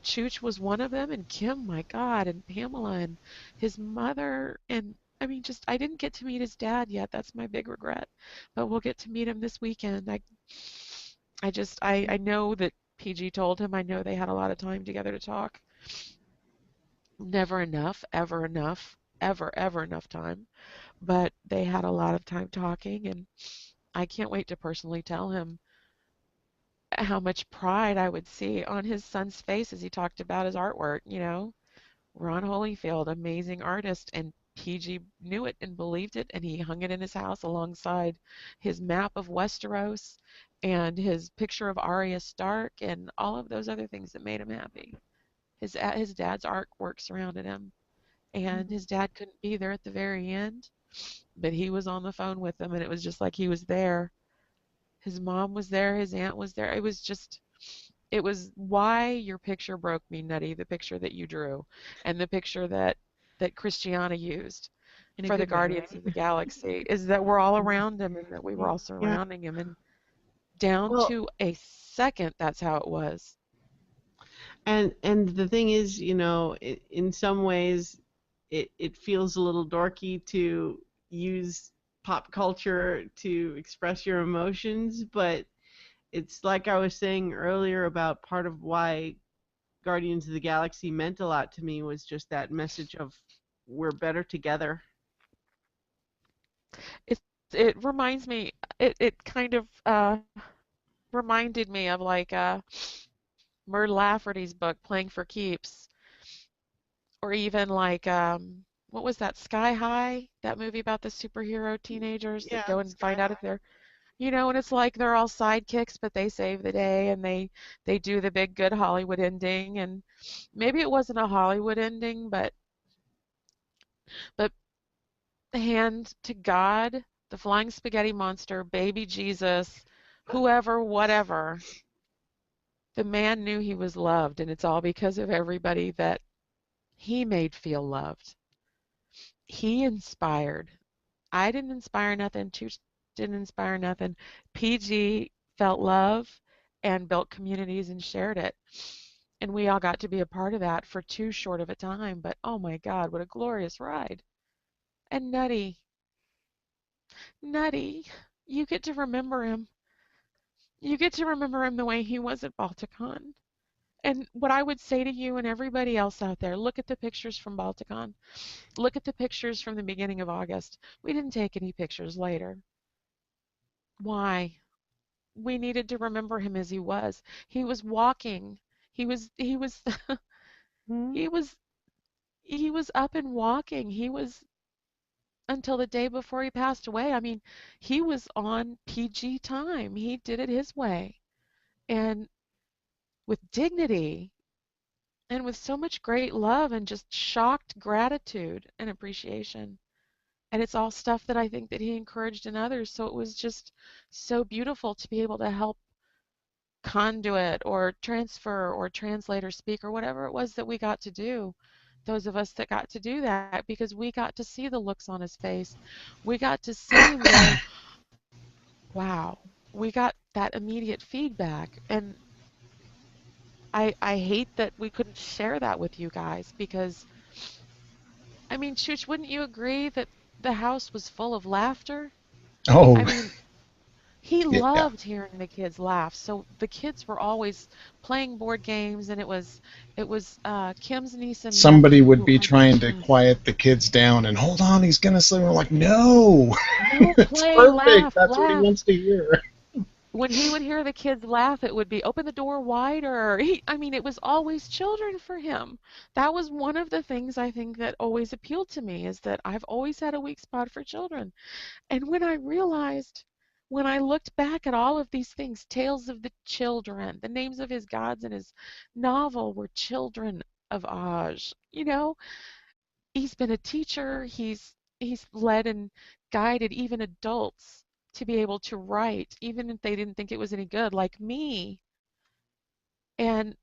Chooch was one of them, and Kim, my God, and Pamela and his mother, and I mean, just I didn't get to meet his dad yet. That's my big regret, but we'll get to meet him this weekend. I know that PG told him. I know they had a lot of time together to talk. Never enough, ever enough time, but they had a lot of time talking, and I can't wait to personally tell him how much pride I would see on his son's face as he talked about his artwork, Ron Holyfield, amazing artist, and PG knew it and believed it, and he hung it in his house alongside his map of Westeros and his picture of Arya Stark and all of those other things that made him happy. His dad's artwork surrounded him, and his dad couldn't be there at the very end, but he was on the phone with them, and it was just like he was there. His mom was there, his aunt was there. It was why your picture broke me, Nutty, the picture that you drew, and the picture that Christiana used In a for the good way, Guardians right? of the Galaxy, is that we're all around him and that we were all Yeah. surrounding him, and down Well, to a second, that's how it was. and the thing is, in some ways, it feels a little dorky to use pop culture to express your emotions, but it's like I was saying earlier about part of why Guardians of the Galaxy meant a lot to me was just that message of we're better together. It reminds me, it kind of reminded me of like Myrtle Lafferty's book, Playing for Keeps, or even like what was that, Sky High, that movie about the superhero teenagers that Yeah, go and Sky find out if High. they're, and it's like they're all sidekicks, but they save the day and they do the big good Hollywood ending, and maybe it wasn't a Hollywood ending, but hand to God, the flying spaghetti monster, baby Jesus, whoever, whatever, the man knew he was loved, and it's all because of everybody that he made feel loved. He inspired. I didn't inspire nothing. Chooch didn't inspire nothing. PG felt love and built communities and shared it. And we all got to be a part of that for too short of a time. But oh my God, what a glorious ride. And Nutty, Nutty, you get to remember him. You get to remember him the way he was at Balticon. And what I would say to you and everybody else out there, look at the pictures from Balticon. Look at the pictures from the beginning of August. We didn't take any pictures later. Why? We needed to remember him as he was. He was walking. He was Hmm? he was he was up and walking. He was until the day before he passed away. I mean, he was on PG time. He did it his way and with dignity and with so much great love and just shocked gratitude and appreciation. And it's all stuff that I think that he encouraged in others. So it was just so beautiful to be able to help conduit or transfer or translate or speak or whatever it was that we got to do. Those of us that got to do that because we got to see the looks on his face. We got to see him go, wow. We got that immediate feedback. And I hate that we couldn't share that with you guys because, I mean, Chooch, wouldn't you agree that the house was full of laughter? I Oh, mean, he yeah. loved hearing the kids laugh. So the kids were always playing board games, and it was Kim's niece and Somebody nephew would who be I trying to quiet the kids down and hold on, he's gonna sleep. We're like, no, no it's play, perfect. laugh, That's what he laugh. wants to hear. When he would hear the kids laugh, it would be open the door wider. I mean, it was always children for him. That was one of the things I think that always appealed to me is that I've always had a weak spot for children. And when I realized, when I looked back at all of these things, Tales of the Children, the names of his gods in his novel were children of Aj. He's been a teacher, he's led and guided even adults to be able to write, even if they didn't think it was any good, like me, and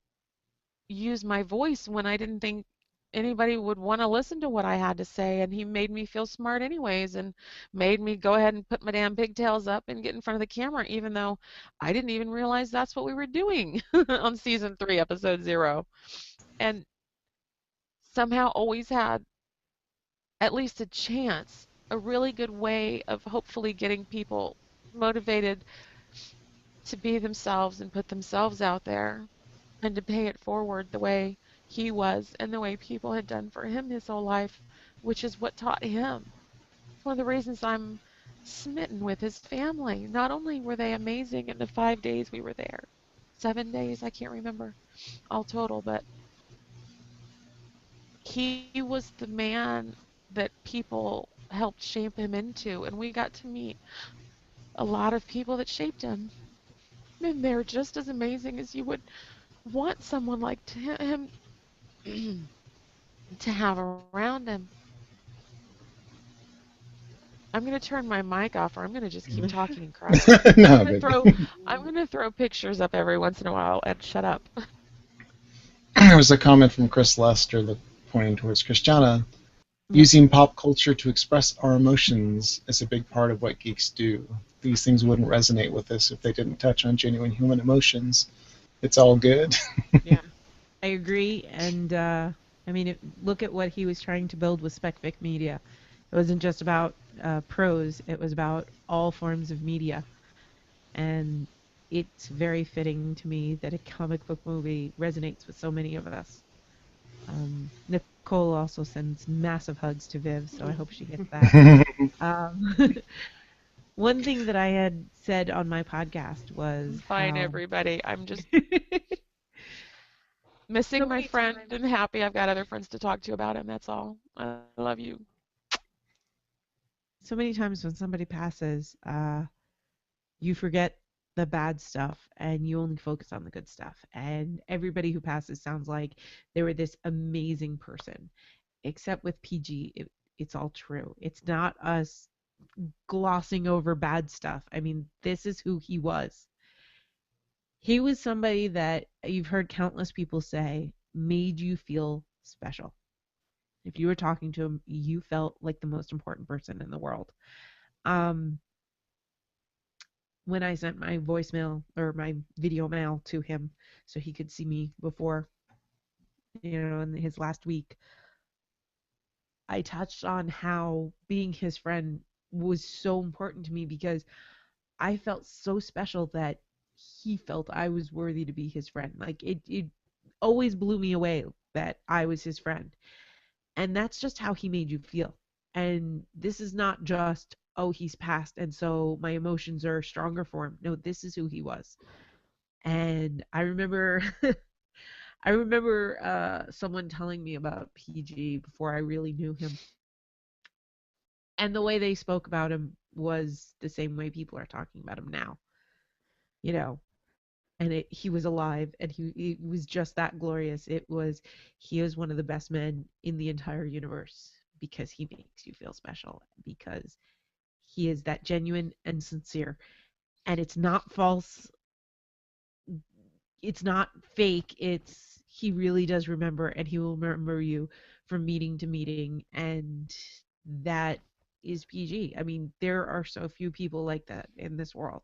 use my voice when I didn't think anybody would want to listen to what I had to say. And he made me feel smart anyways and made me go ahead and put my damn pigtails up and get in front of the camera, even though I didn't even realize that's what we were doing on season 3, episode 0. And somehow always had at least a chance, a really good way of hopefully getting people motivated to be themselves and put themselves out there and to pay it forward the way he was and the way people had done for him his whole life, which is what taught him. It's one of the reasons I'm smitten with his family. Not only were they amazing in the 5 days we were there, 7 days, I can't remember all total, but he was the man that people helped shape him into, and we got to meet a lot of people that shaped him. And they're just as amazing as you would want someone like him to have around him. I'm gonna turn my mic off, or I'm gonna just keep talking and cry. No, baby. I'm gonna throw pictures up every once in a while and shut up. There was a comment from Chris Lester that pointing towards Christiana. Using pop culture to express our emotions is a big part of what geeks do. These things wouldn't resonate with us if they didn't touch on genuine human emotions. It's all good. Yeah, I agree. And I mean, look at what he was trying to build with Spec Vic Media. It wasn't just about prose, it was about all forms of media. And it's very fitting to me that a comic book movie resonates with so many of us. Nicole also sends massive hugs to Viv, so I hope she gets that. One thing that I had said on my podcast was... Fine, everybody. I'm just missing my friend and happy I've got other friends to talk to about him. That's all. I love you. So many times when somebody passes, you forget the bad stuff and you only focus on the good stuff. And everybody who passes sounds like they were this amazing person. Except with PG, it's all true. It's not us glossing over bad stuff. I mean, this is who he was. He was somebody that you've heard countless people say made you feel special. If you were talking to him, you felt like the most important person in the world. When I sent my voicemail or my video mail to him so he could see me before, in his last week, I touched on how being his friend was so important to me because I felt so special that he felt I was worthy to be his friend. Like, it always blew me away that I was his friend. And that's just how he made you feel. And this is not just, oh, he's passed, and so my emotions are stronger for him. No, this is who he was. And I remember someone telling me about PG before I really knew him. And the way they spoke about him was the same way people are talking about him now. And he was alive, and he was just that glorious. He is one of the best men in the entire universe because he makes you feel special, because he is that genuine and sincere. And it's not false. It's not fake. He really does remember, and he will remember you from meeting to meeting, and that is PG. I mean, there are so few people like that in this world.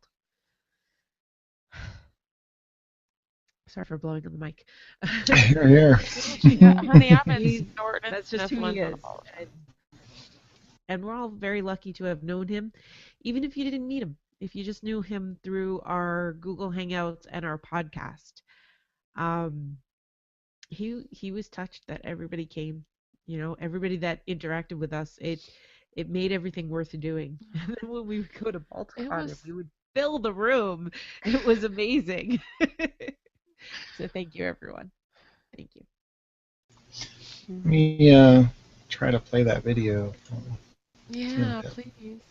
Sorry for blowing on the mic. Here. Honey, I've been snorting. That's just who he is. And we're all very lucky to have known him, even if you didn't meet him. If you just knew him through our Google Hangouts and our podcast. He was touched that everybody came. Everybody that interacted with us, it made everything worth doing. And then when we would go to Baltimore, we would fill the room. It was amazing. So thank you, everyone. Thank you. Let me try to play that video. Yeah, please.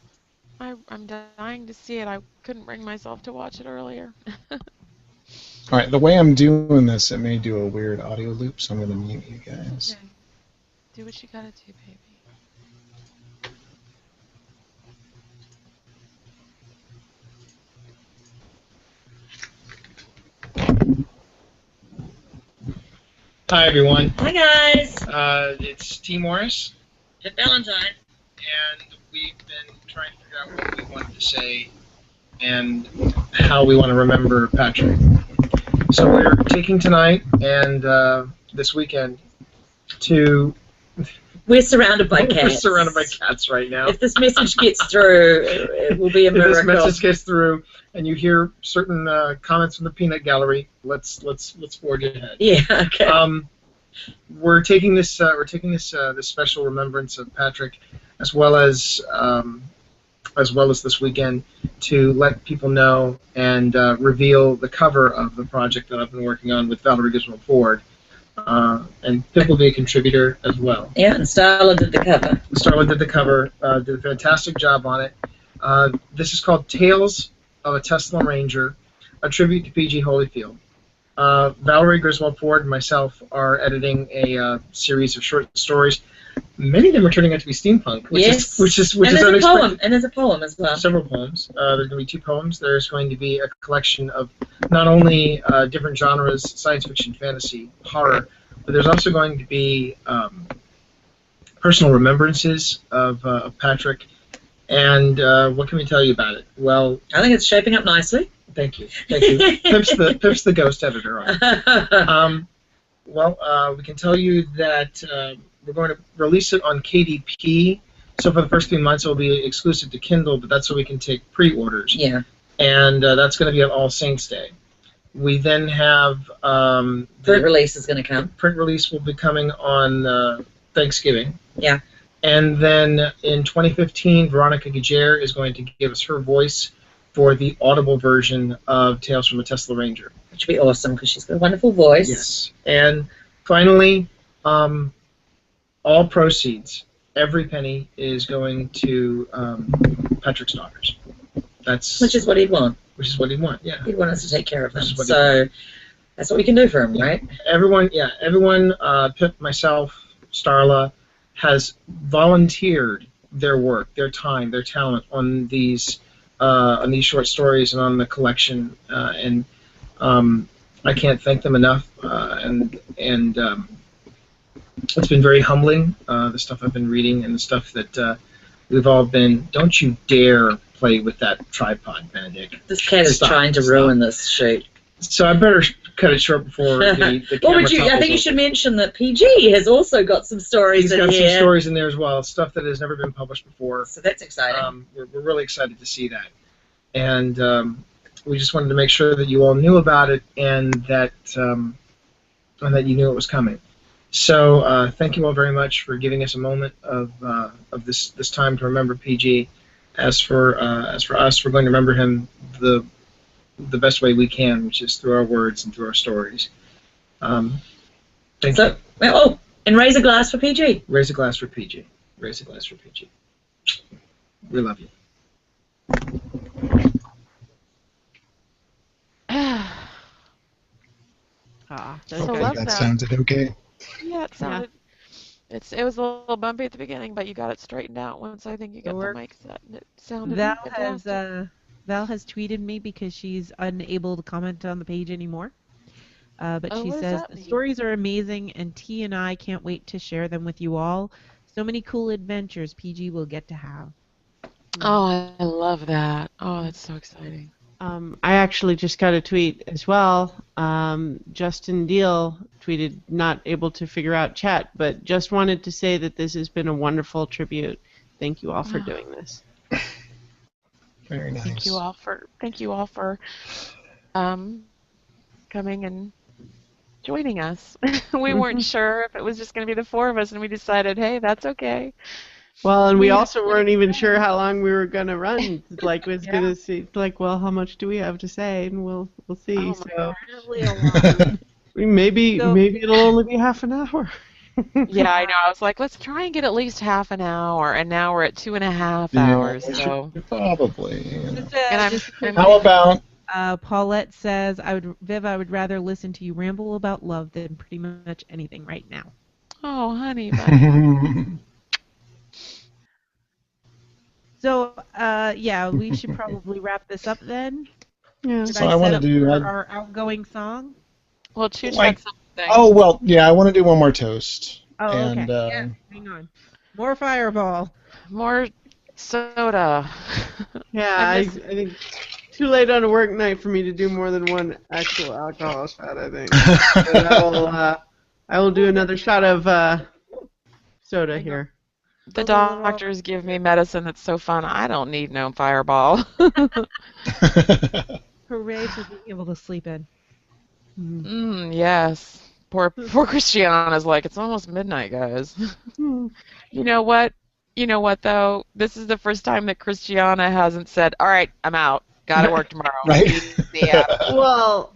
I'm dying to see it. I couldn't bring myself to watch it earlier. Alright, the way I'm doing this, it may do a weird audio loop, so I'm going to mute you guys. Okay. Do what you gotta do, baby. Hi, everyone. Hi, guys. It's T. Morris. Jeff Valentine. And we've been trying to figure out what we wanted to say and how we want to remember Patrick. So we're taking tonight and this weekend to... We're surrounded by cats. We're surrounded by cats right now. If this message gets through, it will be a miracle. If this message gets through and you hear certain comments from the peanut gallery, let's forge ahead. Yeah, okay. We're taking this this special remembrance of Patrick, as well as this weekend, to let people know and reveal the cover of the project that I've been working on with Valerie Griswold Ford. And Pip will be a contributor as well. Yeah, and Starla did the cover. Starla did the cover, did a fantastic job on it. This is called Tales of a Tesla Ranger, a tribute to PG Holyfield. Valerie Griswold-Ford and myself are editing a series of short stories. Many of them are turning out to be steampunk, which Yes. is And there's a unexpected. poem, and there's a poem as well. Several poems. There's going to be 2 poems. There's going to be a collection of not only different genres, science fiction, fantasy, horror, but there's also going to be personal remembrances of Patrick. And what can we tell you about it? Well, I think it's shaping up nicely. thank you. Pip's the ghost editor on it. We can tell you that we're going to release it on KDP. So for the first 3 months, it will be exclusive to Kindle, but that's so we can take pre-orders. Yeah. And that's going to be on All Saints Day. We then have Print release is going to come. print release will be coming on Thanksgiving. Yeah. And then in 2015, Veronica Guijer is going to give us her voice for the audible version of Tales from a Tesla Ranger. Which would be awesome because she's got a wonderful voice. Yes. And finally, all proceeds, every penny, is going to Patrick's daughters. Which is what he'd want. Which is what he'd want, yeah. He'd want us to take care of them. Which is what So that's what we can do for him, right? Everyone, Pip, myself, Starla, has volunteered their work, their time, their talent on these short stories and on the collection, and I can't thank them enough. And it's been very humbling, the stuff I've been reading and the stuff that we've all been. Don't you dare play with that tripod, Benedict. This cat is trying to ruin this shoot. So I better cut it short before the What camera would you? I topples think you over. should mention that PG has also got some stories He's in got here. some stories in there as well, stuff that has never been published before. So that's exciting. We're really excited to see that. And we just wanted to make sure that you all knew about it and that you knew it was coming. So thank you all very much for giving us a moment of this time to remember PG. As for us, we're going to remember him the best way we can, which is through our words and through our stories. Thank you. And raise a glass for PG. Raise a glass for PG. Raise a glass for PG. We love you. So Okay, love that that. sounded okay. Yeah, it sounded. It was a little bumpy at the beginning, but you got it straightened out once I think you got the mic set, and it sounded fantastic. Val has tweeted me because she's unable to comment on the page anymore. But she what does says that the mean? stories are amazing, and T and I can't wait to share them with you all. So many cool adventures PG will get to have. Oh, I love that. Oh, that's so exciting. I actually just got a tweet as well. Justin Deal tweeted, not able to figure out chat, but just wanted to say that this has been a wonderful tribute. Thank you all for doing this. Very nice. Thank you all for coming and joining us. We weren't sure if it was just going to be the 4 of us, and we decided, hey, that's okay. Well, and we also weren't even sure how long we were gonna run. Like, was gonna see, like, well, how much do we have to say, and we'll see. Oh So Probably a lot. maybe it'll only be half an hour. Yeah, I know. I was like, let's try and get at least half an hour, and now we're at 2.5 hours. So, Probably. You know. How about Paulette says, I would rather listen to you ramble about love than pretty much anything right now. oh, honey, buddy. So, we should probably wrap this up then. Yeah. Should So I set wanna up do- for I'd- our outgoing song. Well, Chooch Like- had something. Oh, well, yeah, I want to do one more toast. Oh, And, okay. Hang on. More Fireball. More soda. Yeah, I I miss- think too late on a work night for me to do more than one actual alcohol shot, I think. But I will do another shot of soda here. The doctors give me medicine that's so fun. I don't need no Fireball. Hooray for being able to sleep in. Yes. Poor Christiana's like, it's almost midnight, guys. You know what? You know what, though? This is the first time that Christiana hasn't said, all right, I'm out. Gotta work tomorrow. Right? See ya. Well,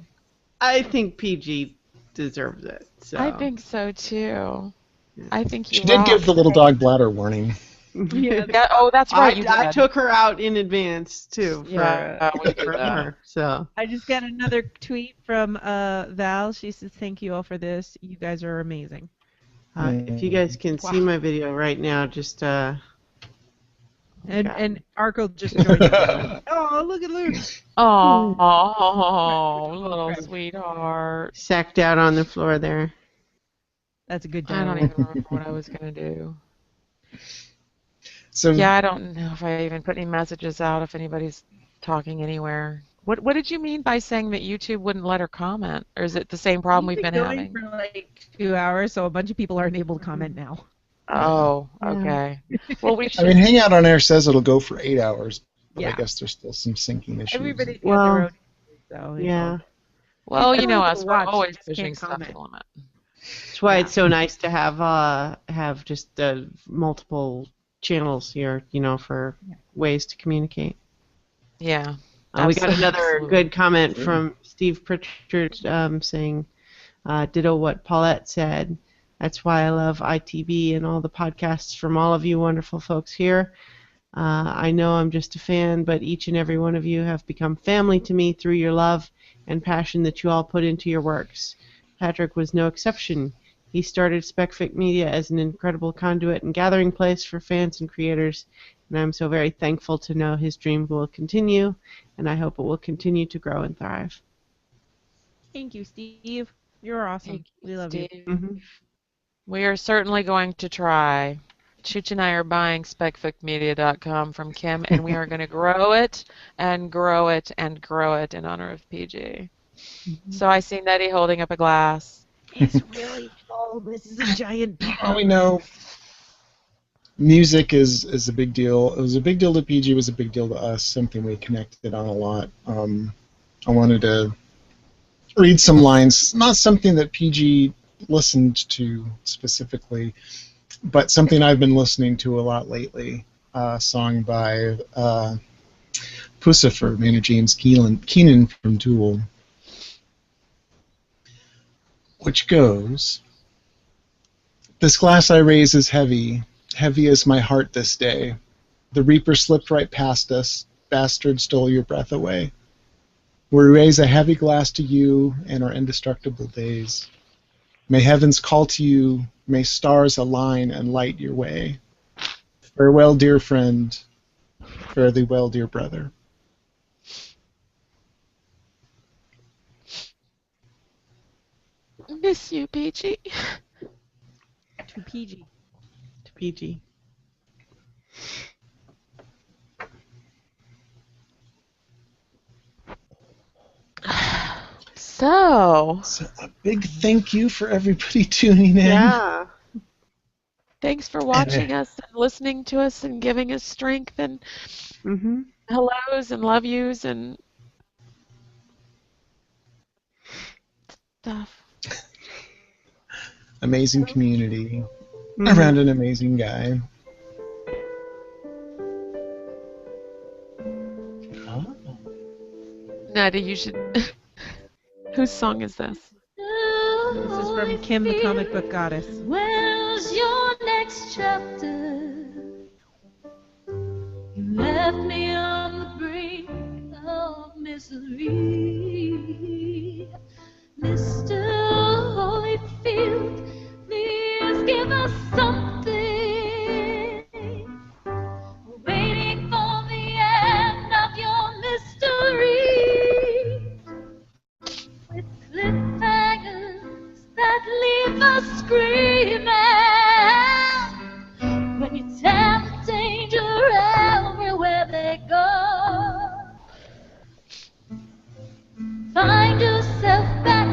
I think PG deserves it. So. I think so, too. I think She you did give the little dog bladder warning. Yeah, Yeah. Oh, that's right. You I did. took her out in advance too Yeah, we did for that. her. So I just got another tweet from Val. She says, "Thank you all for this. You guys are amazing." if you guys can see my video right now, just And Arco just joined. Oh, look at Luke. Oh, little sweetheart. sacked out on the floor there. That's a good I don't dog. even remember what I was gonna do. So Yeah, I don't know if I even put any messages out if anybody's talking anywhere. What did you mean by saying that YouTube wouldn't let her comment? Or is it the same problem we've We've been been going having? for like 2 hours, so a bunch of people aren't able to comment now. Oh, Yeah. okay. Well, we I should. mean, Hangout on Air says it'll go for 8 hours, but I Yeah. guess there's still some syncing issues. Everybody's got Well, their own. So it's Yeah, all- Well, you know Everyone us, can we're watch, always just pushing can't stuff to comment. the limit. that's why Yeah. it's so nice to have just multiple channels here, for ways to communicate. Yeah. We got another Absolutely. good comment from Steve Pritchard saying, ditto what Paulette said. That's why I love ITB and all the podcasts from all of you wonderful folks here. I know I'm just a fan, but each and every one of you have become family to me through your love and passion that you all put into your works. Patrick was no exception. He started SpecFic Media as an incredible conduit and gathering place for fans and creators, and I'm so very thankful to know his dream will continue, and I hope it will continue to grow and thrive. Thank you, Steve. You're awesome. Thank you, We love you. Steve. Mm-hmm. We are certainly going to try. Chooch and I are buying specficmedia.com from Kim, and we are going to grow it and grow it and grow it in honor of PG. So I see Nettie holding up a glass. It's really full. This is a giant beaker. Well, we know music is a big deal. It was a big deal to PG. It was a big deal to us. Something we connected on a lot. I wanted to read some lines. Not something that PG listened to specifically, but something I've been listening to a lot lately. A song by Pussifer, Maynard James Keenan from Tool, which goes, "This glass I raise is heavy, heavy is my heart this day. The reaper slipped right past us, bastard stole your breath away. We raise a heavy glass to you and our indestructible days. May heavens call to you, may stars align and light your way. Farewell, dear friend, fare thee well, dear brother." Miss you, PG. To PG. To PG. So, So a big thank you for everybody tuning in. Yeah. thanks for watching us and listening to us and giving us strength and Mm-hmm. hellos and love yous and stuff. Amazing community Mm-hmm. around an amazing guy. Oh. Natty, you should. Whose song is this? This is from Kim, the comic book goddess. Where's your next chapter? You left me on the brink of misery. Mr. Holyfield, please give us something. We're waiting for the end of your mystery. With cliffhangers that leave us screaming. When you tell danger everywhere they go. Find yourself back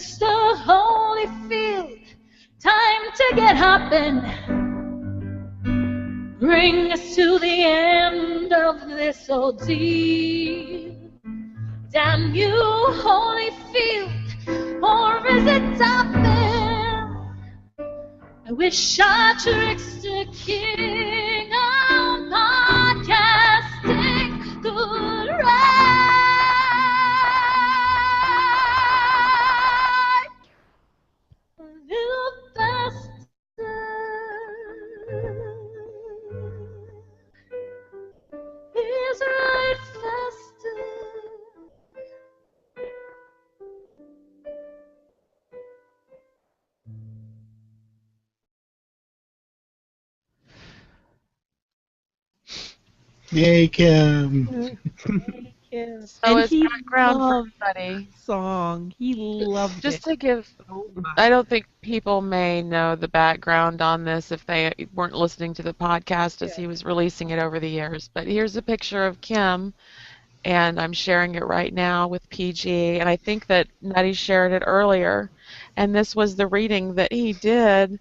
Mr. Holyfield, time to get hopping. Bring us to the end of this ordeal. Damn you, Holyfield, or is it topping? I wish our trickster king of podcasting could ride a little faster. Please ride faster. Yay, Kim. Kim. So And as he background for loved everybody, the song. He loved just it to give, so much. I don't think people may know the background on this if they weren't listening to the podcast as he was releasing it over the years. But here's a picture of Kim, and I'm sharing it right now with PG. And I think that Nutty shared it earlier. And this was the reading that he did.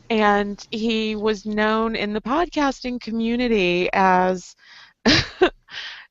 And he was known in the podcasting community as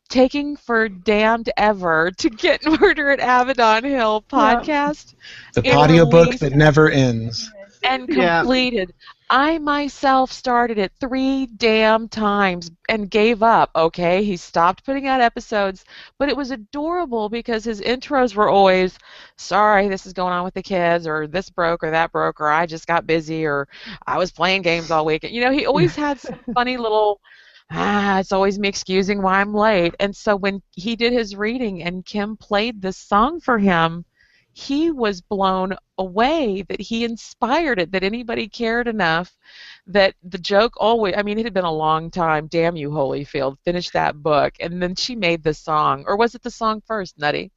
taking for damned ever to get Murder at Abaddon Hill podcast The and audiobook released that never ends. and Yeah. completed. I myself started it 3 damn times and gave up, okay? He stopped putting out episodes, but it was adorable because his intros were always, sorry, this is going on with the kids, or this broke, or that broke, or I just got busy, or I was playing games all weekend. You know, he always had some funny little, it's always me excusing why I'm late. And so when he did his reading and Kim played this song for him, he was blown away that he inspired it, that anybody cared enough, that the joke always, I mean, it had been a long time, damn you, Holyfield, finish that book. And then she made the song. Or was it the song first, Nutty?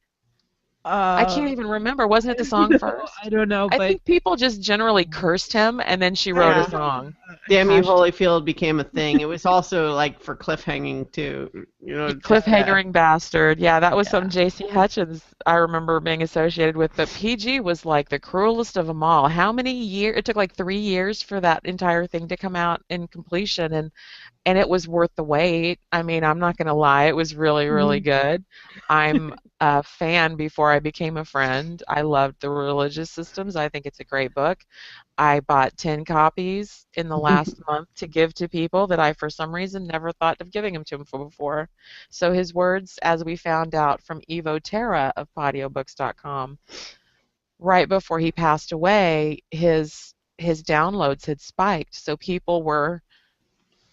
I can't even remember. Wasn't it the song first? I don't know, I but think people just generally cursed him, and then she wrote Yeah. a song. Damn you, Hashtag- Holyfield became a thing. It was also like for cliffhanging too. You know, Cliffhangering bastard. Yeah, that was Yeah. some J.C. Hutchins I remember being associated with. But PG was like the cruelest of them all. How many years? It took like 3 years for that entire thing to come out in completion, and it was worth the wait. I mean, I'm not going to lie. It was really, really good. I'm a fan before I became a friend. I loved the religious systems. I think it's a great book. I bought 10 copies in the last month to give to people that I, for some reason, never thought of giving them to him before. So his words, as we found out from Evo Terra of Audiobooks.com, right before he passed away, his downloads had spiked. So people were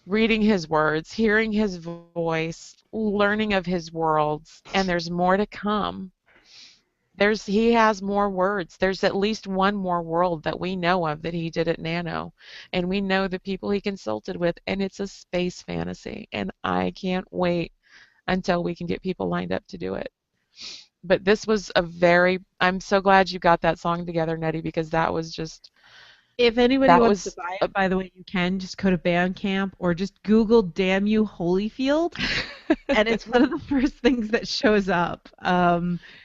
reading his words, hearing his voice, learning of his worlds, and there's more to come. He has more words. There's at least one more world that we know of that he did at Nano, and we know the people he consulted with, and it's a space fantasy, and I can't wait until we can get people lined up to do it. But this was I'm so glad you got that song together, Nettie, because that was just, if anybody that wants was to buy it, by the way, you can just go to Bandcamp or just Google "Damn You, Holyfield," and it's one of the first things that shows up.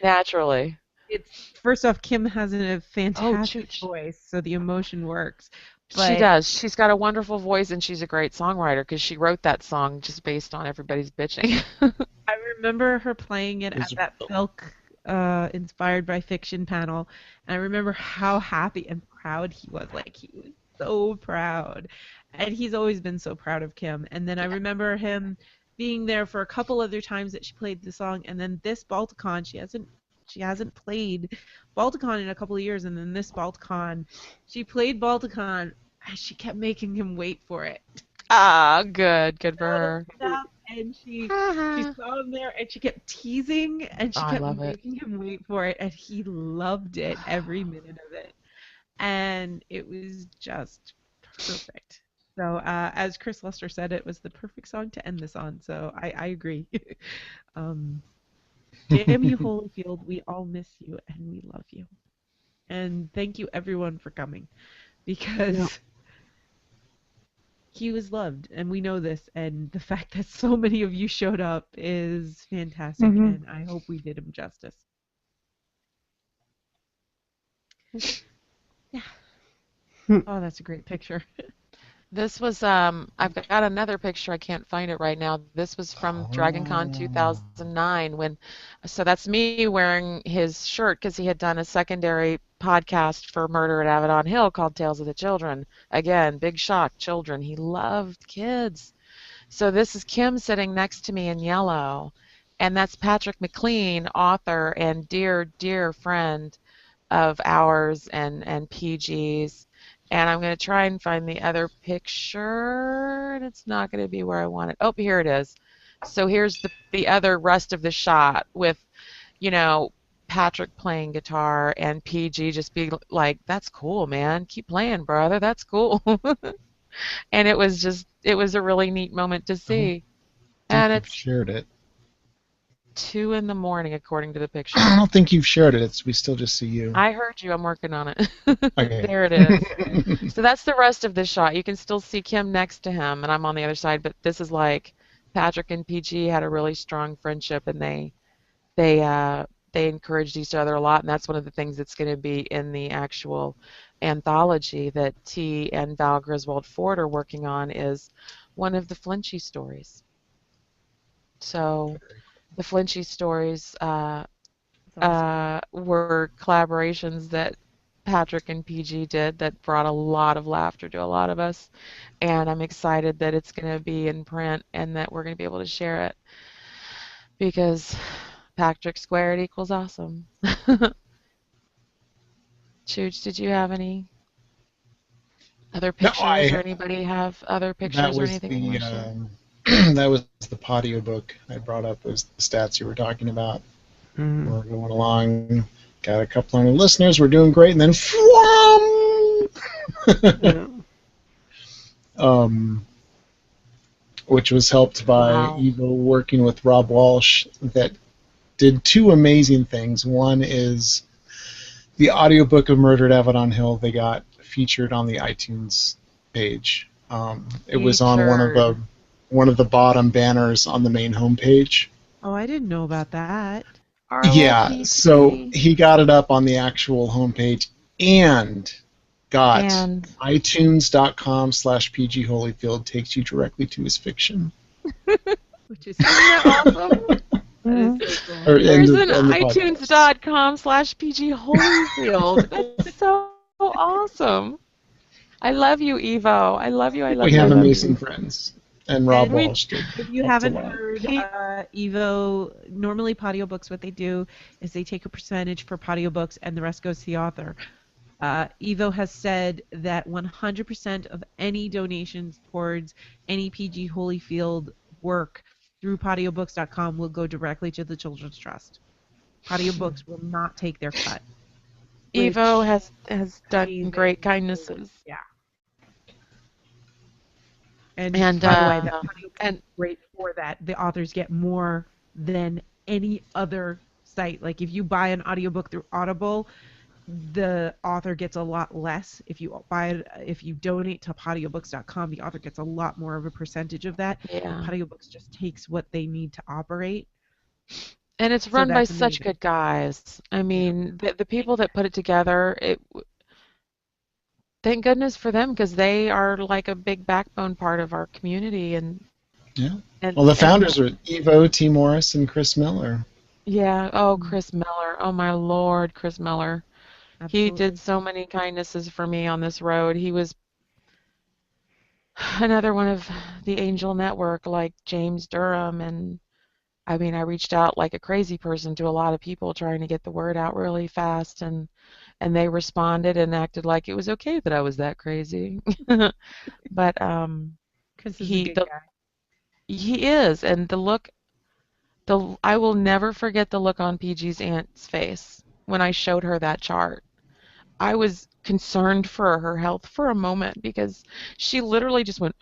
naturally. It's first off, Kim has a fantastic chooch. voice, so the emotion works. She But does. She's got a wonderful voice, and she's a great songwriter because she wrote that song just based on everybody's bitching. I remember her playing it at that Filk Inspired by Fiction panel, and I remember how happy and proud he was. Like, he was so proud. And he's always been so proud of Kim. And then I remember him being there for a couple other times that she played the song, and then this Balticon, she hasn't played Balticon in a couple of years, and then this Balticon, she played Balticon, and she kept making him wait for it. Good for her. And she saw him there, and she kept teasing, and she I kept love it. making him wait for it, and he loved it, every minute of it. And it was just perfect. So, as Chris Lester said, it was the perfect song to end this on, so I agree. Damn you, Holyfield, we all miss you, and we love you. And thank you, everyone, for coming, because he was loved, and we know this, and the fact that so many of you showed up is fantastic, and I hope we did him justice. Oh, that's a great picture. This was I've got another picture. I can't find it right now. This was from DragonCon 2009 when, so that's me wearing his shirt because he had done a secondary podcast for Murder at Avalon Hill called Tales of the Children. Again, big shock, children. He loved kids. So this is Kim sitting next to me in yellow, and that's Patrick McLean, author and dear, dear friend of ours and PG's. And I'm going to try and find the other picture, and it's not going to be where I want it. Oh, here it is. So here's the other rest of the shot with, you know, Patrick playing guitar and PG just be like, that's cool, man. Keep playing, brother. That's cool. And it was a really neat moment to see. And You've it's shared it. 2 in the morning, according to the picture. I don't think you've shared it. We still just see you. I heard you. I'm working on it. Okay. There it is. So that's the rest of the shot. You can still see Kim next to him, and I'm on the other side. But this is like Patrick and PG had a really strong friendship, and they encouraged each other a lot. And that's one of the things that's going to be in the actual anthology that T and Val Griswold Ford are working on, is one of the Flinchy stories. So the Flinchy stories were collaborations that Patrick and PG did that brought a lot of laughter to a lot of us, and I'm excited that it's going to be in print and that we're going to be able to share it because Patrick squared equals awesome. Chooch, did you have any other pictures, or anybody have other pictures or anything they want to share? That was the patio book I brought up, was the stats you were talking about. We're going along, got a couple hundred listeners, we're doing great, and then which was helped by Evo working with Rob Walsh, that did 2 amazing things. One is the audiobook of Murder at Avalon Hill, they got featured on the iTunes page. It was on one of the bottom banners on the main homepage. Oh, I didn't know about that. Yeah, so he got it up on the actual homepage and got iTunes.com/PG Holyfield takes you directly to his fiction. Which is awesome. There's an iTunes.com/PG Holyfield. That's so awesome. I love you, Evo. I love you. I love you. We have amazing friends. And Rob Walsh did. If you haven't heard, Evo, normally Patio Books, what they do is they take a percentage for Patio Books and the rest goes to the author. Evo has said that 100% of any donations towards any PG Holyfield work through patiobooks.com will go directly to the Children's Trust. Patio Books will not take their cut. Evo has done great kindnesses. Yeah. And by the way, that and great for that. The authors get more than any other site. Like if you buy an audiobook through Audible, the author gets a lot less. If you donate to patiobooks.com, the author gets a lot more of a percentage of that. Yeah. Patiobooks just takes what they need to operate. And it's run by such good guys. I mean, the people that put it together, thank goodness for them, because they are like a big backbone part of our community. And well, the founders are Evo, T. Morris, and Chris Miller. Yeah. Oh, Chris Miller. Oh, my Lord, Chris Miller. Absolutely. He did so many kindnesses for me on this road. He was another one of the Angel Network, like James Durham. And I mean, I reached out like a crazy person to a lot of people trying to get the word out really fast, and they responded and acted like it was okay that I was that crazy. But because he's a good guy. He is, and I will never forget the look on PG's aunt's face when I showed her that chart. I was concerned for her health for a moment because she literally just went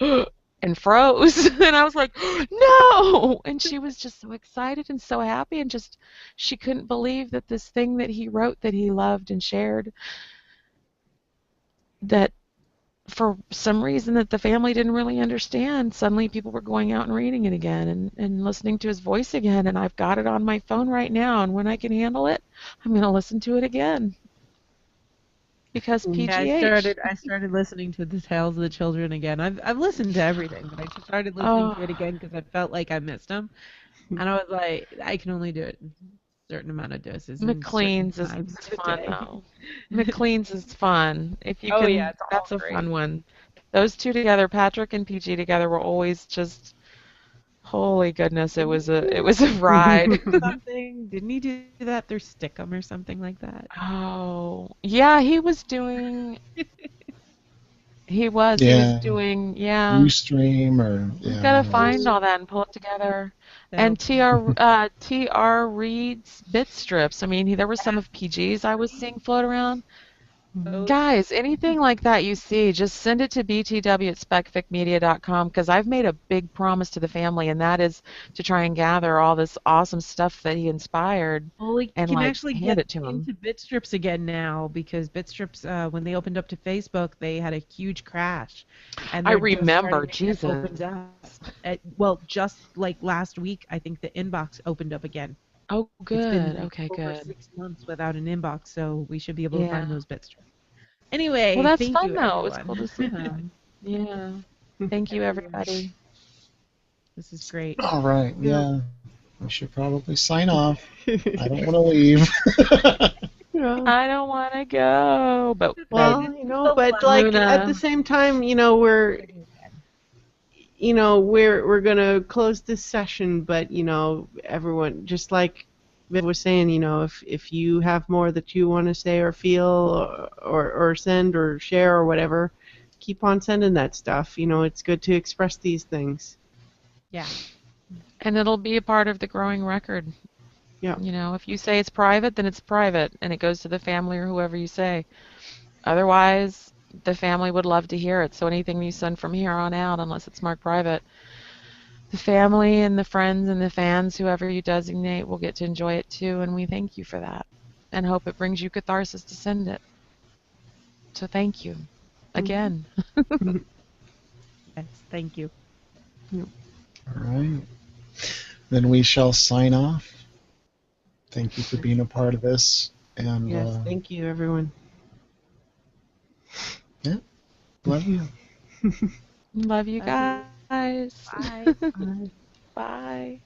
and froze, and I was like, no! And she was just so excited and so happy, and just she couldn't believe that this thing that he wrote that he loved and shared, that for some reason that the family didn't really understand, suddenly people were going out and reading it again and listening to his voice again, and I've got it on my phone right now, and when I can handle it, I'm going to listen to it again. because Yeah, PGH. I started listening to the Tales of the Children again. I've listened to everything, but I just started listening to it again because I felt like I missed them, and I was like, I can only do it in a certain amount of doses and certain McLean's is times of the fun day. though. McLean's is fun. If you Oh yeah, can, it's all that's a great. fun one. Those two together, Patrick and PG together, were always just holy goodness. It was a ride. Something didn't he do that through Stickum or something like that? Oh, yeah, he was Yeah, doing, yeah. Ustream or We've yeah, got one to of those. find all that and pull it together. That'll And be TR Reed's bit strips. I mean, there were some of PG's I was seeing float around. those. Guys, anything like that you see, just send it to btw@specficmedia.com because I've made a big promise to the family, and that is to try and gather all this awesome stuff that he inspired Well, we and can like actually hand get it to him. into Bitstrips again now because Bitstrips, when they opened up to Facebook, they had a huge crash, and I they're just remember, starting to get Jesus. opened up. Well, just like last week, I think the inbox opened up again. Oh, It's good. been Okay, over good. 6 months without an inbox, so we should be able to Yeah. find those Bitstrips. Well, Anyway, that's thank fun you, though. It's cool everyone. to see them. Yeah. Thank you, everybody. This is great. All right, yeah. We should probably sign off. I don't want to leave. Yeah. I don't want to go, but Well, but like at the Luna. same time, we're gonna close this session, but everyone, just like Viv was saying, if you have more that you want to say or feel or send or share or whatever, keep on sending that stuff. It's good to express these things. Yeah. And it'll be a part of the growing record. Yeah. If you say it's private, then it's private, and it goes to the family or whoever you say. Otherwise, the family would love to hear it. So anything you send from here on out, unless it's marked private, the family and the friends and the fans, whoever you designate, will get to enjoy it too, and we thank you for that. And hope it brings you catharsis to send it. So thank you again. Yes, thank you. All right. Then we shall sign off. Thank you for being a part of this. And Yes, thank you, everyone. yeah, love you. Love you Love you. guys. Bye. Bye.